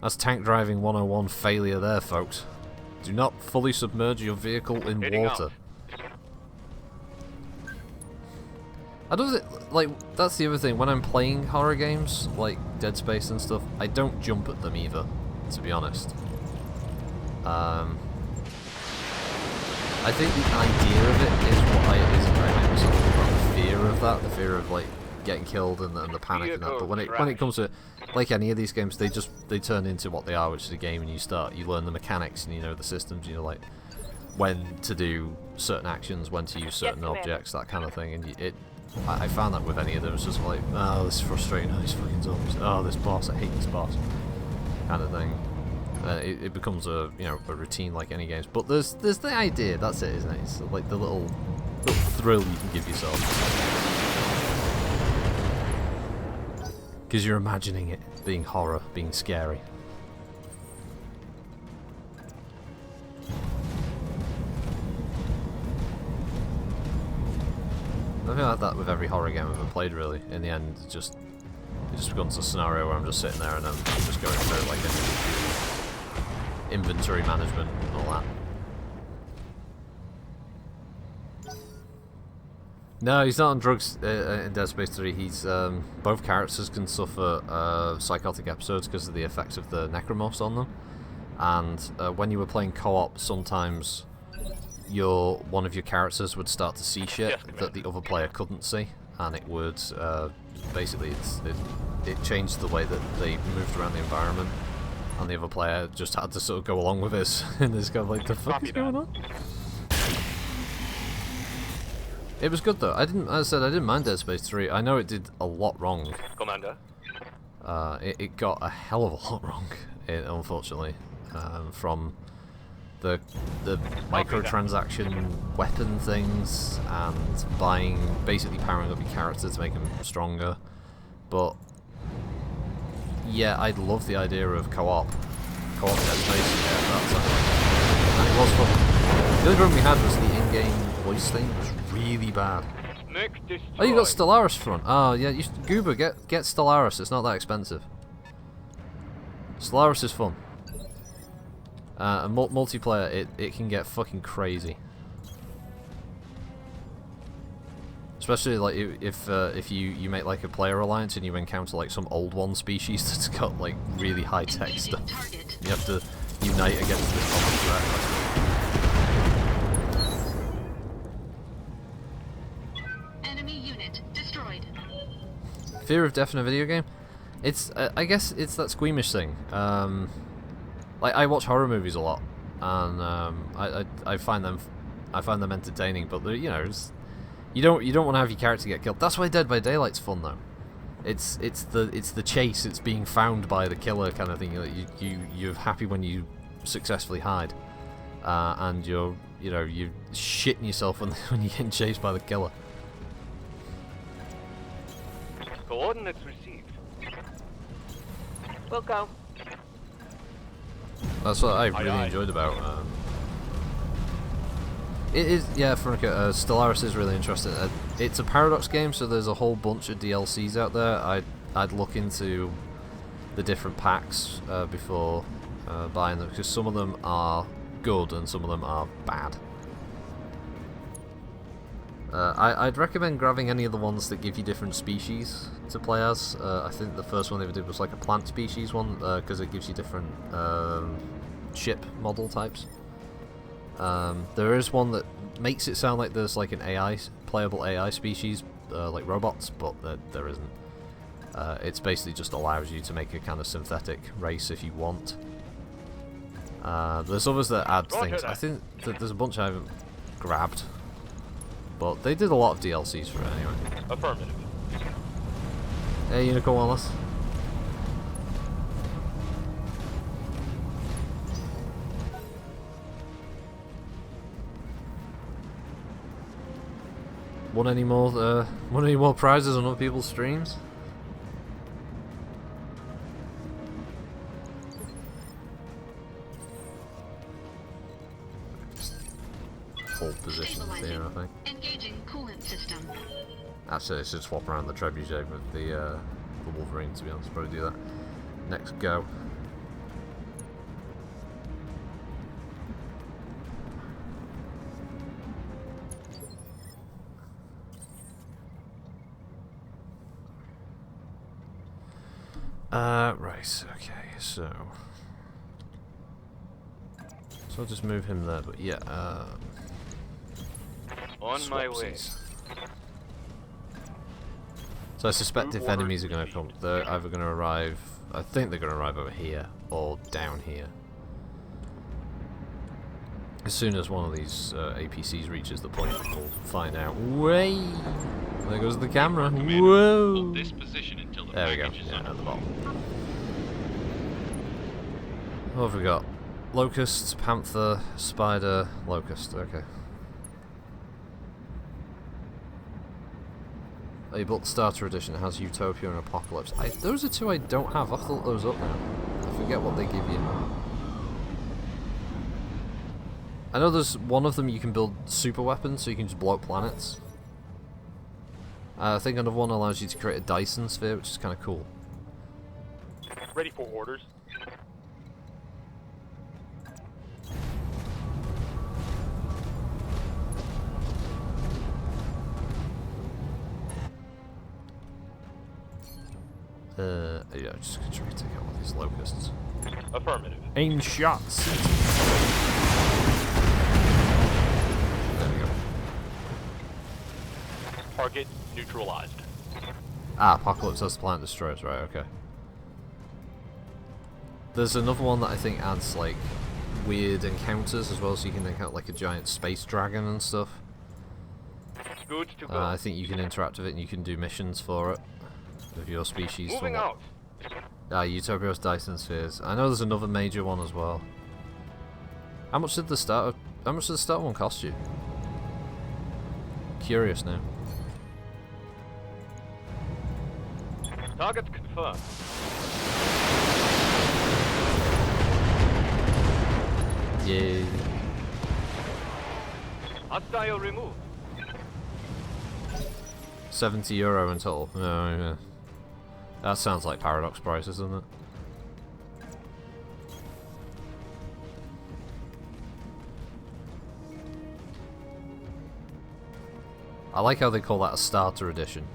That's tank driving 101 failure there, folks. Do not fully submerge your vehicle in water. I don't like, that's the other thing, when I'm playing horror games, like Dead Space and stuff, I don't jump at them either, to be honest. I think the idea of it is what I make myself about the fear of that, the fear of like getting killed and the panic and that. But when it comes to it, like any of these games, they turn into what they are, which is a game, and you learn the mechanics and you know the systems, you know, like when to do certain actions, when to use certain objects, that kind of thing. And I found that with any of them, it's just like, oh, this is frustrating, oh, these fucking zombies, oh, this boss, I hate this boss, kind of thing. It becomes a a routine like any games, but there's the idea. That's it, isn't it? It's like the little thrill you can give yourself because you're imagining it being horror, being scary. I feel like that with every horror game I've ever played. Really, in the end, it just becomes a scenario where I'm just sitting there and I'm just going through like a inventory management and all that. No, he's not on drugs in Dead Space 3. He's both characters can suffer psychotic episodes because of the effects of the necromorphs on them. And when you were playing co-op, sometimes one of your characters would start to see shit that the other player couldn't see, and it would basically it changed the way that they moved around the environment. And the other player just had to sort of go along with this, and this guy like, the fuck is going on? It was good though. As I said, I didn't mind Dead Space 3. I know it did a lot wrong. Commander. It got a hell of a lot wrong, unfortunately, from the microtransaction weapon things and basically powering up your character to make him stronger, but. Yeah, I'd love the idea of co-op Dead Space. And it was fun. The only problem we had was the in-game voice thing was really bad. Oh, you got Stellaris front. Oh, yeah, Goober, get Stellaris. It's not that expensive. Stellaris is fun. And multiplayer, it can get fucking crazy. Especially like if you make like a player alliance and you encounter like some old one species that's got like really high tech stuff. You have to unite against this common threat. Enemy unit destroyed. Fear of death in a video game? It's I guess it's that squeamish thing. Like I watch horror movies a lot, and I find them entertaining, but you know. You don't want to have your character get killed. That's why Dead by Daylight's fun though. It's the chase. It's being found by the killer kind of thing. You're happy when you successfully hide, and you're shitting yourself when you're getting chased by the killer. Coordinates received. We'll go. That's what I really enjoyed about. It is, yeah, Veronica, Stellaris is really interesting. It's a Paradox game, so there's a whole bunch of DLCs out there. I'd look into the different packs before buying them, because some of them are good and some of them are bad. I'd recommend grabbing any of the ones that give you different species to play as. I think the first one they did was like a plant species one, because it gives you different ship model types. There is one that makes it sound like there's like an playable AI species, like robots, but there isn't. It's basically just allows you to make a kind of synthetic race if you want. There's others that add things. I think that there's a bunch I haven't grabbed. But they did a lot of DLCs for it anyway. Affirmative. Hey, Unicorn Wallace. Want any more prizes on other people's streams? Hold position here, I think. Engaging coolant system. Actually, I should swap around the trebuchet with the Wolverine, to be honest. Probably do that. Next go. Right, okay, so I'll just move him there, but yeah, On my way. swapsies. So I suspect if enemies are going to come, they're either going to arrive, I think they're going to arrive over here, or down here. As soon as one of these APCs reaches the point, we'll find out. Way! There goes the camera. Whoa! Hold this position until the There we go. package is Yeah, under at the bottom. What have we got? Locust, Panther, Spider, Locust. Okay. A book starter edition has Utopia and Apocalypse. Those are two I don't have. I've thought those up now. I forget what they give you. I know there's one of them you can build super weapons, so you can just blow up planets. I think another one allows you to create a Dyson sphere, which is kind of cool. Ready for orders. Yeah, I'm just gonna try to take out all these locusts. Affirmative. Aim shots! There we go. Target neutralized. Ah, Apocalypse has plant destroyers, right, okay. There's another one that I think adds, like, weird encounters as well, so you can encounter, like, a giant space dragon and stuff. Good to go. I think you can interact with it and you can do missions for it. With your species. Moving out. Utopia has Dyson spheres. I know there's another major one as well. How much did the starter one cost you? Curious now. Target confirmed. Yeah. Hostile removed. €70 in total. No, yeah. That sounds like Paradox prices, doesn't it? I like how they call that a starter edition.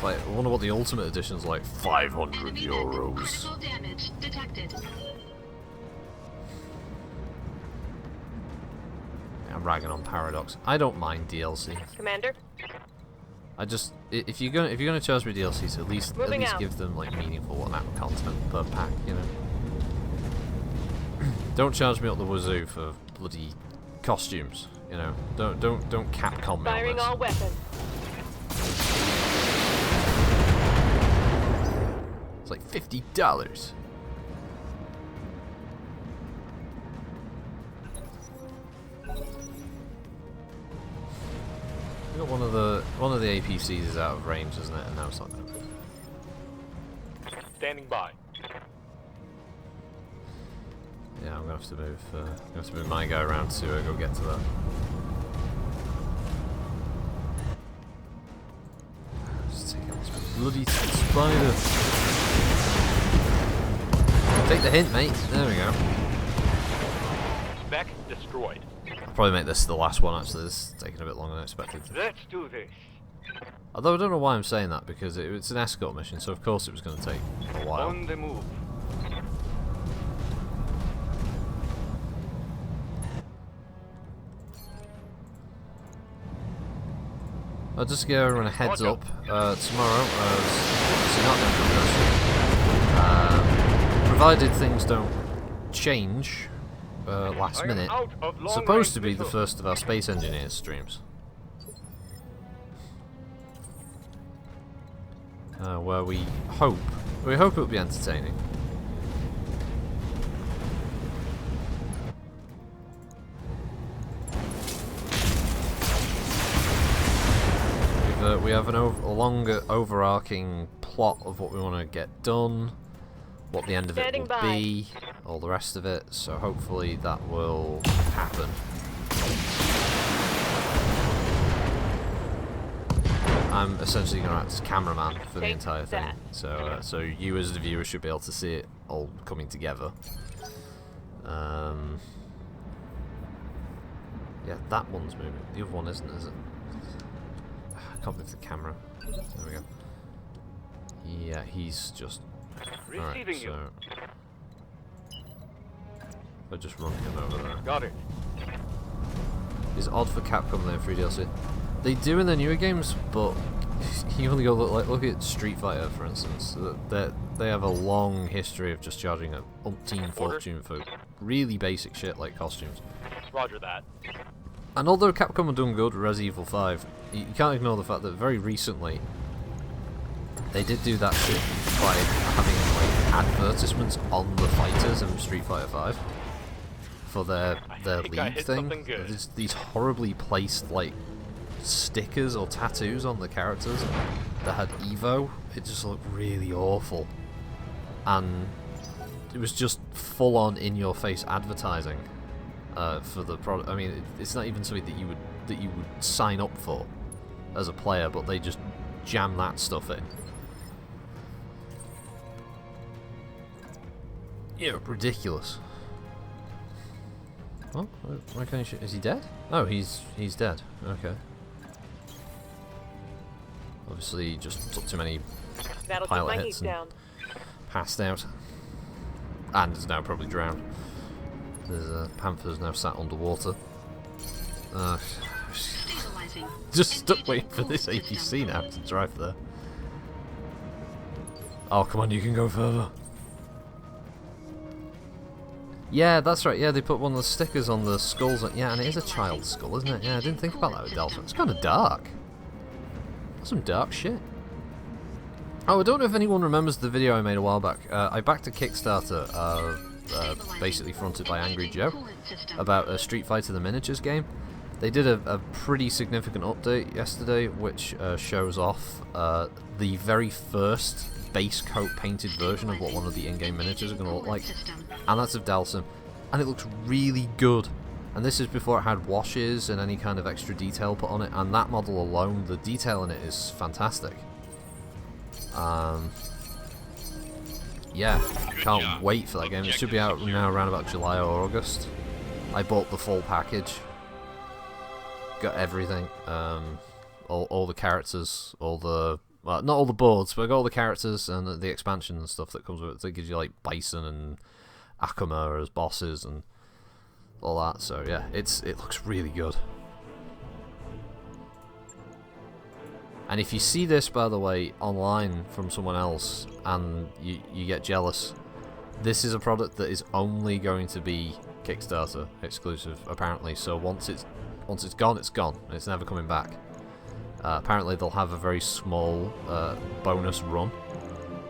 Like, I wonder what the ultimate edition's like. 500 Enemy euros. critical damage detected. I'm ragging on Paradox. I don't mind DLC. Commander, I just, if you're gonna charge me DLCs, at least Moving out. give them like meaningful amount of content per pack, you know. Don't charge me up the wazoo for bloody costumes, you know. Don't Capcom me on firing this. all weapons. It's like $50. We got one of the APCs is out of range, isn't it? And now it's not going to be. Standing by. Yeah, I'm gonna have to move my guy around to go get to that. Just take out this bloody spider. Take the hint, mate. There we go. Spec destroyed. I'll probably make this the last one. Actually, this is taking a bit longer than expected. Let's do this. Although I don't know why I'm saying that, because it's an escort mission, so of course it was going to take a while. On the move. I'll just give everyone a heads up. Tomorrow, it's not going to be provided things don't change last I am minute. out of long Supposed to range be the missiles. first of our Space Engineers streams. Where we hope it'll be entertaining. We have a longer overarching plot of what we want to get done, what the end of it Standing will by. be, all the rest of it, so hopefully that will happen. I'm essentially going to act as cameraman for the Take entire thing, that. so you as the viewer should be able to see it all coming together. Yeah, that one's moving. The other one isn't, is it? I can't move the camera. There we go. Yeah, he's just... Alright, Receiving you. so... I'll just run him over there. Got it. It's odd for Capcom there, free DLC. They do in the newer games, but you only go look at Street Fighter, for instance. They have a long history of just charging an umpteen fortune for really basic shit like costumes. Roger that. And although Capcom have done good with Resident Evil 5, you can't ignore the fact that very recently they did do that shit by having like advertisements on the fighters in Street Fighter 5 for their think I league hit thing. something good. There's these horribly placed like stickers or tattoos on the characters that had Evo. It just looked really awful, and it was just full on in your face advertising. For the product, I mean, it's not even something that you would sign up for as a player, but they just jam that stuff in. Yeah, ridiculous. Oh, why can't you shoot? Is he dead? Oh, he's dead. Okay. Obviously, he just took too many That'll keep pilot my hits heat and down. passed out, and is now probably drowned. There's Panther's now sat underwater. Stabilizing. Just stuck waiting for this APC now to drive there. Oh, come on, you can go further. Yeah, that's right. Yeah, they put one of the stickers on the skulls. Yeah, and it is a child's skull, isn't it? Yeah, I didn't think about that with Delta. It's kind of dark. That's some dark shit. Oh, I don't know if anyone remembers the video I made a while back. I backed a Kickstarter, basically fronted by Angry Joe, about a Street Fighter the Miniatures game. They did a pretty significant update yesterday, which shows off the very first base coat painted version of what one of the in-game miniatures are going to look like, and that's of Dalsum, and it looks really good. And this is before it had washes and any kind of extra detail put on it, and that model alone, the detail in it is fantastic. Yeah, can't wait for that game. It should be out now around about July or August. I bought the full package, got everything, all the characters, all the not all the boards, but I got all the characters and the expansion and stuff that comes with it. So it gives you like Bison and Akuma as bosses and all that. So yeah, it looks really good. And if you see this, by the way, online from someone else and you get jealous, this is a product that is only going to be Kickstarter exclusive, apparently. So once it's gone, it's gone. It's never coming back. Apparently they'll have a very small bonus run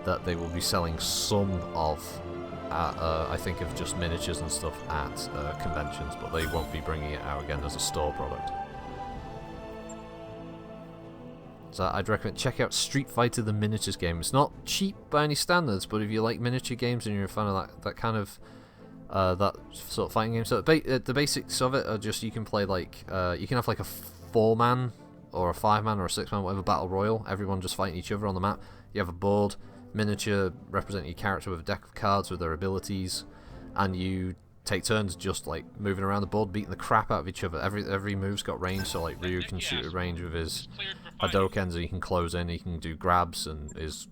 that they will be selling some of, I think of just miniatures and stuff at conventions, but they won't be bringing it out again as a store product. So I'd recommend check out Street Fighter the Miniatures game. It's not cheap by any standards, but if you like miniature games and you're a fan of that kind of that sort of fighting game, so the basics of it are just you can play like you can have like a 4-man or a 5-man or a 6-man, whatever, battle royal. Everyone just fighting each other on the map. You have a board, miniature representing your character with a deck of cards with their abilities, and you take turns just like moving around the board, beating the crap out of each other. Every move's got range, so like Ryu can shoot at range with his Hadouken, so he can close in, he can do grabs and his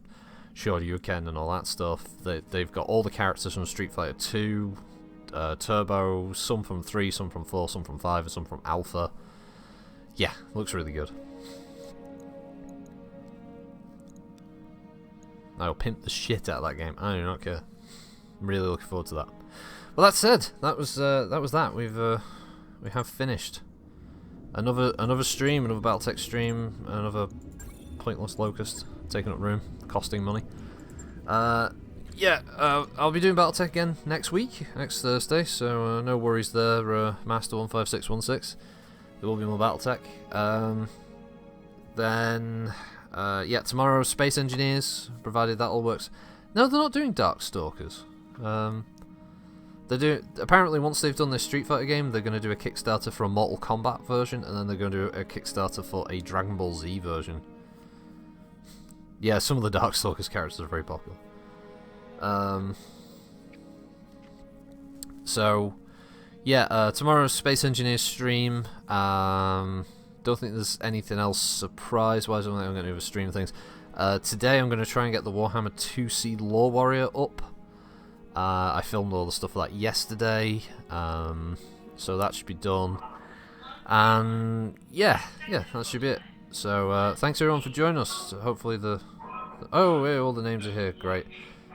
Shoryuken and all that stuff. They've got all the characters from Street Fighter 2, Turbo, some from 3, some from 4, some from 5, and some from Alpha. Yeah, looks really good. I'll pimp the shit out of that game. I do not care. I'm really looking forward to that. Well, that said, that was that. We have finished another stream, another BattleTech stream, another pointless locust taking up room, costing money. Yeah, I'll be doing BattleTech again next week, next Thursday. So no worries there, Master 15616. There will be more BattleTech. Then yeah, tomorrow Space Engineers, provided that all works. No, they're not doing Darkstalkers. They do. Apparently, once they've done this Street Fighter game, they're going to do a Kickstarter for a Mortal Kombat version, and then they're going to do a Kickstarter for a Dragon Ball Z version. Yeah, some of the Darkstalkers characters are very popular. So, yeah, tomorrow's Space Engineers stream. Don't think there's anything else surprise-wise. I don't think I'm going to do stream things. Today I'm going to try and get the Warhammer 2C Lore Warrior up. I filmed all the stuff for that yesterday, so that should be done. And yeah, that should be it. So thanks everyone for joining us. Hopefully oh, yeah, all the names are here. Great.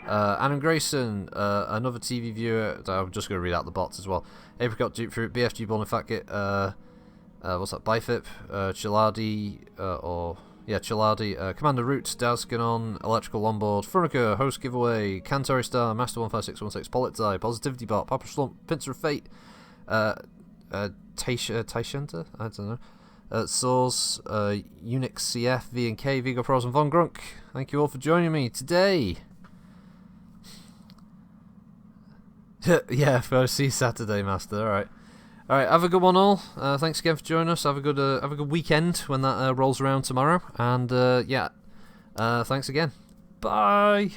Adam Grayson, another TV viewer. I'm just going to read out the bots as well. Apricot, Duke Fruit, BFG Bonifacket, what's that? Bifip, Chiladi, Chiladi, Commander Roots, Dazganon, Electrical Onboard, Frunica, Host Giveaway, Cantori Star, Master 15616, Politzai, Positivity Bot, Papa Slump, Pincer of Fate, Taishenta? I don't know. Source, Unix CF, V&K, Vigo Pros, and Von Grunk. Thank you all for joining me today. Yeah, first see Saturday, Master. Alright. Alright, have a good one all. Thanks again for joining us. Have a good weekend when that rolls around tomorrow. And yeah, thanks again. Bye.